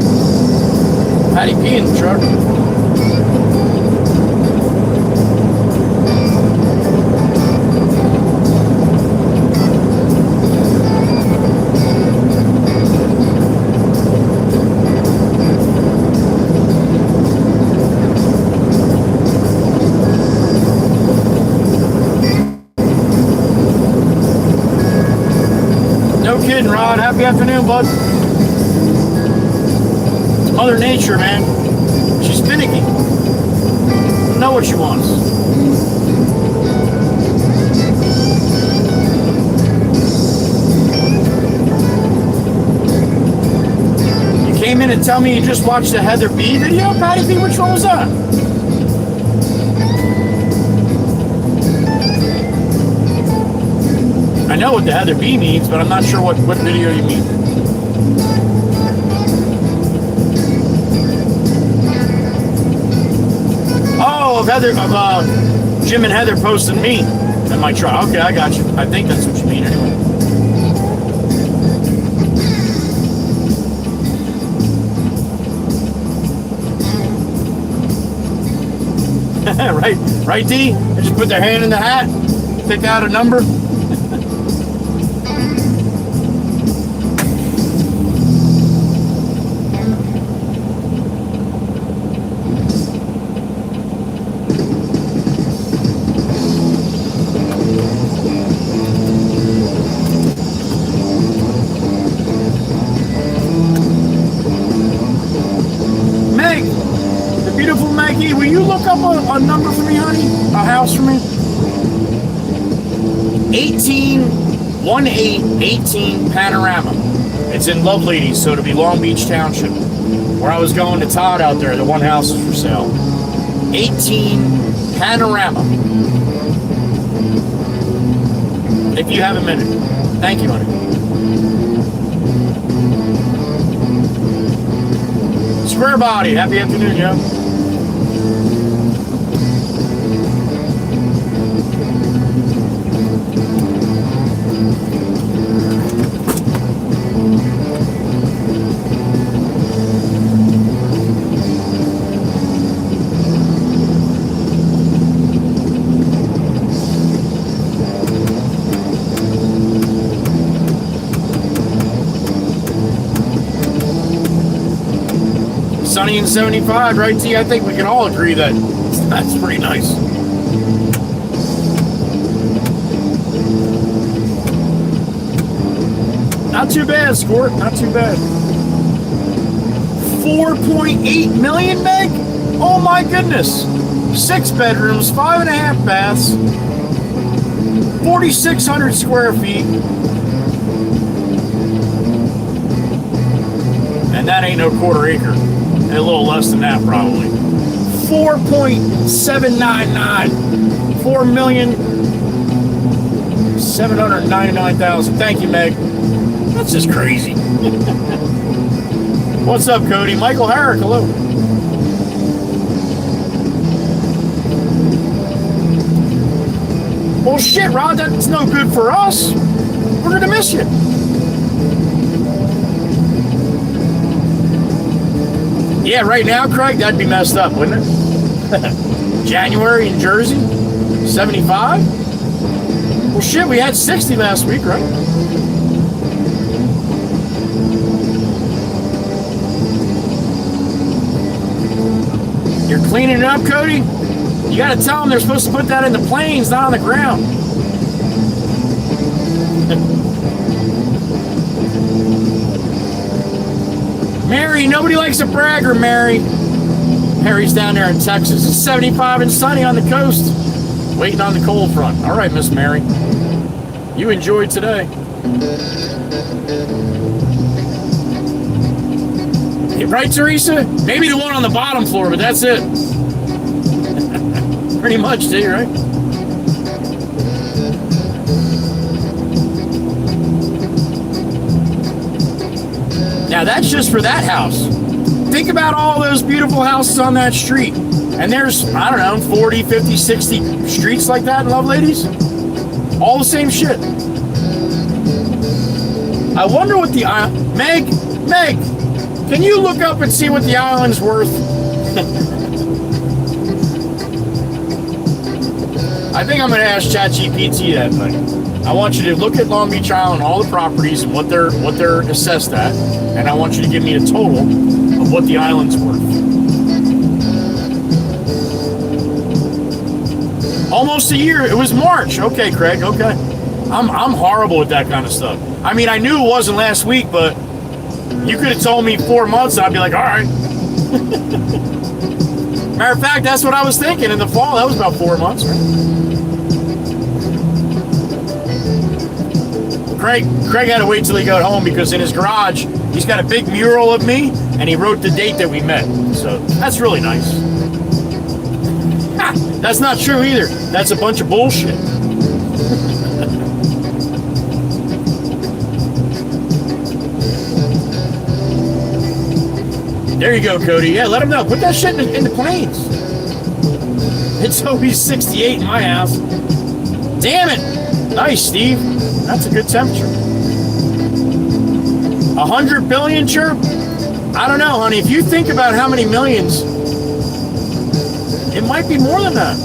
Patty P in the truck. No kidding, Rod. Happy afternoon, bud. Mother Nature, man. She's finicky. Doesn't know what she wants. You came in and tell me you just watched the Heather B video, Patty B? Which one was that? I know what the Heather B means, but I'm not sure what video you mean. Oh, of Jim and Heather posting me in my truck. Okay, I got you. I think that's what you mean anyway. Right, D? They just put their hand in the hat, pick out a number. Meg, the beautiful Maggie, will you look up a number for me, honey? A house for me? 1818 Panorama. It's in Loveladies, so it'll be Long Beach Township. Where I was going to Todd out there, the one house is for sale. 18 Panorama. If you have a minute. Thank you, honey. Square Body, happy afternoon, yo. Sunny and 75, right, T? I think we can all agree that that's pretty nice. Not too bad, Squirt. Not too bad. 4.8 million, Meg? Oh my goodness. 6 bedrooms, 5.5 baths, 4,600 square feet. And that ain't no quarter acre. A little less than that, probably. 4.799. 4,799,000. Thank you, Meg. That's just crazy. What's up, Cody? Michael Herrick, hello. Well, shit, Rod, that's no good for us. We're gonna miss you. Yeah, right now, Craig, that'd be messed up, wouldn't it? January in Jersey, 75? Well, shit, we had 60 last week, right? You're cleaning it up, Cody? You gotta tell them they're supposed to put that in the planes, not on the ground. Mary, nobody likes a bragger, Mary. Mary's down there in Texas. It's 75 and sunny on the coast. Waiting on the cold front. All right, Miss Mary. You enjoyed today. Right, Teresa? Maybe the one on the bottom floor, but that's it. Pretty much, too, right? Now, that's just for that house. Think about all those beautiful houses on that street. And there's, I don't know, 40, 50, 60 streets like that in Loveladies. All the same shit. I wonder what the island... Meg, can you look up and see what the island's worth? I think I'm going to ask ChatGPT that thing. I want you to look at Long Beach Island, all the properties and what they're assessed at, and I want you to give me a total of what the island's worth. Almost a year. It was March. Okay, Craig. Okay. I'm horrible with that kind of stuff. I mean, I knew it wasn't last week, but you could have told me 4 months, and I'd be like, all right. Matter of fact, that's what I was thinking in the fall. That was about 4 months, right? Craig had to wait till he got home because in his garage He's got a big mural of me, and he wrote the date that we met. So that's really nice. Ha! That's not true either. That's a bunch of bullshit. There you go, Cody. Yeah, let him know. Put that shit in the planes. It's always 68 in my house. Damn it. Nice, Steve. That's a good temperature. 100 billion, chirp? I don't know, honey. If you think about how many millions, it might be more than that.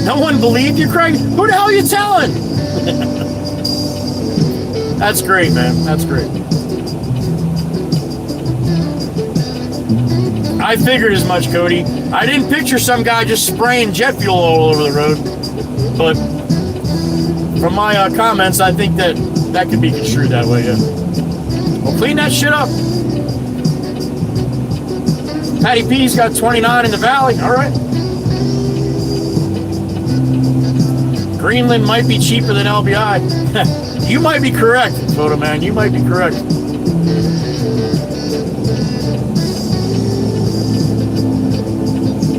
No one believed you, Craig? Who the hell are you telling? That's great, man. That's great. I figured as much, Cody. I didn't picture some guy just spraying jet fuel all over the road. But from my comments, I think that could be construed that way, yeah. Well, clean that shit up. Patty P's got 29 in the valley. All right. Greenland might be cheaper than LBI. You might be correct, Photo Man. You might be correct.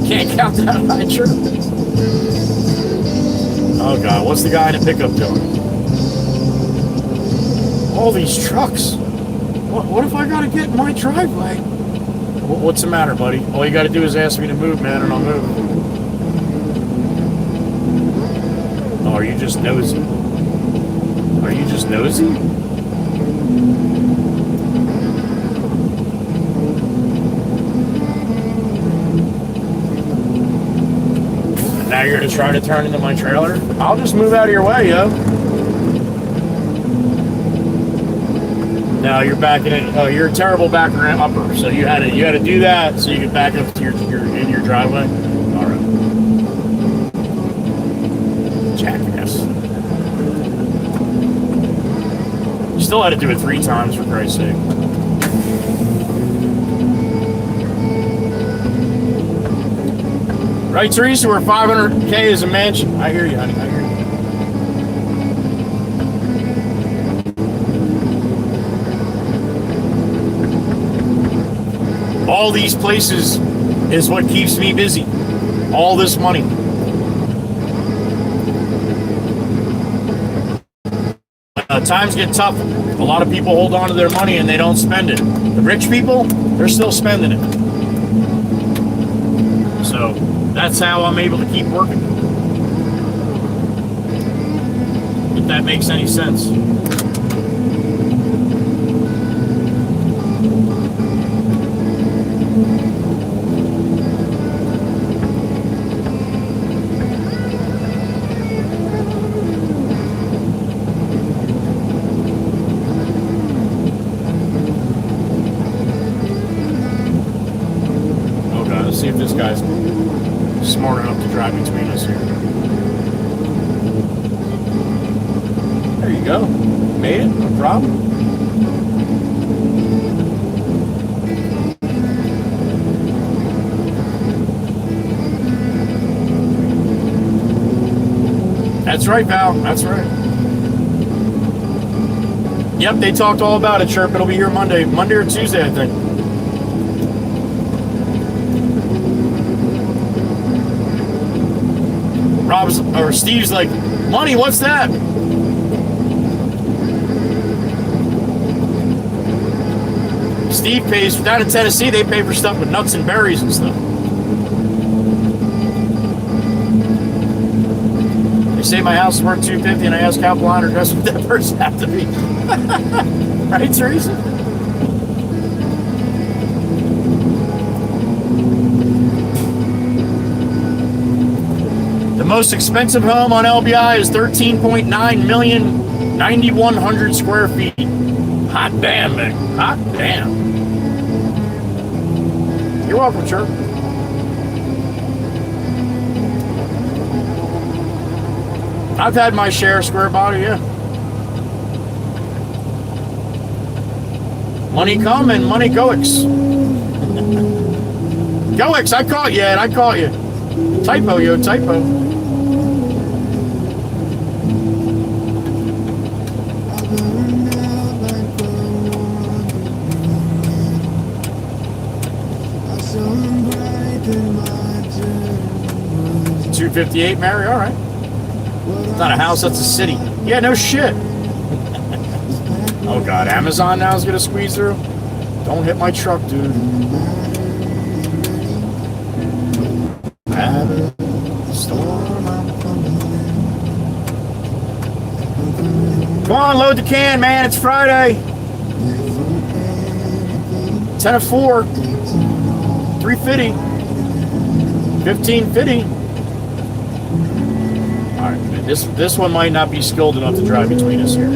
Can't count that high, true. Oh God, what's the guy in the pickup doing? All these trucks. What if I gotta get in my driveway? What's the matter, buddy? All you gotta do is ask me to move, man, and I'll move. Oh, are you just nosy? Are you just nosy? Now you're gonna try to turn into my trailer? I'll just move out of your way, yo. No, you're backing it. Oh, you're a terrible backer and upper. So you had to do that so you could back up to your driveway. All right. Jackass. You still had to do it 3 times, for Christ's sake. Right, Teresa? Where 500K is a mansion. I hear you, honey. I hear you. All these places is what keeps me busy. All this money. Times get tough. A lot of people hold on to their money and they don't spend it. The rich people, they're still spending it. So that's how I'm able to keep working. If that makes any sense. See if this guy's smart enough to drive between us here. There you go. Made it, no problem. That's right, Val. That's right. Yep, they talked all about it, Chirp. It'll be here Monday or Tuesday, I think. Steve's like, money, what's that? Steve pays, down in Tennessee, they pay for stuff with nuts and berries and stuff. They say my house is worth $250 and I ask how blind or dressed would that person have to be? Right, Teresa? The most expensive home on LBI is $13.9 million, 9,100 square feet. Hot damn, man. Hot damn. You're welcome, Chirp. I've had my share of square body, yeah. Money come and money goix. Goix, I caught you, Ed. I caught you. Typo, yo, typo. $258, Mary. All right. It's not a house. That's a city. Yeah, no shit. Oh God, Amazon now is gonna squeeze through. Don't hit my truck, dude. Come on, load the can, man. It's Friday. 10 of 4. 350. 1550. All right, this one might not be skilled enough to drive between us here.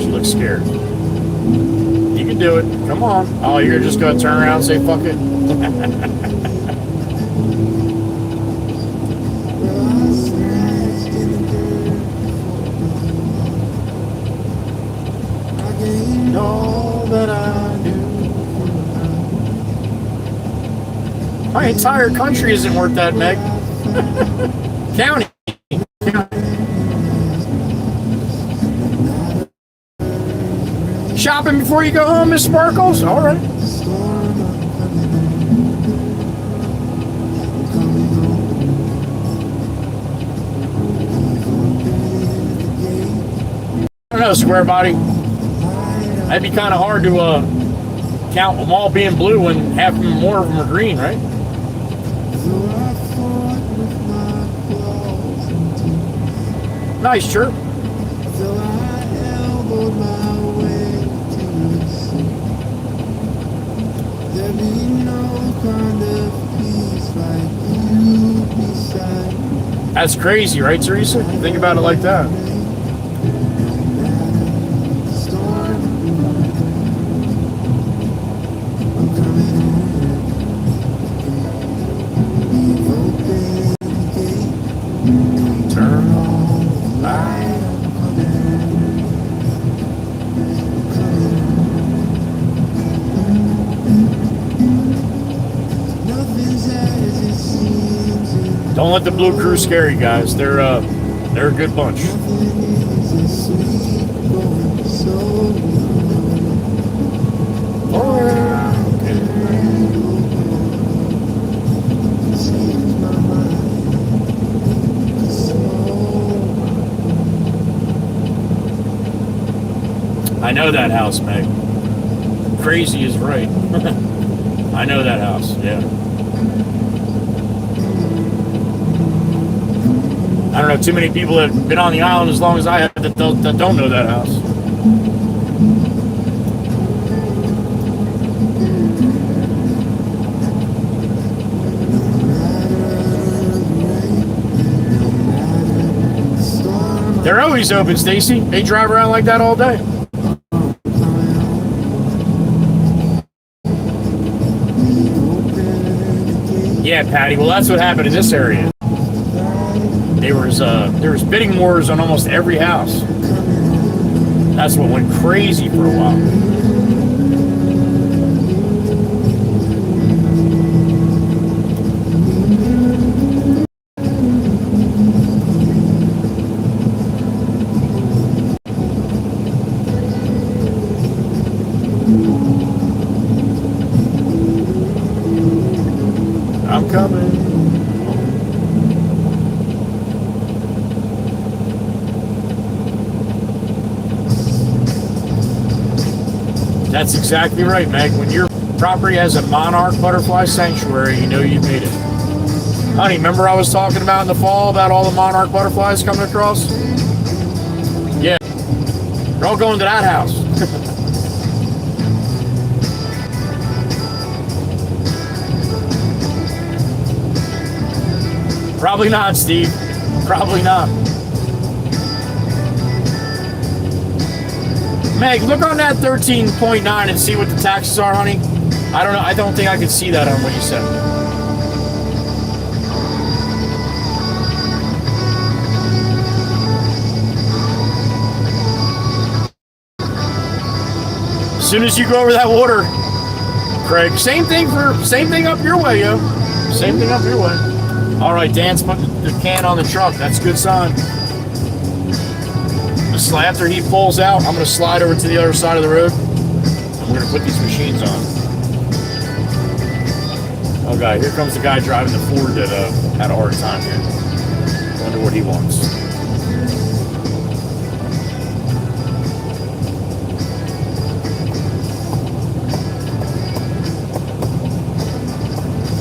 She looks scared. You can do it. Come on. Oh, you're just gonna turn around and say fuck it. All that I do. My entire country isn't worth that, Meg. County. Shopping before you go home, Miss Sparkles? All right. I don't know, Square Body. That'd be kind of hard to count them all being blue when half of them, more of them are green, right? Nice chirp. That's crazy, right, Teresa? Think about it like that. Don't let the Blue Crew scare you guys. They're a good bunch. I know that house, Meg. Crazy is right. I know that house, yeah. I don't know too many people that have been on the island as long as I have that don't know that house. They're always open, Stacy. They drive around like that all day. Yeah, Patty. Well, that's what happened in this area. There was bidding wars on almost every house. That's what went crazy for a while. I'm coming. That's exactly right, Meg. When your property has a monarch butterfly sanctuary, you know you made it. Honey, remember I was talking about in the fall about all the monarch butterflies coming across? Yeah. They're all going to that house. Probably not, Steve. Probably not. Meg, look on that 13.9 and see what the taxes are, honey. I don't know. I don't think I can see that on what you said. soon as you go over that water, Craig, same thing up your way, yo. Same thing up your way. All right, Dan's putting the can on the truck. That's a good sign. After he pulls out, I'm going to slide over to the other side of the road. And we're going to put these machines on. Okay, here comes the guy driving the Ford that had a hard time here. Wonder what he wants.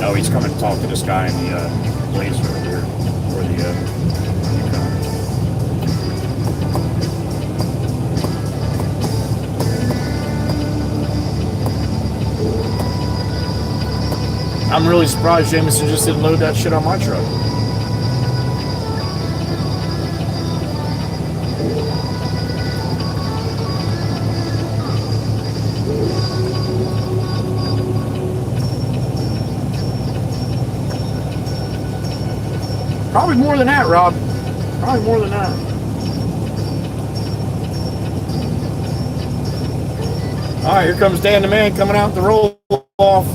Oh, he's coming to talk to this guy in the Blazer over here. Or the I'm really surprised Jameson just didn't load that shit on my truck. Probably more than that, Rob. Probably more than that. All right, here comes Dan the man coming out the roll off.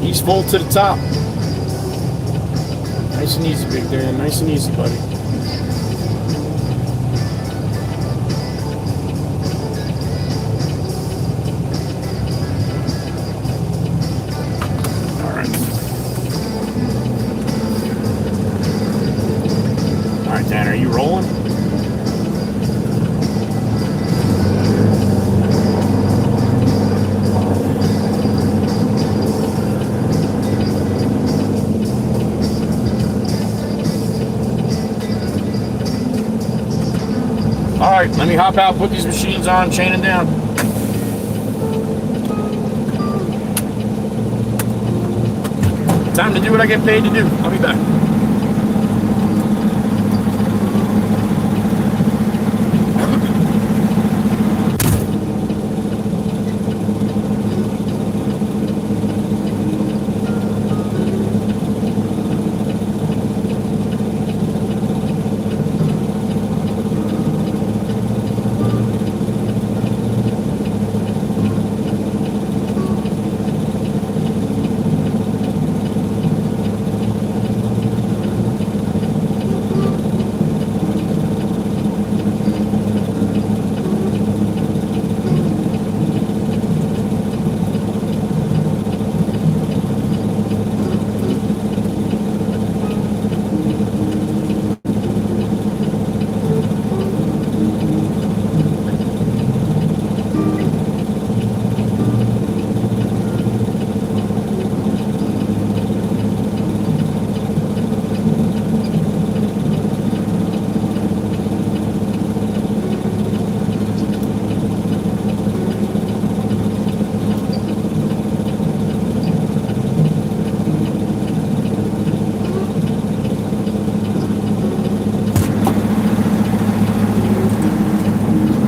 He's full to the top. Nice and easy, Big Dan. Nice and easy, buddy. All right. All right, Dan, are you rolling? All right, let me hop out, put these machines on, chain them down. Time to do what I get paid to do. I'll be back.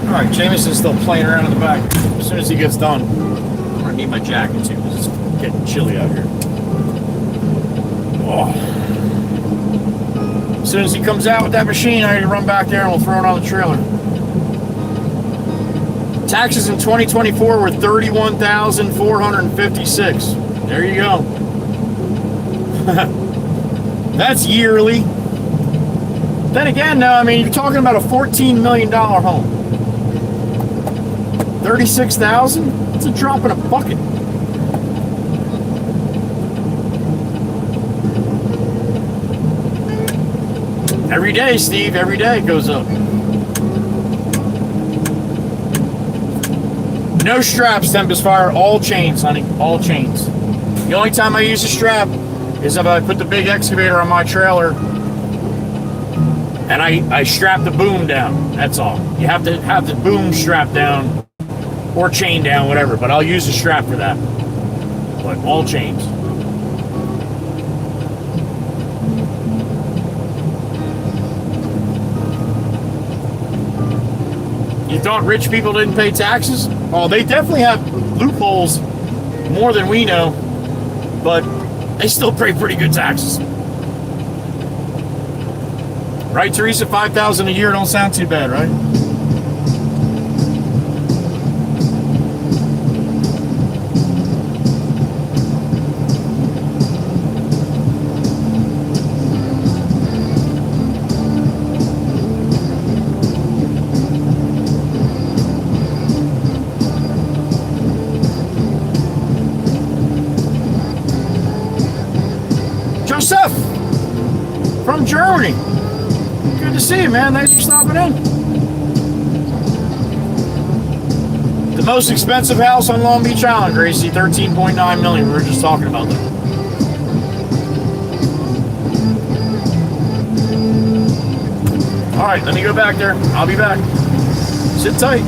Alright, Jameson's still playing around in the back. As soon as he gets done, I'm gonna need my jacket too, because it's getting chilly out here. Oh. As soon as he comes out with that machine, I need to run back there and we'll throw it on the trailer. Taxes in 2024 were $31,456. There you go. That's yearly. Then again, I mean, you're talking about a $14 million home. 36,000? It's a drop in a bucket. Every day, Steve, every day it goes up. No straps, Tempest Fire, all chains, honey, all chains. The only time I use a strap is if I put the big excavator on my trailer and I strap the boom down, that's all. You have to have the boom strapped down or chain down, whatever, but I'll use a strap for that. But all chains. You thought rich people didn't pay taxes? Oh, they definitely have loopholes more than we know, but they still pay pretty good taxes. Right, Teresa? 5,000 a year don't sound too bad, right? Joseph from Germany. Good to see you, man. Thanks for stopping in. The most expensive house on Long Beach Island, Gracie, $13.9 million. We were just talking about that. All right, let me go back there. I'll be back. Sit tight.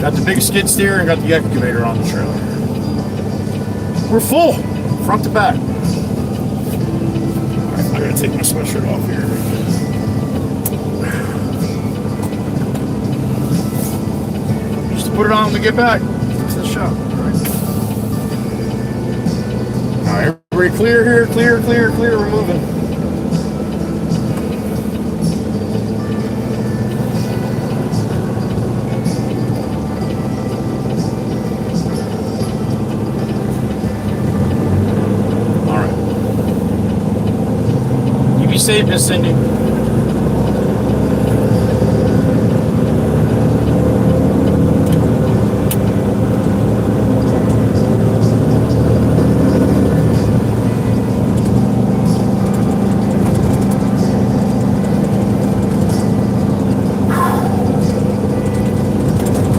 Got the big skid steer and got the excavator on the trailer. We're full, front to back. I gotta take my sweatshirt off here. Just to put it on when we get back to the shop. All right, everybody clear here, clear, clear, clear. We're moving. Safe, Miss Cindy.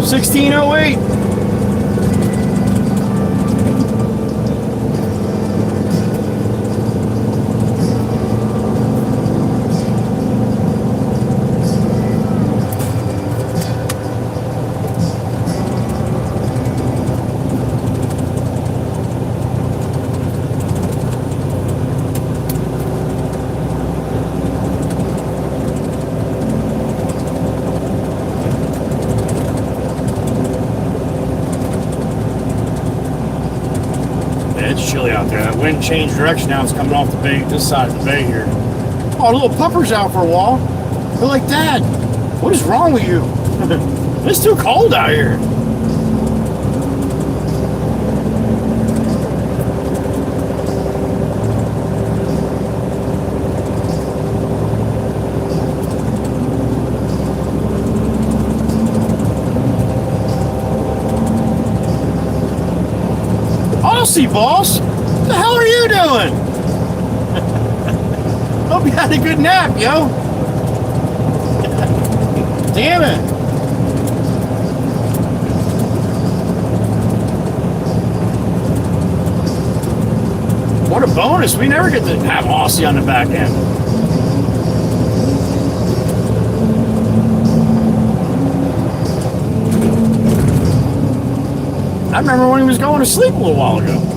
$16.08. It's chilly out there. That wind changed direction now. It's coming off the bay, this side of the bay here. Oh, the little pupper's out for a while. They're like, Dad, what is wrong with you? It's too cold out here. See, boss, what the hell are you doing? Hope you had a good nap, yo. Damn it. What a bonus. We never get to have Aussie on the back end. I remember when he was going to sleep a little while ago.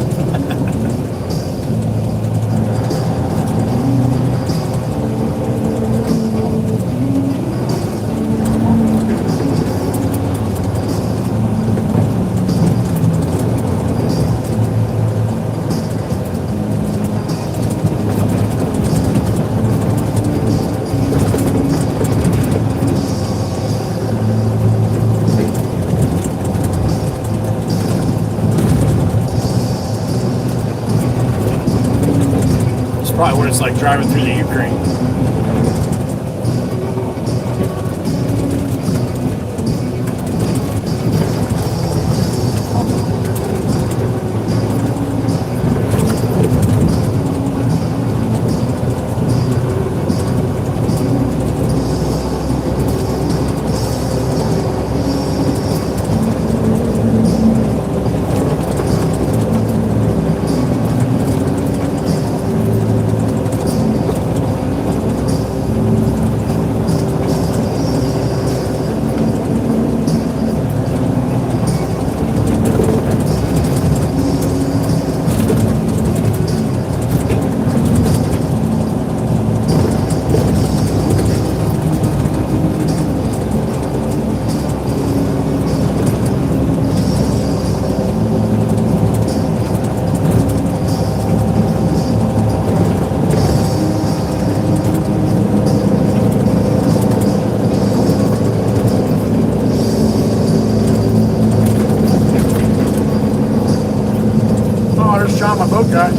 Probably what it's like driving through the Ukraine. My boat guy.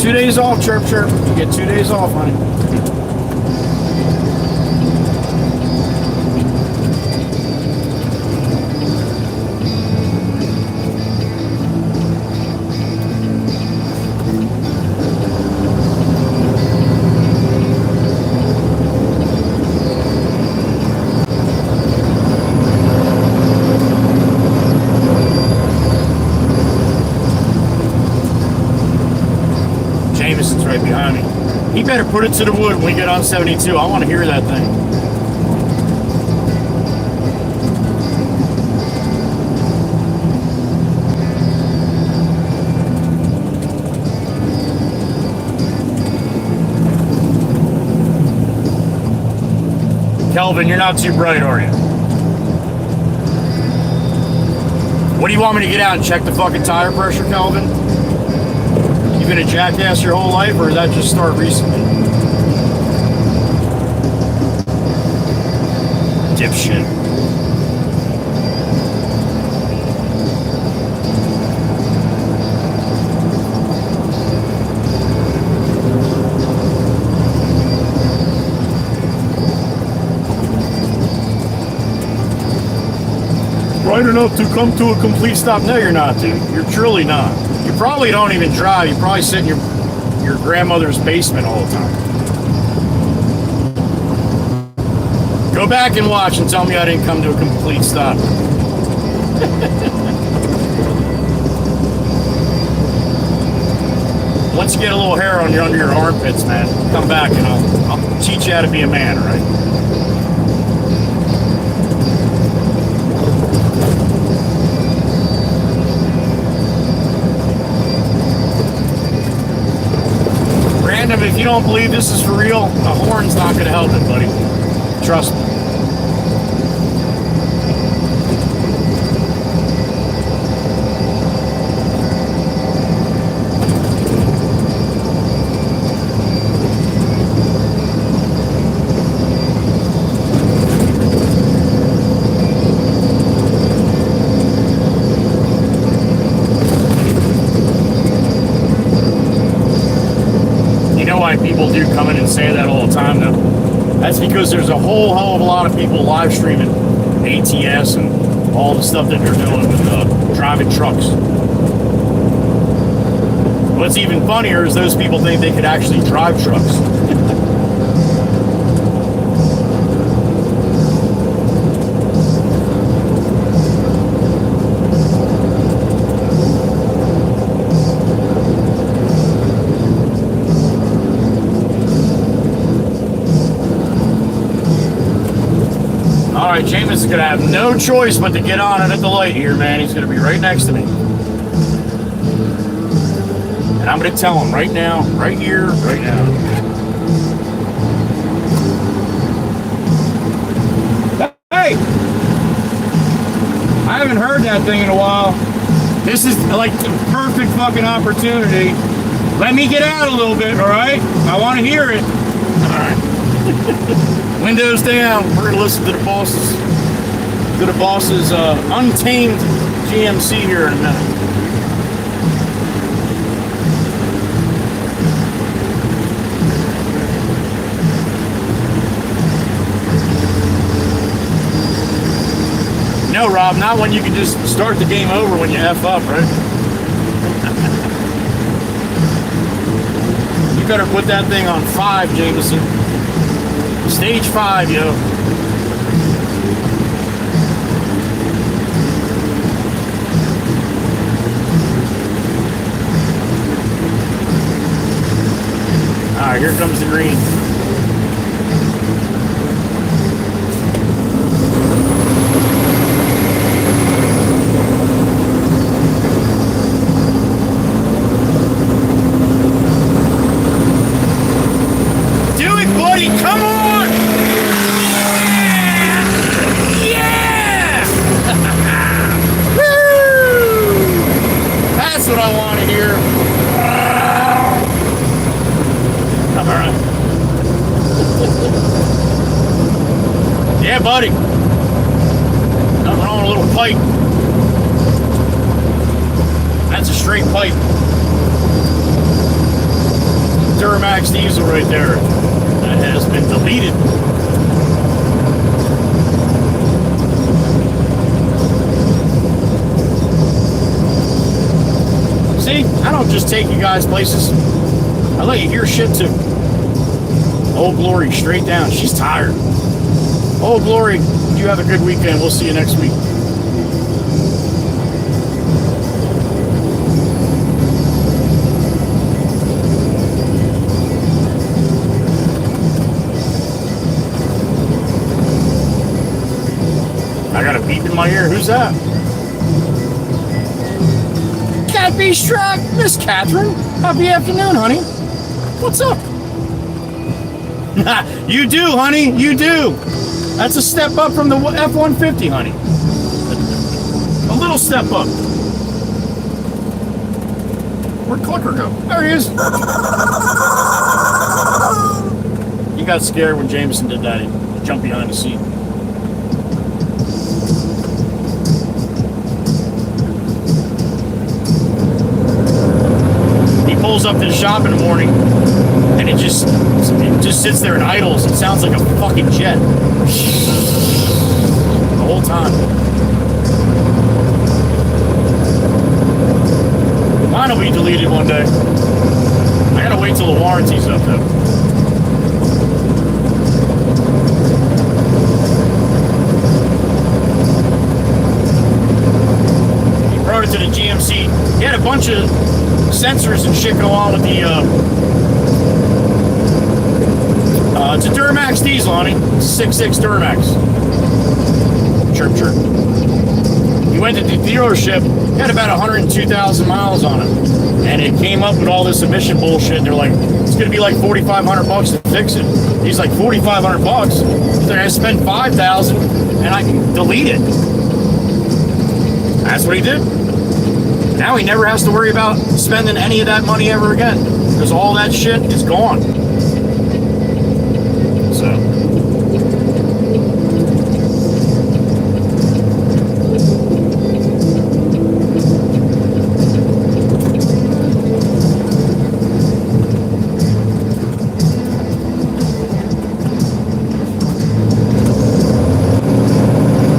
2 days off, Chirp Chirp. You get 2 days off, honey. Jameson's right behind me. He better put it to the wood when we get on 72. I want to hear that thing. Kelvin, you're not too bright, are you? What do you want me to get out and check the fucking tire pressure, Kelvin? You been a jackass your whole life, or did that just start recently? Dipshit. Right enough to come to a complete stop. No, you're not, dude. You're truly not. You probably don't even drive. You probably sit in your grandmother's basement all the time. Go back and watch and tell me I didn't come to a complete stop. Once you get a little hair on under your armpits, man, come back and I'll teach you how to be a man, all right? If you don't believe this is for real, a horn's not going to help it, buddy. Trust me. People do come in and say that all the time, though. That's because there's a whole hell of a lot of people live streaming ATS and all the stuff that they're doing with driving trucks. What's even funnier is those people think they could actually drive trucks. All right, James is going to have no choice but to get on it at the light here, man. He's going to be right next to me. And I'm going to tell him right now, right here, right now. Hey! I haven't heard that thing in a while. This is like the perfect fucking opportunity. Let me get out a little bit, all right? I want to hear it. All right. Windows down. We're gonna listen to the boss's untamed GMC here in a minute. No, Rob, not when you can just start the game over when you F up, right? You better put that thing on 5, Jameson. Stage 5, yo. All right, here comes the green. Do it, buddy, come on! Yeah! Woo! That's what I want to hear. All right. Yeah, buddy. Nothing wrong with a little pipe. That's a straight pipe. Duramax diesel right there. That has been deleted. See, I don't just take you guys places. I let you hear shit too. Old Glory, straight down. She's tired. Old Glory, you have a good weekend. We'll see you next week. I got a beep in my ear. Who's that? Cat be struck. Miss Catherine. Happy afternoon, honey. What's up? You do, honey. You do. That's a step up from the F-150, honey. A little step up. Where'd Clicker go? There he is. He got scared when Jameson did that. He jumped behind the seat. He pulls up to the shop in the morning, and it just sits there and idles. It sounds like a fucking jet. The whole time. Mine will be deleted one day. I gotta wait till the warranty's up though. He brought it to the GMC. He had a bunch of sensors and shit go on with the it's a Duramax diesel, honey. 6.6 Duramax. Chirp, chirp. He went to the dealership. He had about 102,000 miles on it. And it came up with all this emission bullshit. They're like, it's going to be like $4,500 to fix it. He's like, $4,500? He's like, I spend $5,000 and I can delete it. That's what he did. Now he never has to worry about spending any of that money ever again. Because all that shit is gone. So.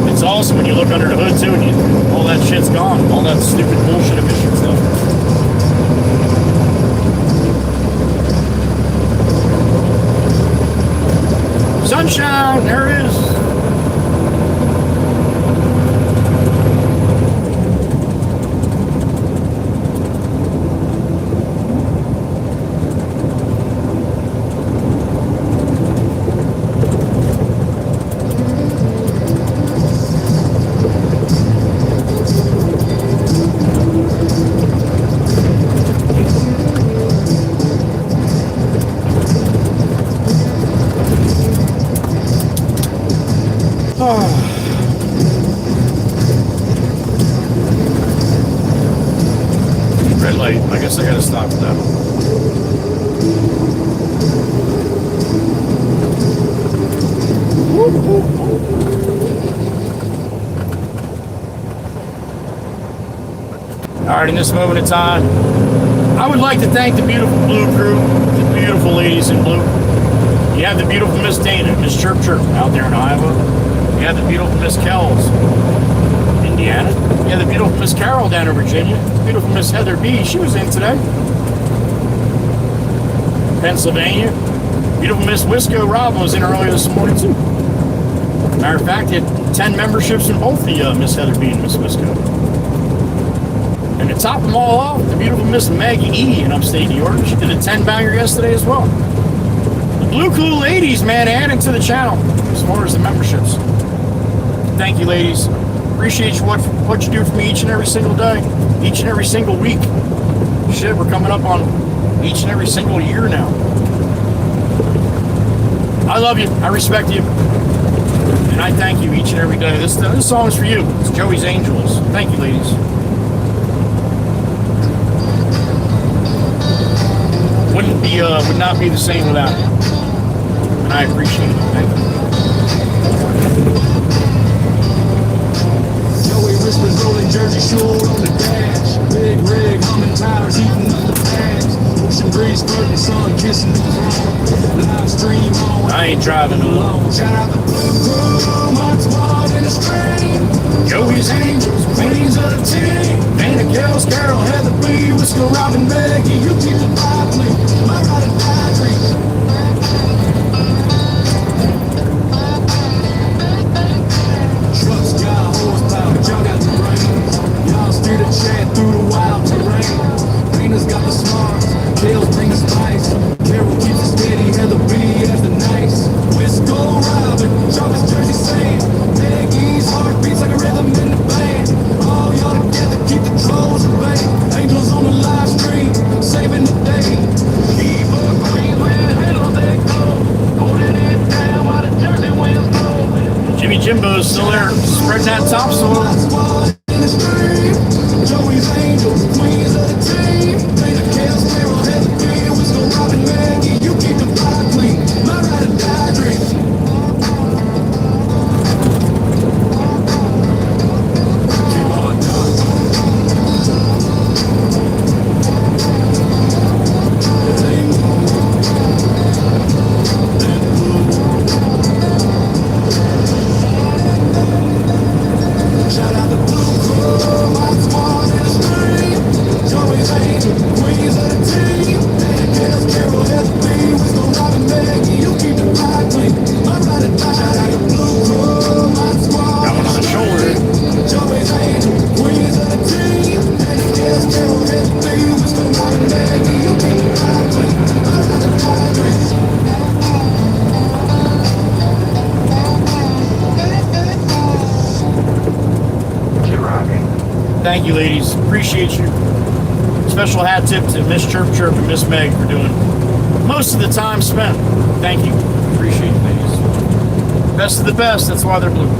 It's awesome when you look under the hood too and all that shit's gone. All that stupid bullshit emission stuff. Sunshine, there it is. Red light. I guess I gotta stop with that. Alright, in this moment of time, I would like to thank the beautiful blue crew, the beautiful ladies in blue. You have the beautiful Miss Dana, Miss Chirp Chirp out there in Iowa. You have the beautiful Miss Kells, Indiana. You have the beautiful Miss Carol down in Virginia. Beautiful Miss Heather B. She was in today. Pennsylvania. Beautiful Miss Wisco Rob was in earlier this morning too. Matter of fact, he had 10 memberships in both the Miss Heather B and Miss Wisco. And to top them all off, the beautiful Miss Maggie E in upstate New York. She did a 10-banger yesterday as well. The Blue Cool ladies, man, adding to the channel as far as the memberships. Thank you, ladies. Appreciate what you do for me each and every single day, each and every single week. Shit, we're coming up on each and every single year now. I love you. I respect you. And I thank you each and every day. This song is for you. It's Joey's Angels. Thank you, ladies. Would not be the same without it. And I appreciate it. Thank you. Joey whispers rolling Jersey Shore on the dash. Big rig, humming tires, eating up the bags. Ocean breeze, flirting, sun kissing the throne. Live stream on. I ain't driving alone. Shout out the blue crew, my squad in the stream. Joey's Angels, queens of the team. Ain't a girls, Carol, Heather B, Whisker, Robin, Maggie. You keep the vibe clean. My ride or die dream. Trucks got horsepower, but y'all got the brains. Y'all steer the chat through the wild terrain. Painters got the smarts, Kales bring the spice. Carol keeps it steady, Heather B has the nice. Whisko, Robin, Jarvis, Jersey, Saint. Maggie's heartbeats like a rhythm in the band. All y'all together keep the trolls at bay. Angels on the live stream, saving the day. Keep a green when hell they go. Holding it down while the Jersey winds blow. Jimmy Jimbo's still there, spreading that topsoil. In the stream, Joey's Angels, queens of the team. Paint a Kales, Carol, Heather B, Whisko, Robin, Maggie. You keep the vibe clean, my ride or die dream. Keep on shout out the blue crew, my squad in the stream. Joey's Angels, queens of the team. Paint a Kales, Carol, Heather B, Whisko, Robin, Maggie. You keep the vibe clean, my ride or die. Shout out the blue crew, my squad. Got one on the shoulder. Joey's Angels, queens of the team. Paint a Kales, Carol, Heather B, Whisko, Robin, Maggie. You keep the vibe clean, my ride or die. Thank you, ladies. Appreciate you. Special hat tip to Miss Chirp Chirp and Miss Meg for doing most of the time spent. Thank you. Appreciate it, ladies. Best of the best. That's why they're blue.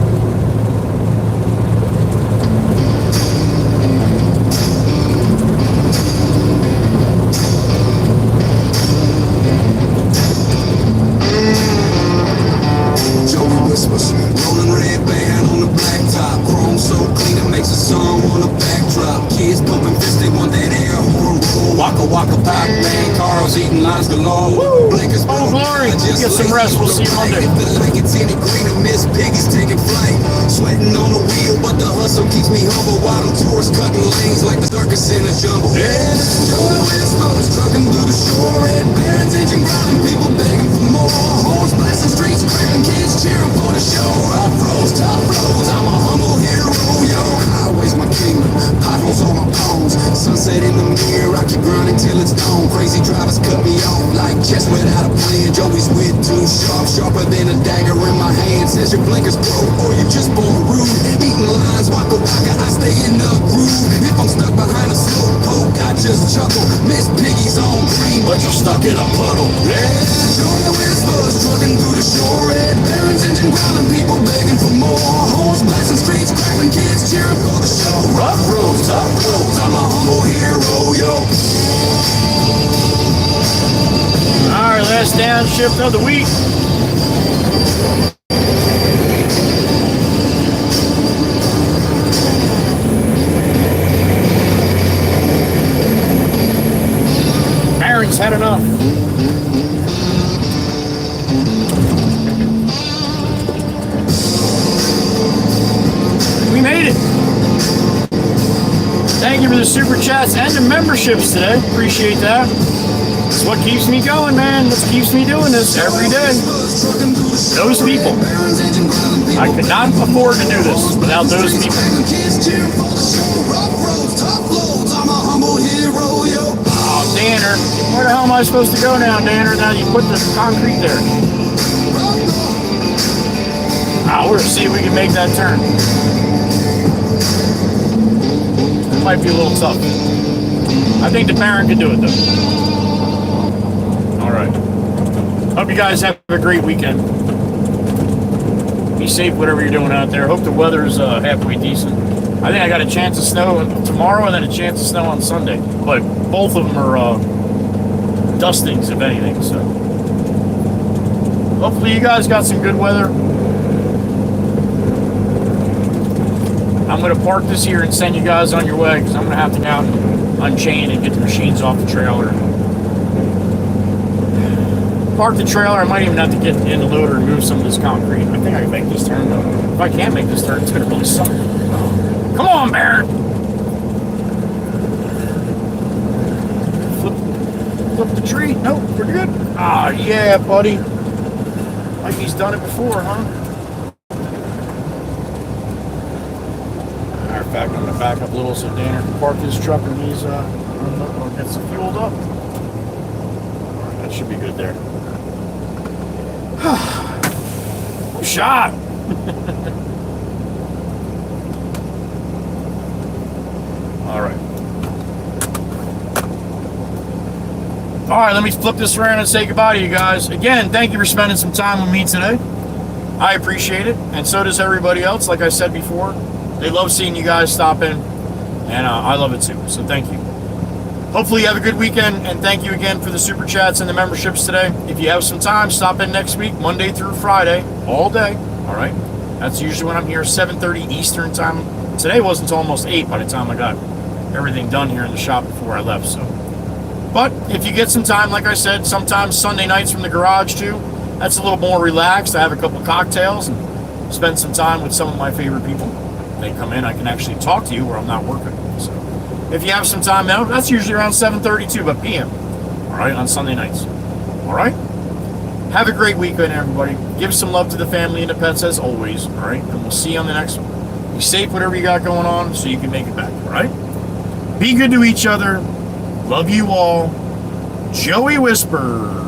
Joey whispers, rolling red band on the black top. Chrome so clean it makes a song on a backdrop. Kids pumping fists, they want that air horn roll. Waka waka pop man, Carl's eating lines galore. Blinkers, Oh, glory. Get some rest. We'll see you Monday. If the like it's any greener, Miss Piggy's taking flight. Sweating on the wheel, but the hustle keeps me humble. While them tourists cutting lanes like the circus in a jumble. Yeah, Joey whispers, trucking through the shore. Red bands, engine grinding, people begging for more. Horns blasting, streets cracking, kids cheering for the show. Up roads, top roads, I'm a humble hero, yo. Highways my kingdom, potholes on my bones. Sunset in the mirror, I keep grinding till it's dawn. Crazy drivers cut me off like just without a plan. Joey's wit too sharp, sharper than a dagger in my hand. Says your blinkers broke or you just born rude. Eating lines, waka waka, I stay in the groove. If I'm stuck behind a slow poke, I just chuckle. Miss Piggy's on green, but you're stuck in a puddle. Yeah, Joey whispers, trucking through the shore. Red barons, engine grinding, people begging for more. Horns blasting, streets cracking, kids cheering for the show. Rough roads, tough roads, I'm a humble hero, yo. All right, last downshift of the week. Aaron's had enough. We made it. Thank you for the super chats and the memberships today. Appreciate that. It's what keeps me going, man. What keeps me doing this every day. Those people. I could not afford to do this without those people. Oh, Danner. Where the hell am I supposed to go now, Danner? Now you put the concrete there. We're gonna see if we can make that turn. It might be a little tough. I think the Baron can do it though. All right. Hope you guys have a great weekend. Be safe, whatever you're doing out there. Hope the weather's halfway decent. I think I got a chance of snow tomorrow and then a chance of snow on Sunday. But both of them are dustings, if anything. So hopefully you guys got some good weather. I'm going to park this here and send you guys on your way because I'm going to have to go out and unchain and get the machines off the trailer. park the trailer. I might even have to get in the loader and move some of this concrete. I think I can make this turn, though. If I can't make this turn, it's going to really suck. Come on, Baron! Flip the tree. Nope, we're good. Ah, yeah, buddy. Like he's done it before, huh? Matter of fact, I'm going to back up a little so Danner can park his truck and he's gets fueled up. Alright, that should be good there. Shot! Alright. Alright, let me flip this around and say goodbye to you guys. Again, thank you for spending some time with me today. I appreciate it, and so does everybody else. Like I said before, they love seeing you guys stop in, and I love it too, so thank you. Hopefully you have a good weekend, and thank you again for the super chats and the memberships today. If you have some time, stop in next week, Monday through Friday, all day, all right? That's usually when I'm here, 7:30 Eastern time. Today wasn't until almost 8 by the time I got everything done here in the shop before I left, so. But if you get some time, like I said, sometimes Sunday nights from the garage too, that's a little more relaxed. I have a couple cocktails and spend some time with some of my favorite people. They come in, I can actually talk to you where I'm not working. So if you have some time now, that's usually around 7:32 but p.m. All right, on Sunday nights. All right? Have a great weekend, everybody. Give some love to the family and the pets as always. All right? And we'll see you on the next one. Be safe, whatever you got going on, so you can make it back. All right? Be good to each other. Love you all. Joey Whisper.